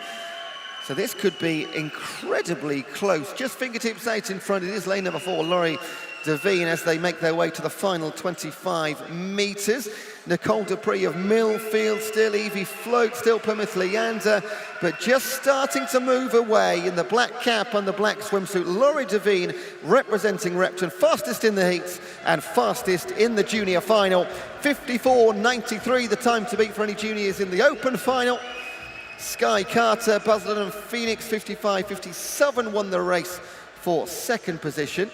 So this could be incredibly close. Just fingertips out in front. It is lane number 4, Laurie Devine, as they make their way to the final 25 metres. Nicole Dupree of Millfield still, Evie Float still, Plymouth Leander, but just starting to move away in the black cap and the black swimsuit. Laurie Devine representing Repton, fastest in the heats and fastest in the junior final. 54.93, the time to beat for any juniors in the open final. Sky Carter, Basildon and Phoenix, 55.57, won the race for second position.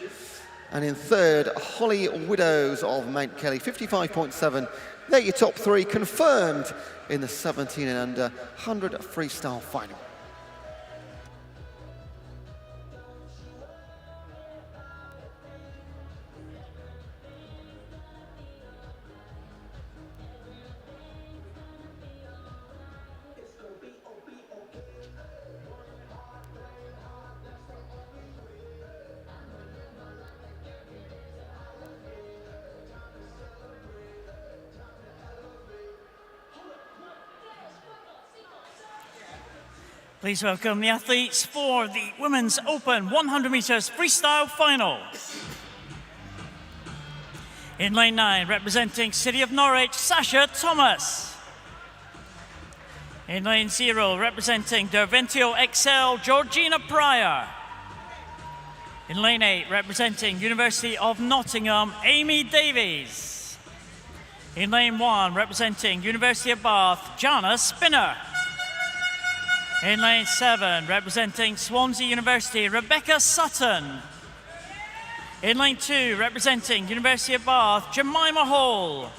And in third, Holly Widows of Mount Kelly, 55.7. They're your top 3 confirmed in the 17 and under 100 freestyle final. Please welcome the athletes for the Women's Open 100 meters freestyle final. In lane 9, representing City of Norwich, Sasha Thomas. In lane 0, representing Derventio XL, Georgina Pryor. In lane 8, representing University of Nottingham, Amy Davies. In lane 1, representing University of Bath, Jana Spinner. In lane 7, representing Swansea University, Rebecca Sutton. In lane 2, representing University of Bath, Jemima Hall.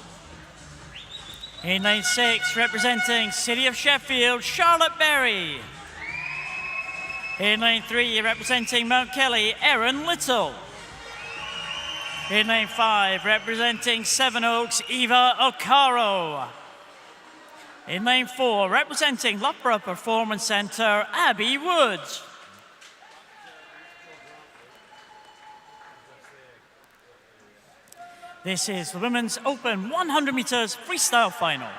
In lane 6, representing City of Sheffield, Charlotte Berry. In lane 3, representing Mount Kelly, Erin Little. In lane 5, representing Sevenoaks, Eva Ocaro. In lane 4, representing Loughborough Performance Centre, Abby Wood. This is the Women's Open 100 metres freestyle final.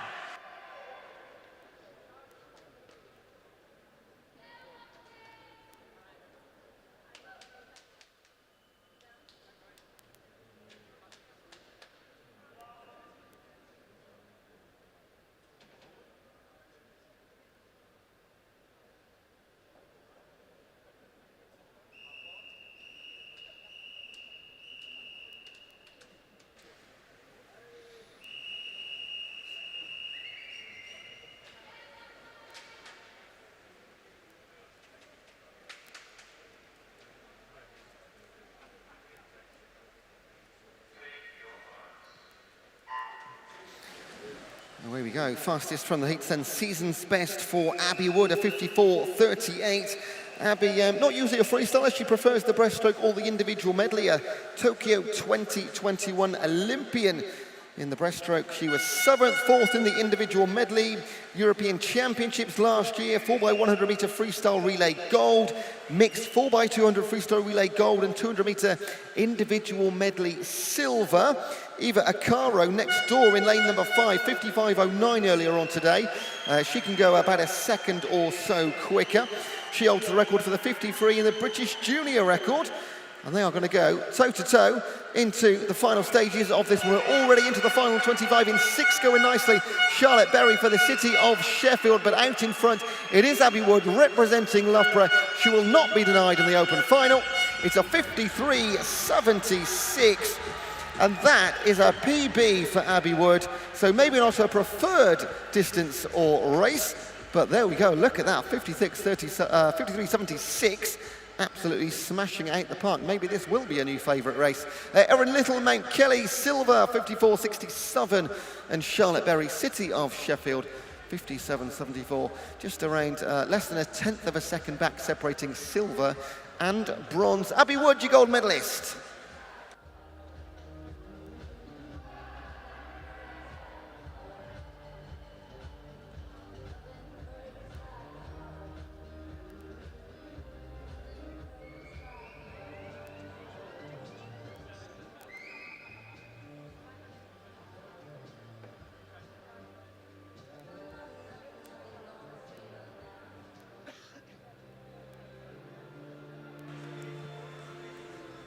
Away we go, fastest from the heats then, season's best for Abby Wood, a 54.38. Abby, not usually a freestyler, she prefers the breaststroke or the individual medley, a Tokyo 2021 Olympian in the breaststroke. She was 7th, 4th in the individual medley, European Championships last year, 4x100 metre freestyle relay gold, mixed 4x200 freestyle relay gold and 200 metre individual medley silver. Eva Ocaro next door in lane number 5, 55.09 earlier on today. She can go about a second or so quicker. She holds the record for the 53 in the British junior record. And they are going to go toe-to-toe into the final stages of this. We're already into the final 25 in 6 going nicely. Charlotte Berry for the City of Sheffield, but out in front, it is Abby Wood representing Loughborough. She will not be denied in the open final. It's a 53.76. And that is a PB for Abby Wood. So maybe not her preferred distance or race, but there we go. Look at that, 53.76. Absolutely smashing out the park. Maybe this will be a new favourite race. Erin Little, Mount Kelly, silver, 54.67. And Charlotte Berry, City of Sheffield, 57.74. Just around less than a tenth of a second back, separating silver and bronze. Abby Wood, your gold medalist.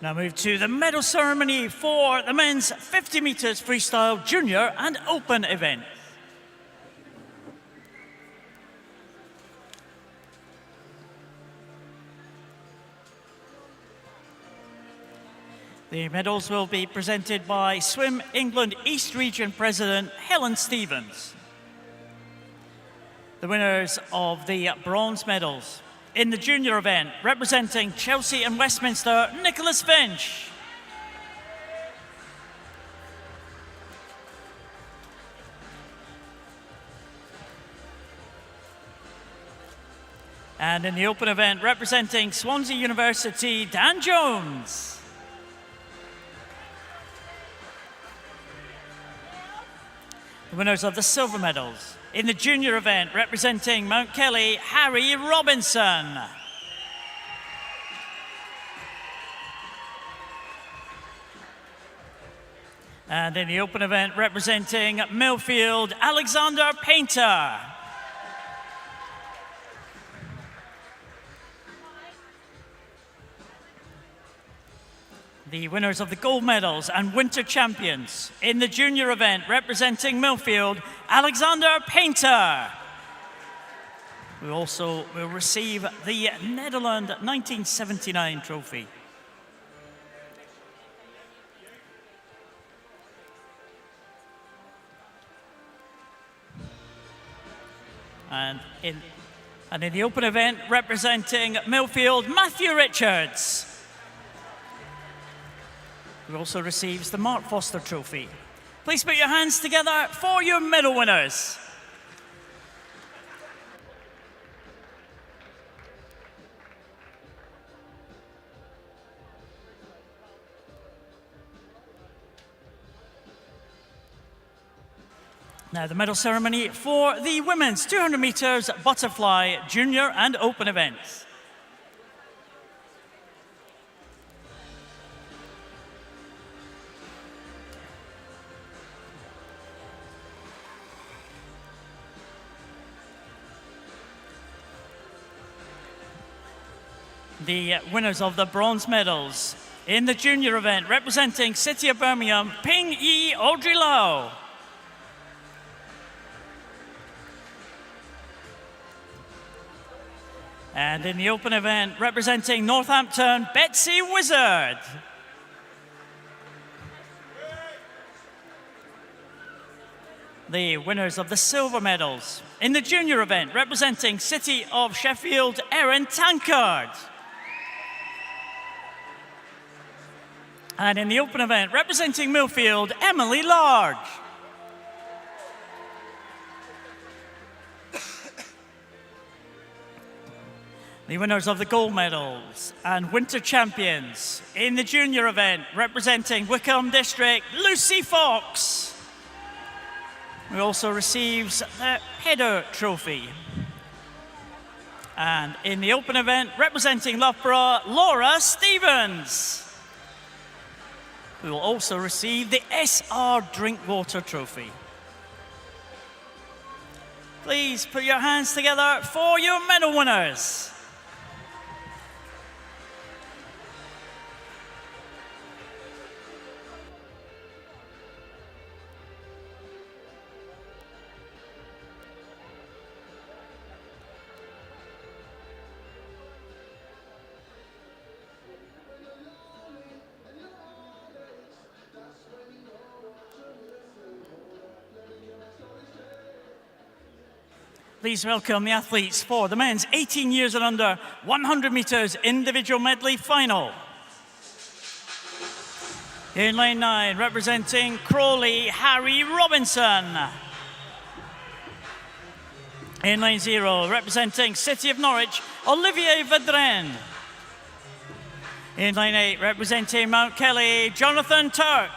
Now move to the medal ceremony for the men's 50 metres freestyle junior and open event. The medals will be presented by Swim England East Region President Helen Stevens. The winners of the bronze medals. In the junior event, representing Chelsea and Westminster, Nicholas Finch. And in the open event, representing Swansea University, Dan Jones. The winners of the silver medals. In the junior event, representing Mount Kelly, Harry Robinson. And in the open event, representing Millfield, Alexander Painter. The winners of the gold medals and winter champions. In the junior event, representing Millfield, Alexander Painter. We also will receive the Netherlands 1979 trophy. And in the open event, representing Millfield, Matthew Richards, who also receives the Mark Foster Trophy. Please put your hands together for your medal winners. Now the medal ceremony for the women's 200 meters butterfly junior and open events. The winners of the bronze medals in the junior event, representing City of Birmingham, Ping Yi Audrey Lau. And in the open event, representing Northampton, Betsy Wizard. The winners of the silver medals in the junior event, representing City of Sheffield, Erin Tankard. And in the open event, representing Millfield, Emily Large. The winners of the gold medals and winter champions in the junior event, representing Wickham District, Lucy Fox, who also receives the Header Trophy. And in the open event, representing Loughborough, Laura Stevens, who will also receive the SR Drinkwater Trophy. Please put your hands together for your medal winners. Please welcome the athletes for the men's 18 years and under 100 meters individual medley final. In lane 9, representing Crawley, Harry Robinson. In lane 0, representing City of Norwich, Olivier Vedren. In lane 8, representing Mount Kelly, Jonathan Turk.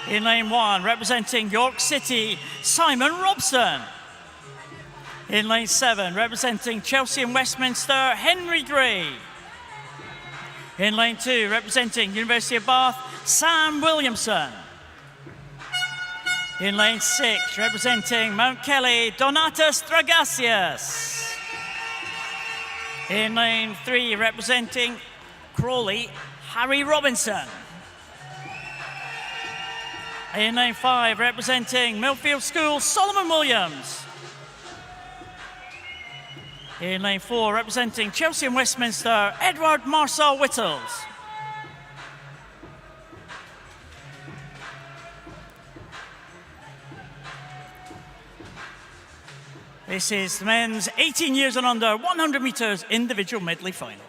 In lane 1, representing York City, Simon Robson. In lane 7, representing Chelsea and Westminster, Henry Gray. In lane 2, representing University of Bath, Sam Williamson. In lane 6, representing Mount Kelly, Donatus Dragasius. In lane 3, representing Crawley, Harry Robinson. In lane 5, representing Millfield School, Solomon Williams. In lane 4, representing Chelsea and Westminster, Edward Marcel Whittles. This is the men's 18 years and under 100 meters individual medley final.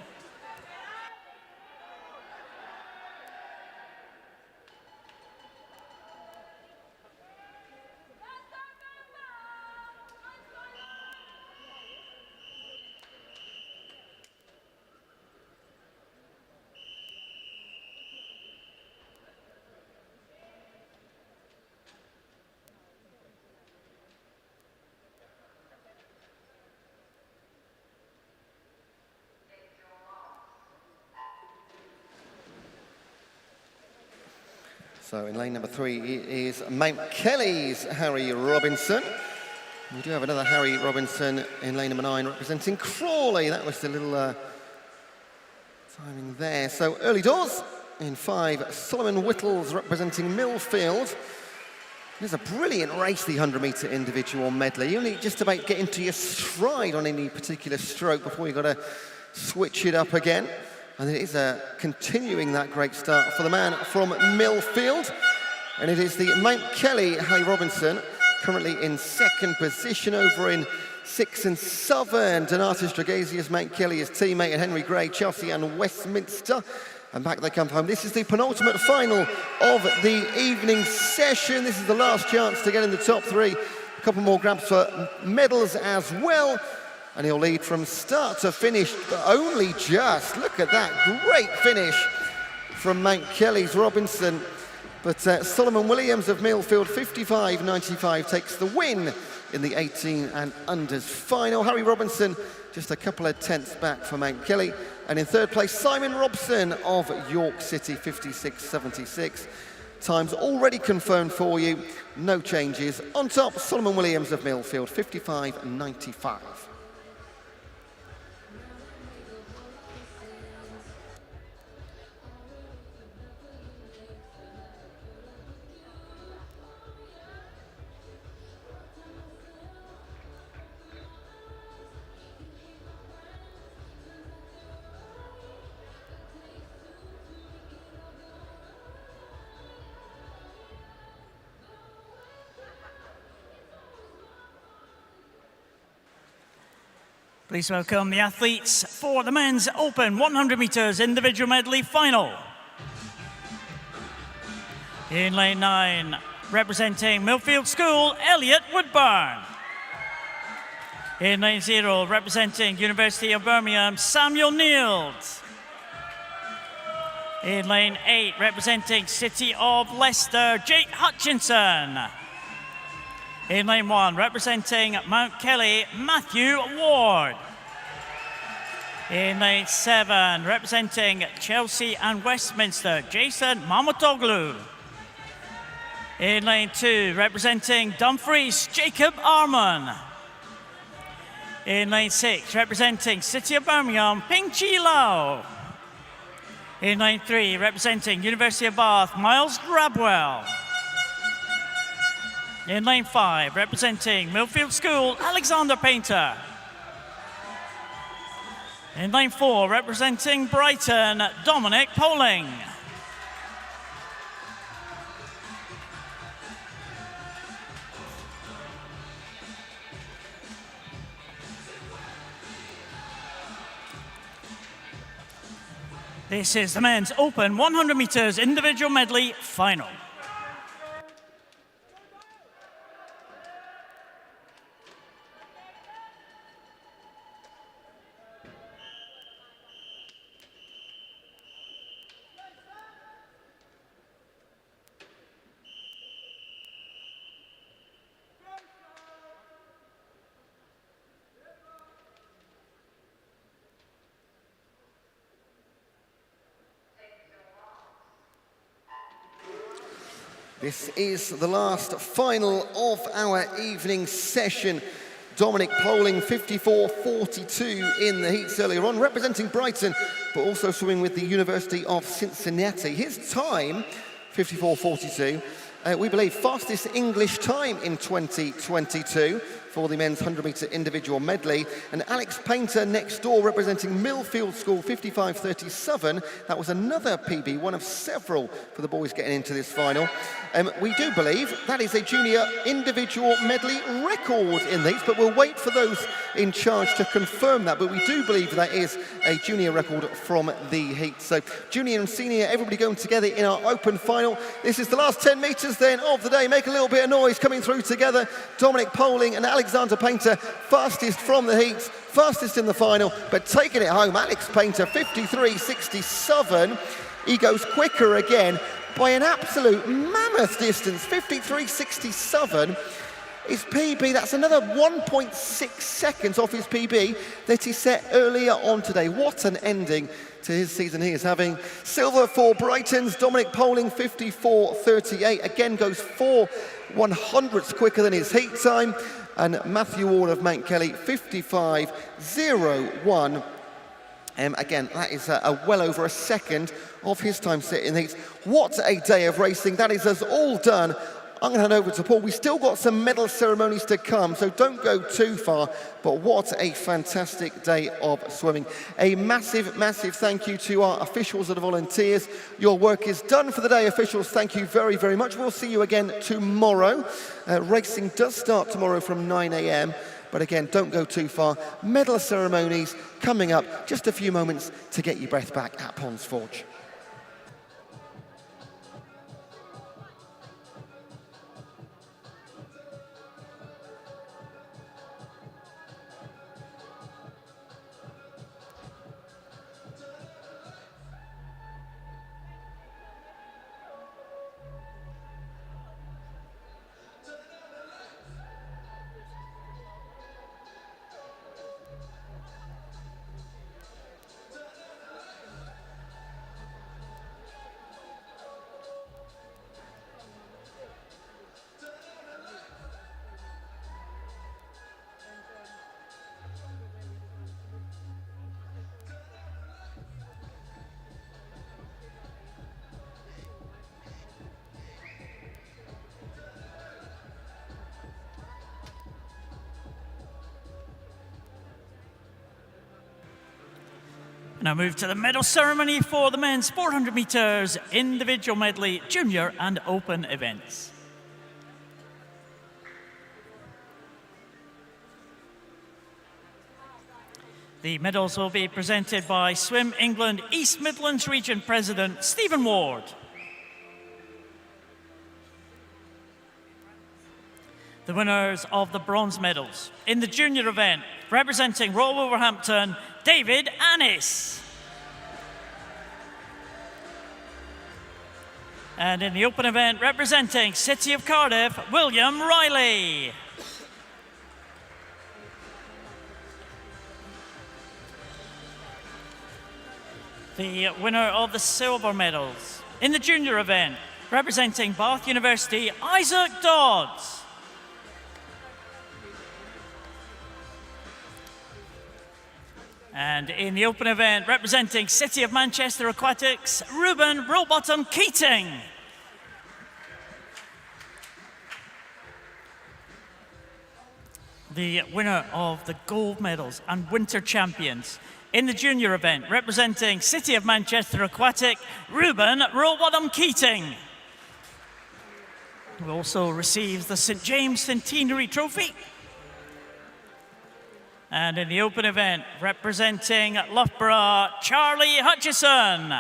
So in lane number 3 is Mount Kelly's Harry Robinson. We do have another Harry Robinson in lane number 9 representing Crawley. That was the little timing there. So early doors in 5, Solomon Whittles representing Millfield. It's a brilliant race, the 100-metre individual medley. You only just about get into your stride on any particular stroke before you've got to switch it up again. And it is continuing that great start for the man from Millfield. And it is the Mount Kelly Harry Robinson currently in second position. Over in 6 and 7, Donatas Dragasius, Mount Kelly, his teammate, and Henry Gray, Chelsea and Westminster. And back they come home. This is the penultimate final of the evening session. This is the last chance to get in the top 3. A couple more grabs for medals as well. And he'll lead from start to finish, but only just. Look at that great finish from Mount Kelly's Robinson. But Solomon Williams of Millfield, 55.95, takes the win in the 18 and unders final. Harry Robinson just a couple of tenths back for Mount Kelly. And in third place, Simon Robson of York City, 56.76. Times already confirmed for you, no changes. On top, Solomon Williams of Millfield, 55.95. Please welcome the athletes for the men's open 100 meters individual medley final. In lane 9, representing Millfield School, Elliot Woodburn. In lane 0, representing University of Birmingham, Samuel Nield. In lane 8, representing City of Leicester, Jake Hutchinson. In lane 1, representing Mount Kelly, Matthew Ward. In lane 7, representing Chelsea and Westminster, Jason Mamutoglu. In lane 2, representing Dumfries, Jacob Arman. In lane 6, representing City of Birmingham, Ping Chi Lau. In lane 3, representing University of Bath, Miles Grabwell. In lane 5, representing Millfield School, Alexander Painter. In lane 4, representing Brighton, Dominic Poling. This is the men's open 100 meters individual medley final. This is the last final of our evening session. Dominic Poling, 54.42 in the heats earlier on, representing Brighton, but also swimming with the University of Cincinnati. His time, 54.42, we believe fastest English time in 2022 for the men's 100-meter individual medley. And Alex Painter next door, representing Millfield School, 55.37. That was another PB, one of several for the boys getting into this final. We do believe that is a junior individual medley record in these, but we'll wait for those in charge to confirm that. But we do believe that is a junior record from the heat. So junior and senior, everybody going together in our open final. This is the last 10 metres then of the day. Make a little bit of noise coming through together. Dominic Poling and Alexander Painter, fastest from the heats, fastest in the final, but taking it home. Alex Painter, 53.67. He goes quicker again by an absolute mammoth distance, 53.67. His PB, that's another 1.6 seconds off his PB that he set earlier on today. What an ending to his season he is having. Silver for Brighton's Dominic Poling, 54.38. Again, goes 4/100ths quicker than his heat time. And Matthew Ward of Mount Kelly, 55.01. Again, that is well over a second of his time set in heats. What a day of racing. That is us all done I'm going to hand over to Paul. We've still got some medal ceremonies to come, so don't go too far. But what a fantastic day of swimming. A massive, massive thank you to our officials and volunteers. Your work is done for the day, officials. Thank you very, very much. We'll see you again tomorrow. Racing does start tomorrow from 9 a.m. But again, don't go too far. Medal ceremonies coming up. Just a few moments to get your breath back at Ponds Forge. Now move to the medal ceremony for the men's 400 metres individual medley, junior and open events. The medals will be presented by Swim England East Midlands Region President Stephen Ward. The winners of the bronze medals in the junior event, representing Royal Wolverhampton, David Annis. And in the open event, representing City of Cardiff, William Riley. The winner of the silver medals in the junior event, representing Bath University, Isaac Dodds. And in the open event, representing City of Manchester Aquatics, Ruben Rowbottom Keating. The winner of the gold medals and winter champions in the junior event, representing City of Manchester Aquatic, Ruben Rowbottom Keating. Who also receives the St James Centenary Trophy. And in the open event, representing Loughborough, Charlie Hutchison,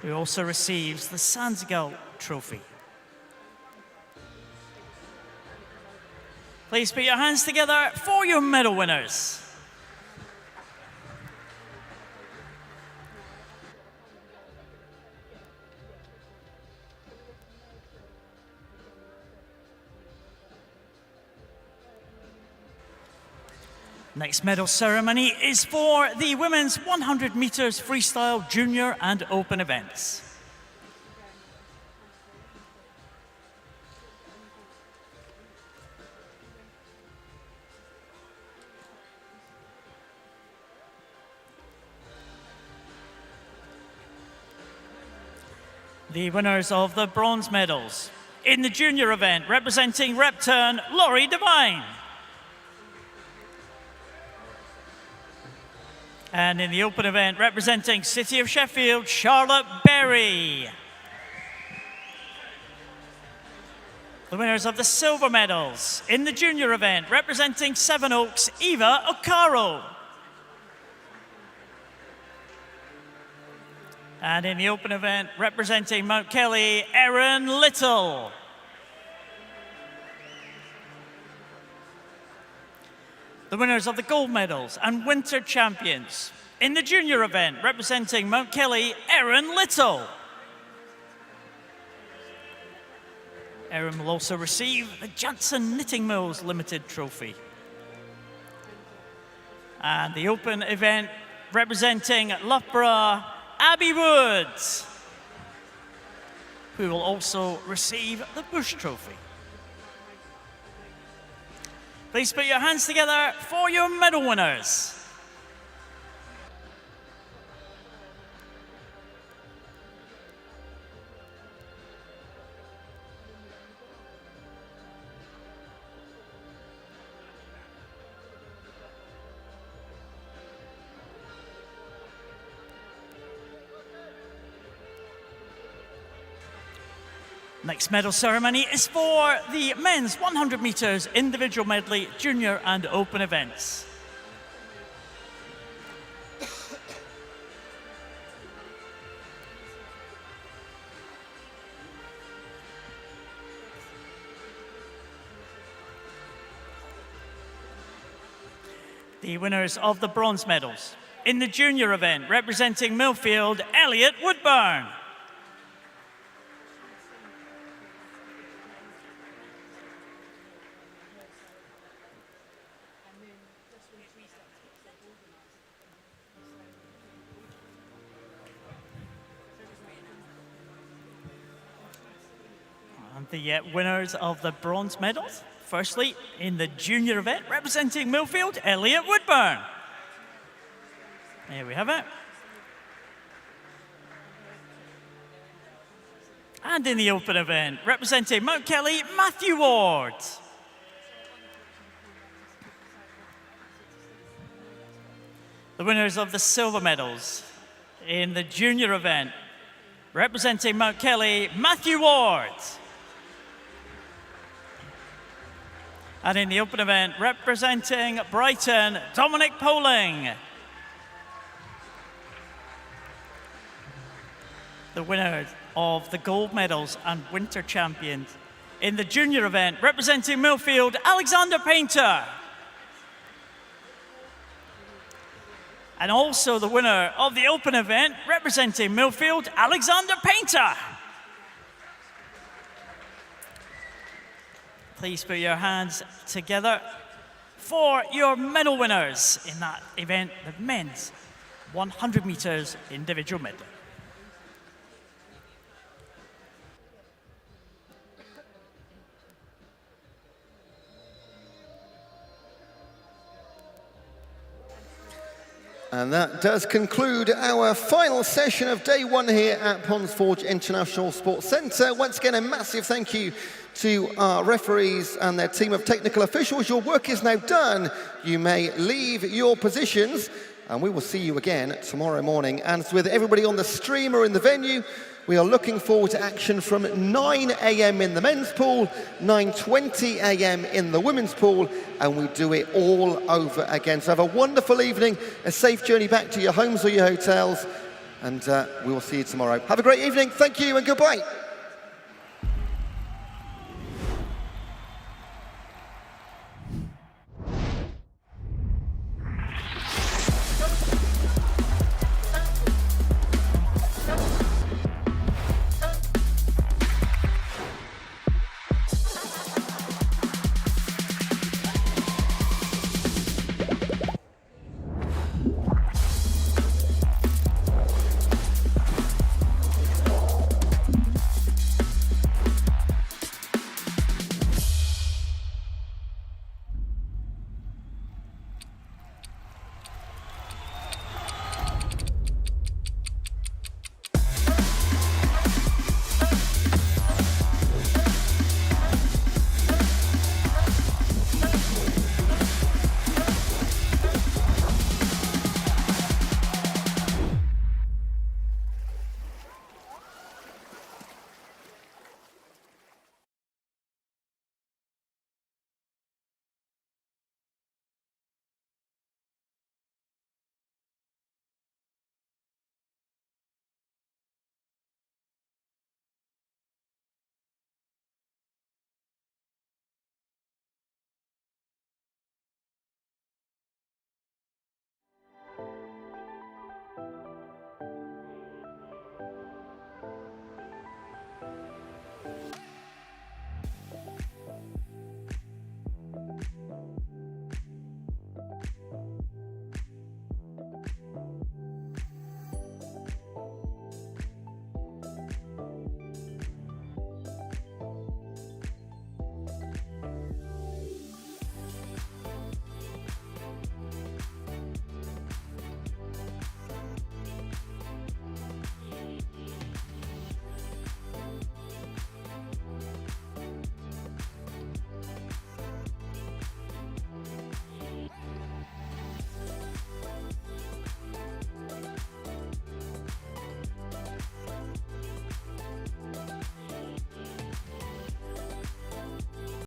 who also receives the Sandsgal Trophy. Please put your hands together for your medal winners. Next medal ceremony is for the women's 100 metres freestyle junior and open events. The winners of the bronze medals in the junior event, representing Repturn, Laurie Devine. And in the open event, representing City of Sheffield, Charlotte Berry. The winners of the silver medals in the junior event, representing Sevenoaks, Eva O'Carroll. And in the open event, representing Mount Kelly, Erin Little. The winners of the gold medals and winter champions in the junior event, representing Mount Kelly, Erin Little. Erin will also receive the Janssen Knitting Mills Limited Trophy. And the open event, representing Loughborough, Abby Woods, who will also receive the Bush Trophy. Please put your hands together for your medal winners. Next medal ceremony is for the men's 100 meters individual medley, junior and open events. The winners of the bronze medals. In the junior event, representing Millfield, Elliot Woodburn. And the winners of the bronze medals. Firstly, in the junior event, representing Millfield, Elliot Woodburn. There we have it. And in the open event, representing Mount Kelly, Matthew Ward. The winners of the silver medals. In the junior event, representing Mount Kelly, Matthew Ward. And in the open event, representing Brighton, Dominic Poling. The winners of the gold medals and winter champions. In the junior event, representing Millfield, Alexander Painter. And also the winner of the open event, representing Millfield, Alexander Painter. Please put your hands together for your medal winners in that event, the men's 100 meters individual medley. And that does conclude our final session of day one here at Ponds Forge International Sports Centre. Once again, a massive thank you to our referees and their team of technical officials. Your work is now done. You may leave your positions, and we will see you again tomorrow morning. And with everybody on the stream or in the venue, we are looking forward to action from 9 a.m. in the men's pool, 9:20 a.m. in the women's pool, and we do it all over again. So have a wonderful evening, a safe journey back to your homes or your hotels, and we will see you tomorrow. Have a great evening. Thank you and goodbye.